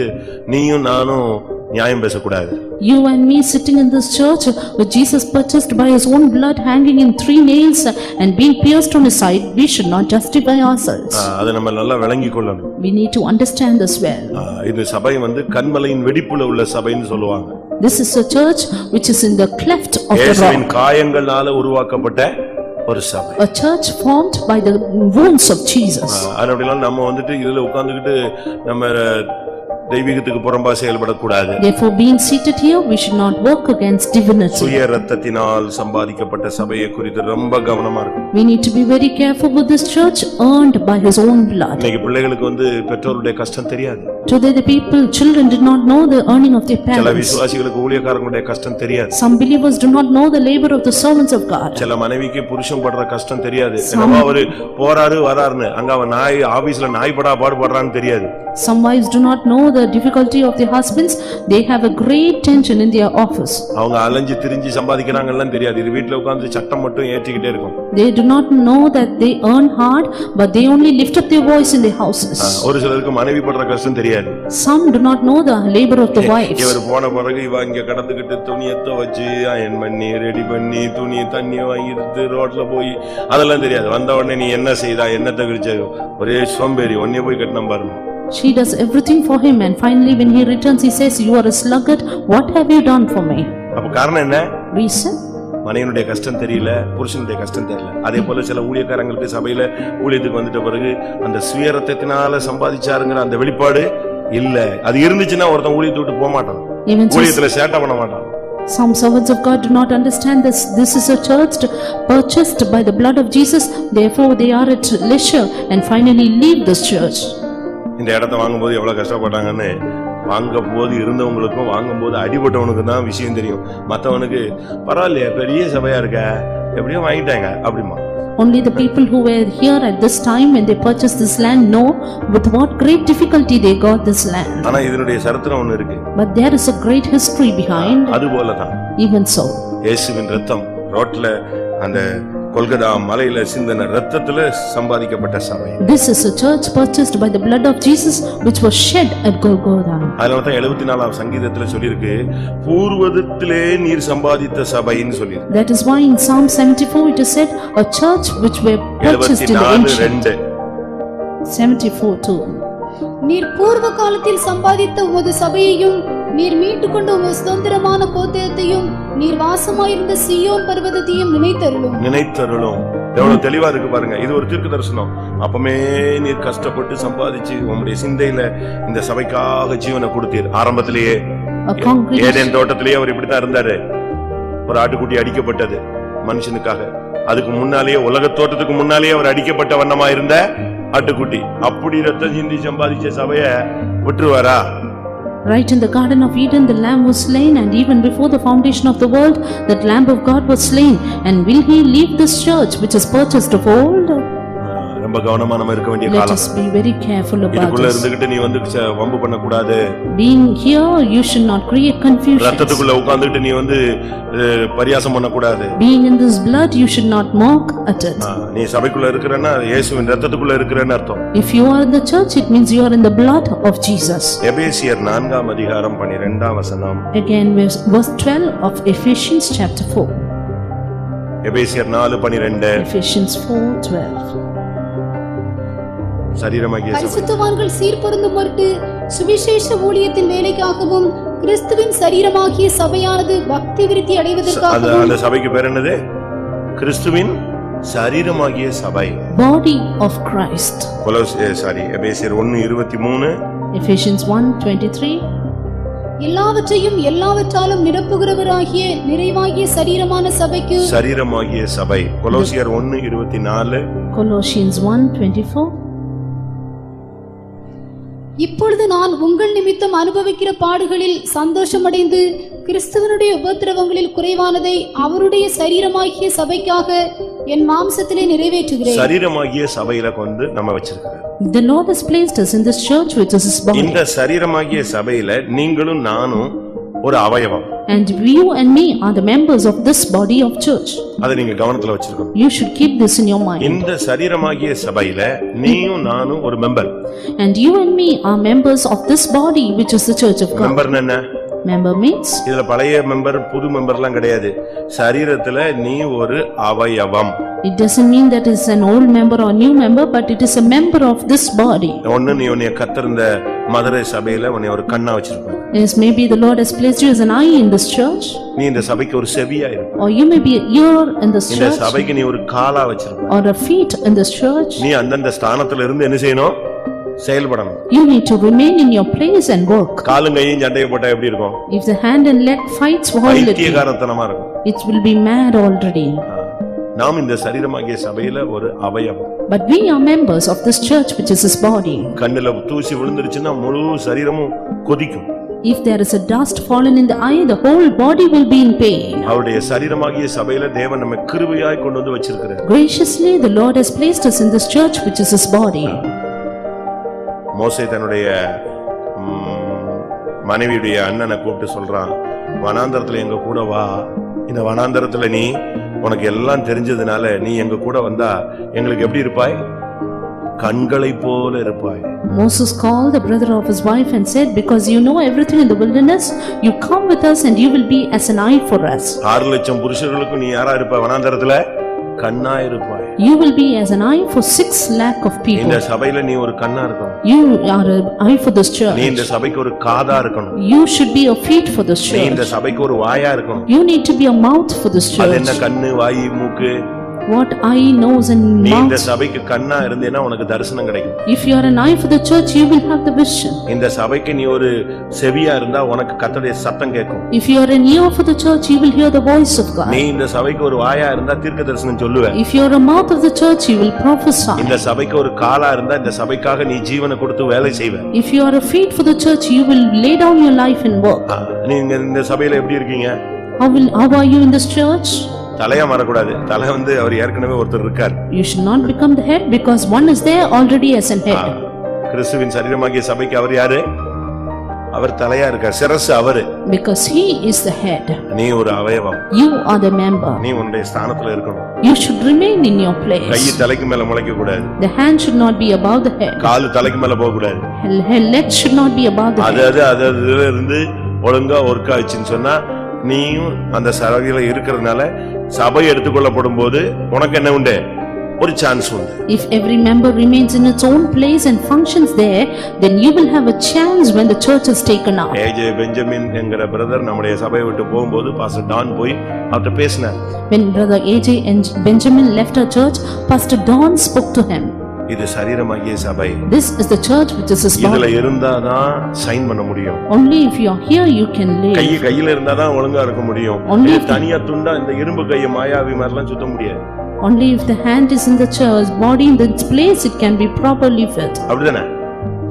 Speaker 1: நீயும் நானும் நியாயம் பேசக்கூடாது.
Speaker 2: You and me sitting in this church with Jesus purchased by his own blood hanging in 3 nails and being pierced on his side, we should not justify ourselves.
Speaker 1: அதை நம்ம நல்லா விளங்கிக் கொள்ளணும்.
Speaker 2: We need to understand this well.
Speaker 1: இந்த சபை கன்மலையின் வெடிப்புல உள்ள சபைன்னு சொல்லுவாங்க.
Speaker 2: This is a church which is in the cleft of the rock.
Speaker 1: இயேசுவின் காயங்களால உருவாக்கப்பட்ட ஒரு சபை.
Speaker 2: A church formed by the wounds of Jesus.
Speaker 1: அதனால நம்ம இதுல உட்கார்ந்துகிட்டு நம்ம தெய்வீகத்துக்கு புறம்பா செயல்படக்கூடாது.
Speaker 2: Therefore being seated here we should not work against divinity.
Speaker 1: சுய இரத்தத்தினால் சம்பாதிக்கப்பட்ட சபையை குறித்து ரொம்ப கவனமா இருக்கணும்.
Speaker 2: We need to be very careful with this church earned by his own blood.
Speaker 1: இன்னைக்கு பிள்ளைகளுக்கு பெற்றோருடைய கஷ்டம் தெரியாது.
Speaker 2: Today the children did not know the earning of their parents.
Speaker 1: சில விசுவாசிகளுக்கு ஊழியக்காரங்களுடைய கஷ்டம் தெரியாது.
Speaker 2: Some believers do not know the labor of the servants of God.
Speaker 1: சில மனைவிக்கு புருஷன் படுற கஷ்டம் தெரியாது. என்னவோ அவரு போறாரு வராருன்னு அங்க அவன் நாய் ஆபீஸ்ல நாய் படா பாடுபடுறான்னு தெரியாது.
Speaker 2: Some wives do not know the difficulty of their husbands. They have a great tension in their office.
Speaker 1: அவங்க அலைஞ்சு திரிஞ்சு சம்பாதிக்கறாங்கன்னு தெரியாது. இது வீட்ல உட்கார்ந்து சட்டம் மட்டும் ஏற்றிக்கிட்டே இருக்கும்.
Speaker 2: They do not know that they earn hard, but they only lift up their voice in their houses.
Speaker 1: ஒரு சிலருக்கு மனைவி படுற கஷ்டம் தெரியாது.
Speaker 2: Some do not know the labor of the wives.
Speaker 1: இவர் போன பிறகு இவ இங்க கடந்துக்கிட்டு துணியத்த வச்சு அயன் பண்ணி ரெடி பண்ணி துணி தண்ணி வாங்கிட்டு ரோட்ல போய் அதெல்லாம் தெரியாது. வந்த உடனே நீ என்ன செய்தா என்னத்தை விரிச்ச ஒரே சோம்பேறி ஒன்னே போய் கட்டினா பாருங்க.
Speaker 2: She does everything for him and finally when he returns he says, you are a sluggard, what have you done for me?
Speaker 1: அப்ப காரணம் என்ன?
Speaker 2: Reason?
Speaker 1: மனைவியுடைய கஷ்டம் தெரியல, புருஷனுடைய கஷ்டம் தெரியல. அதே போல சில ஊழியக்காரங்களுக்கு சபையில ஊழியத்துக்கு வந்துட்ட பிறகு அந்த சுய இரத்தத்தினால சம்பாதிச்சாருங்கிற அந்த வெளிப்பாடு இல்ல. அது இருந்துச்சுன்னா ஒருத்தன் ஊழியத்தை விட்டு போக மாட்டான், ஊழியத்துல சேட்டை பண்ண மாட்டான்.
Speaker 2: Some servants of God do not understand this. This is a church purchased by the blood of Jesus. Therefore they are at leisure and finally leave this church.
Speaker 1: இந்த இடத்தை வாங்கும்போது எவ்வளவு கஷ்டப்பட்டாங்கன்னு வாங்கும் போது இருந்தவங்களுக்கும் வாங்கும் போது அடிபட்டவனுக்கு தான் விஷயம் தெரியும். மற்றவனுக்கு பரவாயில்லையா பெரிய சபையா இருக்க எப்படியோ வாங்கிட்டாங்க அப்படிமா.
Speaker 2: Only the people who were here at this time when they purchased this land know with what great difficulty they got this land.
Speaker 1: ஆனா இதனுடைய சரித்திரம் ஒன்னு இருக்கு.
Speaker 2: But there is a great history behind.
Speaker 1: அதுபோலதான்
Speaker 2: Even so.
Speaker 1: இயேசுவின் ரத்தம் ரோட்ல அந்த கொல்கத்தா மலையில சிந்தின ரத்தத்துல சம்பாதிக்கப்பட்ட சபை.
Speaker 2: This is a church purchased by the blood of Jesus which was shed at Golgotha.
Speaker 1: அதனால தான் 74ஆம் சங்கீதத்துல சொல்லிருக்கு பூர்வதத்திலே நீர் சம்பாதித்த சபைன்னு சொல்லிருக்கு.
Speaker 2: That is why in Psalm 74 it is said a church which were purchased in the ancient. 74:2.
Speaker 3: நீர் பூர்வ காலத்தில் சம்பாதித்த உமது சபையையும் நீர் மீட்டுக்கொண்ட உமது சுதந்திரமான கோத்திரத்தையும் நீர் வாசமாயிருந்த சீயோன் பர்வதத்தையும் நினைத்தருளும்.
Speaker 1: எவ்வளவு தெளிவா இருக்கு பாருங்க. இது ஒரு தீர்க்க தரிசனம். அப்பமே நீர் கஷ்டப்பட்டு சம்பாதிச்சு உங்களுடைய சிந்தையில இந்த சபைக்காக ஜீவனை கொடுத்தீர். ஆரம்பத்திலேயே
Speaker 2: a congregation.
Speaker 1: ஏதேன் தோட்டத்திலேயே அவர் இப்படித்தான் இருந்தாரு. ஒரு ஆட்டுக்குட்டி அடிக்கப்பட்டது மனுஷனுக்காக. அதுக்கு முன்னாலேயே உலகத் தோட்டத்துக்கு முன்னாலேயே அவர் அடிக்கப்பட்ட வண்ணமா இருந்த ஆட்டுக்குட்டி. அப்படி ரத்தம் சிந்தி சம்பாதிச்ச சபைய விட்டுருவாரா?
Speaker 2: Right in the Garden of Eden, the lamb was slain, and even before the foundation of the world, that lamb of God was slain. And will he leave this church which is purchased of old?
Speaker 1: ரொம்ப கவனமா நம்ம இருக்க வேண்டிய
Speaker 2: Let
Speaker 1: காலம்.
Speaker 2: us be very careful about
Speaker 1: இதுக்குள்ள
Speaker 2: this.
Speaker 1: இருந்துகிட்டு நீ வந்து வம்பு பண்ண கூடாது.
Speaker 2: Being here, you should not create confusion.
Speaker 1: ரத்தத்துக்குள்ள உட்கார்ந்துட்டு நீ வந்து பரியாசம் பண்ண கூடாது.
Speaker 2: Being in this blood, you should not mock at it.
Speaker 1: நீ சபைக்குள்ள இருக்கறன்னா இயேசுவின் ரத்தத்துக்குள்ள இருக்கறன்னு அர்த்தம்.
Speaker 2: If you are in the church, it means you are in the blood of Jesus.
Speaker 1: எபேசியர் 4 அதிகாரம் 12 வசனம்.
Speaker 2: Again, verse 12 of Ephesians chapter 4.
Speaker 1: எபேசியர் 4:12.
Speaker 2: Ephesians 4:12.
Speaker 1: சரீரமாகிய சபை.
Speaker 3: பரிசுத்தவான்கள் சீர்பொருந்தும் பொருட்டு சுவிசேஷ ஊழியத்தின் வேலைக்காகவும் கிறிஸ்துவின் சரீரமாகிய சபையானது பக்தி விருத்தி அடைவதற்காகவும்.
Speaker 1: அந்த சபைக்கு பேர் என்னது? கிறிஸ்துவின் சரீரமாகிய சபை.
Speaker 2: Body of Christ.
Speaker 1: எபேசியர் 1:23.
Speaker 2: Ephesians 1:23.
Speaker 3: எல்லாவற்றையும் எல்லாவற்றாலும் நிரப்புகிறவராகிய நிறைவாகிய சரீரமான சபைக்கு.
Speaker 1: சரீரமாகிய சபை. கொலோசியர் 1:24.
Speaker 2: Colossians 1:24.
Speaker 3: இப்பொழுது நான் உங்கள் நிமித்தம் அனுபவிக்கிற பாடுகளில் சந்தோஷமடைந்து கிறிஸ்துவனுடைய உபத்திரவங்களில் குறைவானதை அவருடைய சரீரமாகிய சபைக்காக என் மாம்சத்திலே நிறைவேற்றுகிறேன்.
Speaker 1: சரீரமாகிய சபையில கொண்டு நம்ம வச்சிருக்கிறார்.
Speaker 2: The Lord has placed us in this church which is his body.
Speaker 1: இந்த சரீரமாகிய சபையில நீங்களும் நானும் ஒரு அவயவம்.
Speaker 2: And you and me are the members of this body of church.
Speaker 1: அதை நீங்க கவனத்துல வச்சிருக்கணும்.
Speaker 2: You should keep this in your mind.
Speaker 1: இந்த சரீரமாகிய சபையில நீயும் நானும் ஒரு member.
Speaker 2: And you and me are members of this body which is the church of God.
Speaker 1: Member என்ன?
Speaker 2: Member means
Speaker 1: இதுல பழைய மெம்பர் புது மெம்பர்லாம் கிடையாது. சரீரத்துல நீ ஒரு அவயவம்.
Speaker 2: it doesn't mean that is an old member or new member, but it is a member of this body.
Speaker 1: ஒன்னு நீ உன்னை கர்த்தர் இந்த மதுரை சபையில உன்னை ஒரு கண்ணா வச்சிருப்பார்.
Speaker 2: Yes, maybe the Lord has placed you as an eye in this church.
Speaker 1: நீ இந்த சபைக்கு ஒரு செவியா இருப்ப.
Speaker 2: Or you may be an ear in this
Speaker 1: இந்த
Speaker 2: church.
Speaker 1: சபைக்கு நீ ஒரு காலா வச்சிருப்ப.
Speaker 2: Or a feet in this church.
Speaker 1: நீ அந்தந்த ஸ்தானத்துல இருந்து என்ன செய்யணும்? செயல்படணும்.
Speaker 2: You need to remain in your place and work.
Speaker 1: காலும் கையும் சண்டைய போட்டா எப்படி இருக்கும்?
Speaker 2: If the hand and leg fights violently,
Speaker 1: பைத்தியக்காரத்தனமா இருக்கும்.
Speaker 2: it will be mad already.
Speaker 1: நாம் இந்த சரீரமாகிய சபையில ஒரு அவயவம்.
Speaker 2: But we are members of this church which is his body.
Speaker 1: கண்ணுல தூசி விழுந்துருச்சுன்னா முழு சரீரமும் கொதிக்கும்.
Speaker 2: If there is a dust fallen in the eye, the whole body will be in pain.
Speaker 1: அவருடைய சரீரமாகிய சபையில தேவன் நம்மை கிருபையாய் கொண்டு வந்து வச்சிருக்கிறார்.
Speaker 2: Graciously the Lord has placed us in this church which is his body.
Speaker 1: மோசே தன்னுடைய மனைவியுடைய அண்ணனை கூப்பிட்டு சொல்றான், வனாந்தரத்துல எங்க கூட வா. இந்த வனாந்தரத்துல நீ உனக்கு எல்லாம் தெரிஞ்சதுனால நீ எங்க கூட வந்தா எங்களுக்கு எப்படி இருப்பாய்? கண்களை போல இருப்பாய்.
Speaker 2: Moses called the brother of his wife and said, because you know everything in the wilderness, you come with us and you will be as an eye for us.
Speaker 1: 6 லட்சம் புருஷர்களுக்கு நீ யாரா இருப்ப? வனாந்தரத்துல கண்ணா இருப்பாய்.
Speaker 2: You will be as an eye for 6 lakh of people.
Speaker 1: இந்த சபையில நீ ஒரு கண்ணா இருக்கணும்.
Speaker 2: You are an eye for this church.
Speaker 1: நீ இந்த சபைக்கு ஒரு காதா இருக்கணும்.
Speaker 2: You should be a feet for this
Speaker 1: நீ இந்த
Speaker 2: church.
Speaker 1: சபைக்கு ஒரு வாயா இருக்கணும்.
Speaker 2: You need to be a mouth for this
Speaker 1: அது
Speaker 2: church.
Speaker 1: என்ன? கண்ணு, வாய், மூக்கு.
Speaker 2: What eye, nose and
Speaker 1: நீ இந்த
Speaker 2: mouth.
Speaker 1: சபைக்கு கண்ணா இருந்தேன்னா உனக்கு தரிசனம் கிடைக்கும்.
Speaker 2: If you are an eye for the church, you will have the vision.
Speaker 1: இந்த சபைக்கு நீ ஒரு செவியா இருந்தா உனக்கு கர்த்தருடைய சத்தம் கேட்கும்.
Speaker 2: If you are an ear for the church, you will hear the voice of God.
Speaker 1: நீ இந்த சபைக்கு ஒரு வாயா இருந்தா தீர்க்க தரிசனம் சொல்லுவ.
Speaker 2: If you are a mouth of the church, you will prophesy.
Speaker 1: இந்த சபைக்கு ஒரு காலா இருந்தா இந்த சபைக்காக நீ ஜீவனை கொடுத்து வேலை செய்வ.
Speaker 2: If you are a feet for the church, you will lay down your life and work.
Speaker 1: நீங்க இந்த சபையில எப்படி இருக்கீங்க?
Speaker 2: How are you in this church?
Speaker 1: தலையா மாறக்கூடாது. தலை வந்து அவர் ஏற்கனவே ஒருத்தர் இருக்கார்.
Speaker 2: You should not become the head because one is there already as an head.
Speaker 1: கிறிஸ்துவின் சரீரமாகிய சபைக்கு அவர் யாரு? அவர் தலையா இருக்கார். சிரசு அவரு.
Speaker 2: Because he is the head.
Speaker 1: நீ ஒரு அவயவம்.
Speaker 2: You are the member.
Speaker 1: நீ உன்னுடைய ஸ்தானத்துல இருக்கணும்.
Speaker 2: You should remain in your place.
Speaker 1: கை தலைக்கு மேல முளைக்க கூடாது.
Speaker 2: The hand should not be above the head.
Speaker 1: கால் தலைக்கு மேல போக கூடாது.
Speaker 2: Legs should not be above the head.
Speaker 1: அதுல இருந்து ஒழுங்கா ஒர்க் ஆச்சுன்னு சொன்னா நீயும் அந்த சபையில இருக்கிறதுனால சபை எடுத்துக்கொள்ளப்படும் போது உனக்கு என்ன உண்டு? ஒரு சான்ஸ் உண்டு.
Speaker 2: If every member remains in its own place and functions there, then you will have a chance when the church is taken out.
Speaker 1: AJ Benjamin என்கிற பிரதர் நம்முடைய சபையை விட்டு போகும்போது பாஸ்டர் டான் போய் அவர்கிட்ட பேசினார்.
Speaker 2: When brother AJ and Benjamin left our church, Pastor Don spoke to him.
Speaker 1: இது சரீரமாகிய சபை.
Speaker 2: This is the church which is his
Speaker 1: இதுல
Speaker 2: body.
Speaker 1: இருந்தாதான் சைன் பண்ண முடியும்.
Speaker 2: Only if you are here you can
Speaker 1: கையில இருந்தாதான் ஒழுங்கா இருக்க முடியும்.
Speaker 2: Only
Speaker 1: இது தனியா துண்டா இந்த இரும்பு கைய மாயாவி மாதிரிலாம் சுத்த முடியாது.
Speaker 2: Only if the hand is in the church, body in its place, it can be properly fit.
Speaker 1: அப்படிதானே?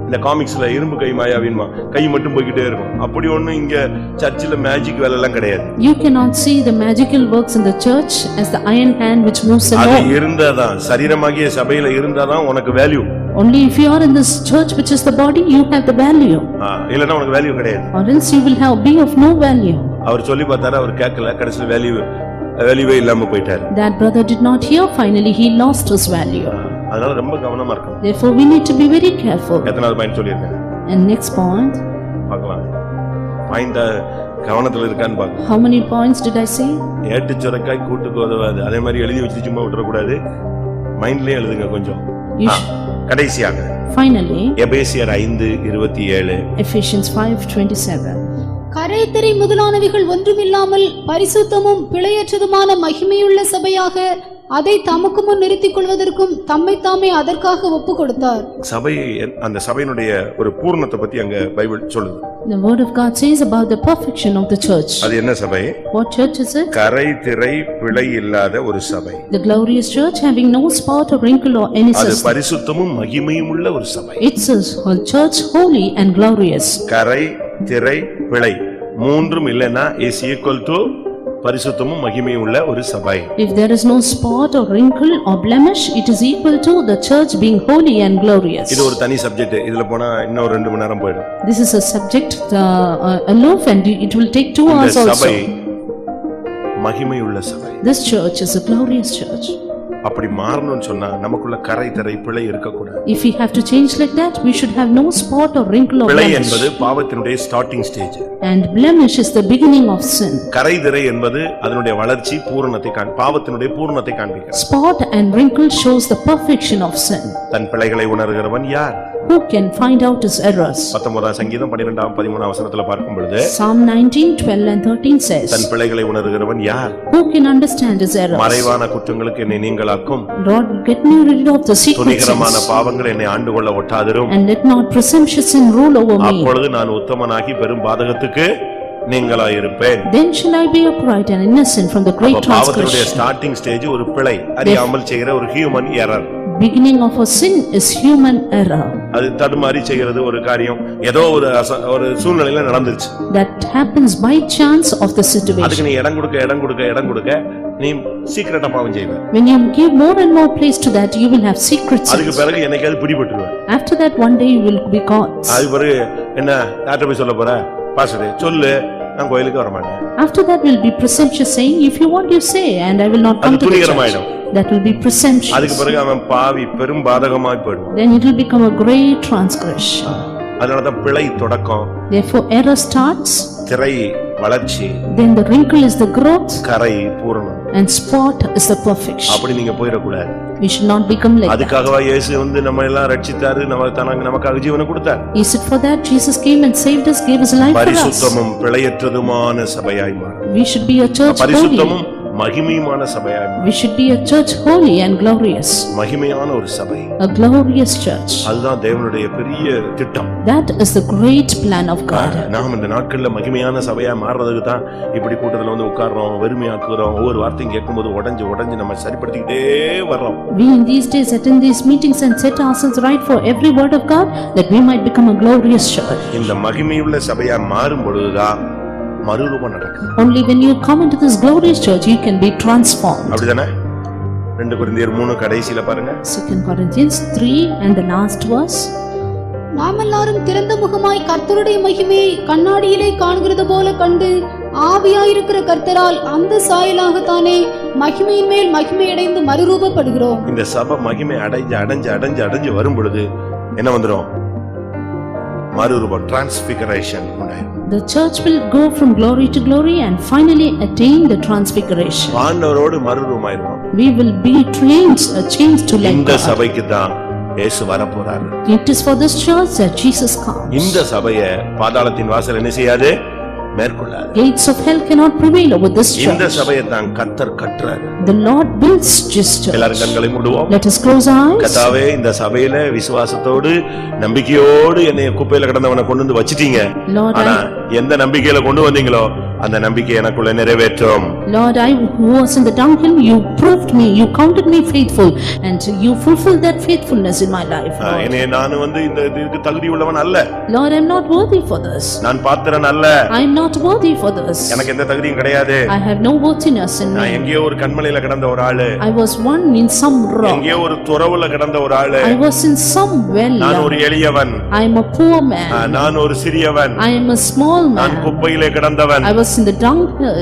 Speaker 1: இந்த காமிக்ஸ்ல இரும்பு கை மாயாவின்மா கை மட்டும் போய்கிட்டே இருக்கும். அப்படி ஒண்ணும் இங்க சர்ச்சில் மேஜிக் வேலை எல்லாம் கிடையாது.
Speaker 2: You cannot see the magical works in the church as the iron hand which moves along.
Speaker 1: அது இருந்தாதான் சரீரமாகிய சபையில இருந்தாதான் உனக்கு value.
Speaker 2: Only if you are in this church which is the body, you have the value.
Speaker 1: இல்லனா உனக்கு value கிடையாது.
Speaker 2: Or else you will be of no value.
Speaker 1: அவர் சொல்லி பார்த்தாரு, அவர் கேட்கல, கடைசில வேல்யூவே இல்லாம போயிட்டாரு.
Speaker 2: That brother did not hear, finally he lost his value.
Speaker 1: அதனால ரொம்ப கவனமா இருக்கணும்.
Speaker 2: Therefore we need to be very careful.
Speaker 1: எத்தனாவது பாயிண்ட் சொல்லிருக்கேன்?
Speaker 2: And next point.
Speaker 1: பார்க்கலாம். பாயிண்ட் கவனத்துல இருக்கான்னு பாருங்க.
Speaker 2: How many points did I say?
Speaker 1: ஏட்டு சுரைக்காய் கூட்டுக்கு உதவாது. அதே மாதிரி எழுதி வச்சு சும்மா விட்டுற கூடாது. மைண்ட்லயே எழுதுங்க கொஞ்சம். கடைசியாக
Speaker 2: Finally,
Speaker 1: எபேசியர் 5:27.
Speaker 2: Ephesians 5:27.
Speaker 3: கரைதிரை முதலானவைகள் ஒன்றுமில்லாமல் பரிசுத்தமும் பிழையற்றதுமான மகிமையுள்ள சபையாக அதை தமக்கு முன் நிறுத்திக் கொள்வதற்கும் தம்மை தாமே அதற்காக ஒப்பு கொடுத்தார்.
Speaker 1: சபை, அந்த சபையினுடைய ஒரு பூர்ணத்தை பத்தி அங்க பைபிள் சொல்லுது.
Speaker 2: The word of God says about the perfection of the church.
Speaker 1: அது என்ன சபை?
Speaker 2: What church is it?
Speaker 1: கரை திரை பிழை இல்லாத ஒரு சபை.
Speaker 2: The glorious church having no spot or wrinkle or any
Speaker 1: அது
Speaker 2: such.
Speaker 1: பரிசுத்தமும் மகிமையும் உள்ள ஒரு சபை.
Speaker 2: It's a church holy and glorious.
Speaker 1: கரை திரை பிழை மூன்றும் இல்லைன்னா is equal to பரிசுத்தமும் மகிமையும் உள்ள ஒரு சபை.
Speaker 2: If there is no spot or wrinkle or blemish, it is equal to the church being holy and glorious.
Speaker 1: இது ஒரு தனி சப்ஜெக்ட். இதுல போனா இன்னும் 2 மணி நேரம் போயிடும்.
Speaker 2: This is a subject alone and it will take 2 hours
Speaker 1: இந்த
Speaker 2: also.
Speaker 1: சபை மகிமை உள்ள சபை.
Speaker 2: This church is a glorious church.
Speaker 1: அப்படி மாறணும்னு சொன்னா நமக்குள்ள கரை திரை பிழை இருக்க கூடாது.
Speaker 2: If we have to change like that, we should have no spot or wrinkle or
Speaker 1: பிழை
Speaker 2: blemish.
Speaker 1: என்பது பாவத்தினுடைய starting stage.
Speaker 2: And blemish is the beginning of sin.
Speaker 1: கரை திரை என்பது அதனுடைய வளர்ச்சி பூரணத்தை பாவத்தினுடைய பூரணத்தை காண்பிக்கிறது.
Speaker 2: Spot and wrinkle shows the perfection of sin.
Speaker 1: தன் பிழைகளை உணர்கிறவன் யார்?
Speaker 2: Who can find out his errors?
Speaker 1: 19ஆம் சங்கீதம் 12ஆம் 13ஆம் வசனத்துல பார்க்கும் பொழுது
Speaker 2: Psalm 19:12-13 says,
Speaker 1: தன் பிழைகளை உணர்கிறவன் யார்?
Speaker 2: Who can understand his errors?
Speaker 1: மறைவான குற்றங்களுக்கு என்னை நீங்களாக்கும்.
Speaker 2: Lord, get me rid of the secret
Speaker 1: துணிகரமான
Speaker 2: sins.
Speaker 1: பாவங்கள் என்னை ஆண்டு கொள்ள ஒட்டாதிரும்.
Speaker 2: And let not presumptuous sin rule over me.
Speaker 1: அப்பொழுது நான் உத்தமனாகி பெரும் பாதகத்துக்கு நீங்களாயிருப்பேன்.
Speaker 2: Then shall I be upright and innocent from the great
Speaker 1: பாவத்தினுடைய
Speaker 2: transgression.
Speaker 1: ஸ்டார்டிங் ஸ்டேஜ் ஒரு பிழை, அறியாமல் செய்கிற ஒரு human error.
Speaker 2: Beginning of a sin is human error.
Speaker 1: அது தடுமாறி செய்கிறது ஒரு காரியம், ஏதோ ஒரு சூழ்நிலையில நடந்துச்சு.
Speaker 2: That happens by chance of the situation.
Speaker 1: அதுக்கு நீ இடம் கொடுக்க நீ சீக்கிரட்டா பாவம் செய்வ.
Speaker 2: When you give more and more place to that, you will have secret
Speaker 1: அதுக்கு
Speaker 2: sins.
Speaker 1: பிறகு என்னைக்காவது பிடிபட்டுருவ.
Speaker 2: After that, one day you will be caught.
Speaker 1: அது பிறகு என்ன யார்ட்ட போய் சொல்ல போற? பாஸ்டரே சொல்லு, நான் கோயிலுக்கு வர மாட்டேன்.
Speaker 2: After that will be presumptuous saying, if you want you say, and I will not come to the church. That will be presumptuous.
Speaker 1: அதுக்கு பிறகு அவன் பாவி பெரும் பாதகமாய் போய்டுவான்.
Speaker 2: Then it will become a great transgression.
Speaker 1: அதனாலதான் பிழை தொடக்கம்.
Speaker 2: Therefore error starts.
Speaker 1: திரை வளர்ச்சி.
Speaker 2: Then the wrinkle is the growth.
Speaker 1: கரை பூரணம்.
Speaker 2: And spot is the perfection.
Speaker 1: அப்படி நீங்க போயிட கூடாது.
Speaker 2: We should not become like that.
Speaker 1: அதுக்காகவா இயேசு நம்ம எல்லாம் ரட்சித்தாரு, நமக்காக ஜீவனை கொடுத்தார்.
Speaker 2: Is it for that Jesus came and saved us, gave his life for us?
Speaker 1: பரிசுத்தமும் பிழையற்றதுமான சபையாய் மாறு.
Speaker 2: We should be a church holy.
Speaker 1: பரிசுத்தமும் மகிமையான சபையாய் மாறு.
Speaker 2: We should be a church holy and glorious.
Speaker 1: மகிமையான ஒரு சபை.
Speaker 2: A glorious church.
Speaker 1: அதுதான் தேவனுடைய பெரிய திட்டம்.
Speaker 2: That is the great plan of God.
Speaker 1: நாம் இந்த நாட்கள்ல மகிமையான சபையா மாறுறதுக்கு தான் இப்படி கூட்டத்துல வந்து உட்கார்றோம், வெறுமையாக்குறோம், ஒவ்வொரு வார்த்தையும் கேட்கும்போது உடைஞ்சு நம்ம சரிப்படுத்திக்கிட்டே வர்றோம்.
Speaker 2: We in these days attend these meetings and set ourselves right for every word of God, that we might become a glorious church.
Speaker 1: இந்த மகிமையுள்ள சபையா மாறும் பொழுதுதான் மறுரூபம் நடக்குது.
Speaker 2: Only when you come into this glorious church you can be transformed.
Speaker 1: அப்படிதானே? 2 கொரிந்தியர் 3 கடைசில பாருங்க.
Speaker 2: 2 Corinthians 3 and the last verse.
Speaker 3: நாம் எல்லாரும் திறந்த முகமாய் கர்த்தருடைய மகிமையை கண்ணாடியிலே காண்கிறது போல கண்டு ஆவியாயிருக்கிற கர்த்தரால் அந்த சாயலாகத்தானே மகிமையின் மேல் மகிமை அடைந்து மறுரூபப்படுகிறோம்.
Speaker 1: இந்த சபை மகிமை அடைஞ்சு வரும் பொழுது என்ன வந்துரும்? மறுரூபம், transfiguration உண்டாயிரும்.
Speaker 2: The church will go from glory to glory and finally attain the transfiguration.
Speaker 1: ஆண்டவரோடு மறுரூபமாயிரும்.
Speaker 2: We will be changed to like
Speaker 1: இந்த
Speaker 2: God.
Speaker 1: சபைக்கு தான் இயேசு வரப்போறார்.
Speaker 2: It is for this church that Jesus comes.
Speaker 1: இந்த சபையை பாதாளத்தின் வாசல் என்ன செய்யாது? மேற்கொள்ளாது.
Speaker 2: Gates of hell cannot prevail over this
Speaker 1: இந்த
Speaker 2: church.
Speaker 1: சபையை தான் கர்த்தர் கட்டுறார்.
Speaker 2: The Lord builds this church.
Speaker 1: எல்லாரும் கண்களை மூடுவோம்.
Speaker 2: Let us close our eyes.
Speaker 1: கர்த்தாவே, இந்த சபையில விசுவாசத்தோடு நம்பிக்கையோடு என்னை குப்பையில கிடந்தவனை கொண்டு வந்து வச்சிட்டீங்க.
Speaker 2: Lord,
Speaker 1: ஆனா எந்த நம்பிக்கையில கொண்டு வந்தீங்களோ அந்த நம்பிக்கை எனக்குள்ள நிறைவேற்றும்.
Speaker 2: Lord, I who was in the dunghill, you proved me, you counted me faithful, and you fulfilled that faithfulness in my life. Lord.
Speaker 1: என்னை நான் இந்த இதுக்கு தகுதி உள்ளவன் அல்ல.
Speaker 2: Lord, I am not worthy for this.
Speaker 1: நான் பாத்திரன் அல்ல.
Speaker 2: I am not worthy for this.
Speaker 1: எனக்கு எந்த தகுதியும் கிடையாது.
Speaker 2: I have no worthiness in
Speaker 1: நான்
Speaker 2: me.
Speaker 1: எங்கேயோ ஒரு கண்மலையில கிடந்த ஒரு ஆளு.
Speaker 2: I was one in some rock.
Speaker 1: எங்கேயோ ஒரு துறவுல கிடந்த ஒரு ஆளு.
Speaker 2: I was in some well.
Speaker 1: நான் ஒரு எளியவன்.
Speaker 2: I am a poor man.
Speaker 1: நான் ஒரு சிறியவன்.
Speaker 2: I am a small
Speaker 1: நான்
Speaker 2: man.
Speaker 1: குப்பையிலே கிடந்தவன்.
Speaker 2: I was in the dunghill.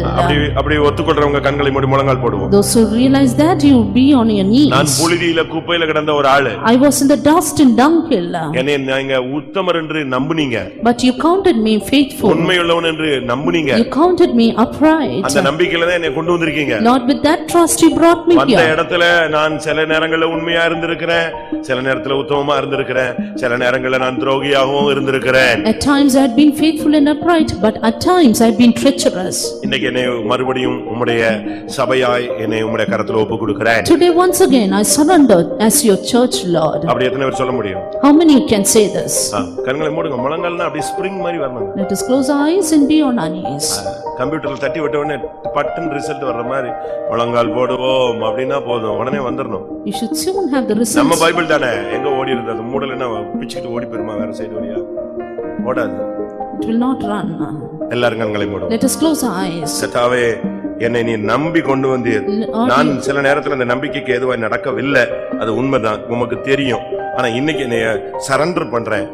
Speaker 1: அப்படி ஒத்துக்கொள்றவங்க கண்களை மூடி முழங்கால் போடுவோம்.
Speaker 2: Those who realize that, you will be on your knees.
Speaker 1: நான் புழுதியில குப்பையில கிடந்த ஒரு ஆளு.
Speaker 2: I was in the dust and dunghill.
Speaker 1: என்னை நீங்க உத்தமர் என்று நம்புனீங்க.
Speaker 2: But you counted me faithful.
Speaker 1: உண்மையுள்ளவன் என்று நம்புனீங்க.
Speaker 2: You counted me upright.
Speaker 1: அந்த நம்பிக்கையில தான் என்னை கொண்டு வந்திருக்கீங்க.
Speaker 2: Lord, with that trust you brought me
Speaker 1: அந்த
Speaker 2: here.
Speaker 1: இடத்துல நான் சில நேரங்கள்ல உண்மையா இருந்திருக்கிறேன், சில நேரத்துல உத்தமமா இருந்திருக்கிறேன், சில நேரங்கள்ல நான் துரோகியாகவும் இருந்திருக்கிறேன்.
Speaker 2: At times I had been faithful and upright, but at times I had been treacherous.
Speaker 1: இன்னைக்கு என்னை மறுபடியும் உம்முடைய சபையாய் என்னை உம்முடைய கரத்துல ஒப்பு கொடுக்கிறேன்.
Speaker 2: Today once again I surrendered as your church, Lord.
Speaker 1: அப்படி எத்தனை பேர் சொல்ல முடியும்?
Speaker 2: How many can say this?
Speaker 1: கண்களை மூடுங்க. முழங்கால்னா அப்படி ஸ்ப்ரிங் மாதிரி வரணும்.
Speaker 2: Let us close our eyes and be on our knees.
Speaker 1: கம்ப்யூட்டர்ல தட்டி விட்ட உடனே பட்டன் ரிசல்ட் வர்ற மாதிரி முழங்கால் போடுவோம் அப்படின்னா போதும், உடனே வந்துடணும்.
Speaker 2: You should soon have the
Speaker 1: நம்ம
Speaker 2: results.
Speaker 1: பைபிள் தானே, எங்க ஓடி இருக்குது அது மூடலன்னா பிச்சுக்கிட்டு ஓடி போயிருமா வேற சைடு வழியா? ஓடாது.
Speaker 2: It will not run.
Speaker 1: எல்லாரும் கண்களை மூடுவோம்.
Speaker 2: Let us close our eyes.
Speaker 1: கர்த்தாவே, என்னை நீ நம்பி கொண்டு வந்தீர். நான் சில நேரத்துல அந்த நம்பிக்கைக்கு எதுவாய் நடக்கவில்லை, அது உண்மைதான், உமக்கு தெரியும். ஆனா இன்னைக்கு என்னைய சரண்டர் பண்றேன்.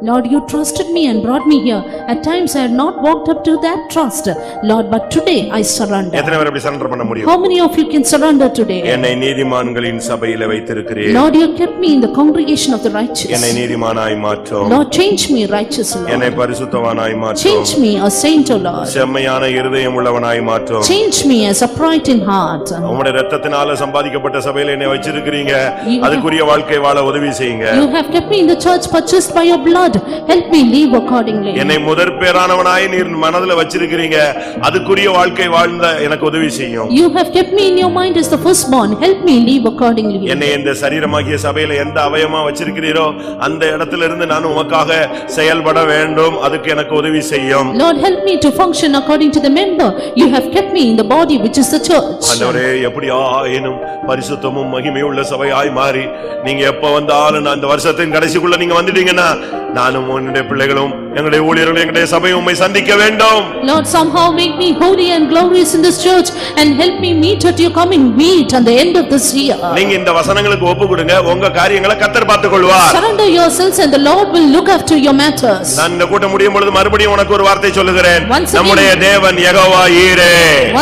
Speaker 2: Lord, you trusted me and brought me here. At times I had not walked up to that trust, Lord, but today I surrender.
Speaker 1: எத்தனை பேர் அப்படி சரண்டர் பண்ண முடியும்?
Speaker 2: How many of you can surrender today?
Speaker 1: என்னை நீதிமான்களின் சபையில வைத்திருக்கிறீர்.
Speaker 2: Lord, you kept me in the congregation of the righteous.
Speaker 1: என்னை நீதிமானாய் மாற்றும்.
Speaker 2: Lord, change me righteous,
Speaker 1: என்னை
Speaker 2: Lord.
Speaker 1: பரிசுத்தவானாய் மாற்றும்.
Speaker 2: Change me a saint, O Lord.
Speaker 1: செம்மையான இருதயம் உள்ளவனாய் மாற்றும்.
Speaker 2: Change me as upright in heart.
Speaker 1: உம்முடைய இரத்தத்தினால சம்பாதிக்கப்பட்ட சபையில என்னை வச்சிருக்கிறீங்க. அதுக்குரிய வாழ்க்கை வாழ உதவி செய்யுங்க.
Speaker 2: You have kept me in the church purchased by your blood. Help me live accordingly.
Speaker 1: என்னை முதற்பேரானவனாய் நீர் மனதில வச்சிருக்கிறீங்க. அதுக்குரிய வாழ்க்கை வாழ்ந்த எனக்கு உதவி செய்யும்.
Speaker 2: You have kept me in your mind as the firstborn. Help me live accordingly.
Speaker 1: என்னை இந்த சரீரமாகிய சபையில எந்த அவயமா வச்சிருக்கிறீரோ அந்த இடத்துல இருந்து நான் உமக்காக செயல்பட வேண்டும். அதுக்கு எனக்கு உதவி செய்யும்.
Speaker 2: Lord, help me to function according to the member. You have kept me in the body which is the church.
Speaker 1: ஆண்டவரே, எப்படியாயினும் பரிசுத்தமும் மகிமையுள்ள சபையாய் மாறி நீங்க எப்ப வந்தாலும் அந்த வருஷத்தின் கடைசிக்குள்ள நீங்க வந்துட்டீங்கன்னா நானும் உன்னுடைய பிள்ளைகளும் எங்களுடைய ஊழியர்களும் எங்களுடைய சபையும் உம்மை சந்திக்க வேண்டும்.
Speaker 2: Lord, somehow make me holy and glorious in this church and help me meet at your coming meet at the end of this year.
Speaker 1: நீங்க இந்த வசனங்களுக்கு ஒப்பு கொடுங்க, உங்க காரியங்களை கர்த்தர் பார்த்துக் கொள்வார்.
Speaker 2: Surrender yourselves and the Lord will look after your matters.
Speaker 1: நான் இந்த கூட்டம் முடியும் பொழுது மறுபடியும் உனக்கு ஒரு வார்த்தை சொல்லுகிறேன்.
Speaker 2: Once again-
Speaker 1: நம்முடைய தேவன் யெகோவா ஈரே.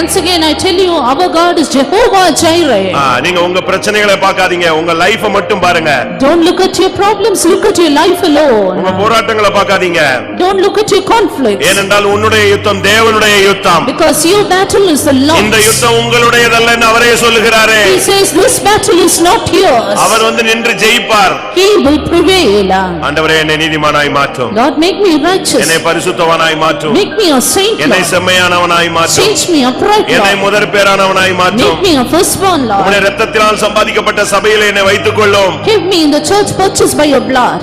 Speaker 2: Once again I tell you, our God is Jehovah Jireh.
Speaker 1: நீங்க உங்க பிரச்சனைகளை பார்க்காதீங்க, உங்க லைஃப மட்டும் பாருங்க.
Speaker 2: Don't look at your problems, look at your life alone.
Speaker 1: உங்க போராட்டங்களை பார்க்காதீங்க.
Speaker 2: Don't look at your conflicts.
Speaker 1: ஏனென்றால் உன்னுடைய யுத்தம் தேவனுடைய யுத்தம்.
Speaker 2: Because your battle is the Lord's.
Speaker 1: இந்த யுத்தம் உங்களுடையதல்ல என்று அவரே சொல்லுகிறாரே.
Speaker 2: He says this battle is not yours.
Speaker 1: அவர் வந்து நின்று ஜெயிப்பார்.
Speaker 2: He will prevail.
Speaker 1: ஆண்டவரே, என்னை நீதிமானாய் மாற்றும்.
Speaker 2: Lord, make me righteous.
Speaker 1: என்னை பரிசுத்தவானாய் மாற்றும்.
Speaker 2: Make me a saint,
Speaker 1: என்னை
Speaker 2: Lord.
Speaker 1: செம்மையானவனாய் மாற்றும்.
Speaker 2: Change me upright,
Speaker 1: என்னை
Speaker 2: Lord.
Speaker 1: முதற்பேரானவனாய் மாற்றும்.
Speaker 2: Make me a firstborn, Lord.
Speaker 1: உம்முடைய இரத்தத்தினால் சம்பாதிக்கப்பட்ட சபையிலே என்னை வைத்துக் கொள்ளும்.
Speaker 2: Keep me in the church purchased by your blood.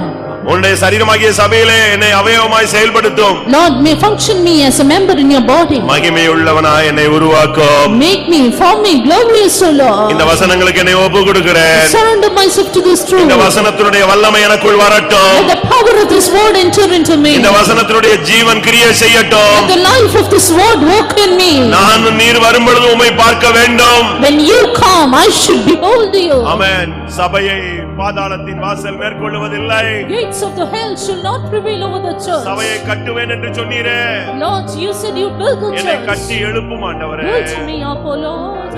Speaker 1: உன்னுடைய சரீரமாகிய சபையிலே என்னை அவயவமாய் செயல்படுத்தும்.
Speaker 2: Lord, may function me as a member in your body.
Speaker 1: மகிமையுள்ளவனாய் என்னை உருவாக்கும்.
Speaker 2: Make me, form me glorious, O Lord.
Speaker 1: இந்த வசனங்களுக்கு என்னை ஒப்பு கொடுக்கிறேன்.
Speaker 2: Surrender myself to this truth.
Speaker 1: இந்த வசனத்தினுடைய வல்லமை எனக்குள் வரட்டும்.
Speaker 2: Let the power of this word enter into me.
Speaker 1: இந்த வசனத்தினுடைய ஜீவன் கிரியை செய்யட்டும்.
Speaker 2: Let the life of this word work in me.
Speaker 1: நான் நீர் வரும்பொழுது உம்மை பார்க்க வேண்டும்.
Speaker 2: When you come, I should behold you.
Speaker 1: ஆமென். சபையை பாதாளத்தின் வாசல் மேற்கொள்வதில்லை.
Speaker 2: Gates of the hell shall not prevail over the church.
Speaker 1: சபையை கட்டுவேன் என்று சொன்னீரே.
Speaker 2: Lord, you said you build the
Speaker 1: என்னை
Speaker 2: church.
Speaker 1: கட்டி எழுப்பும் ஆண்டவரே.
Speaker 2: Build me up, O Lord.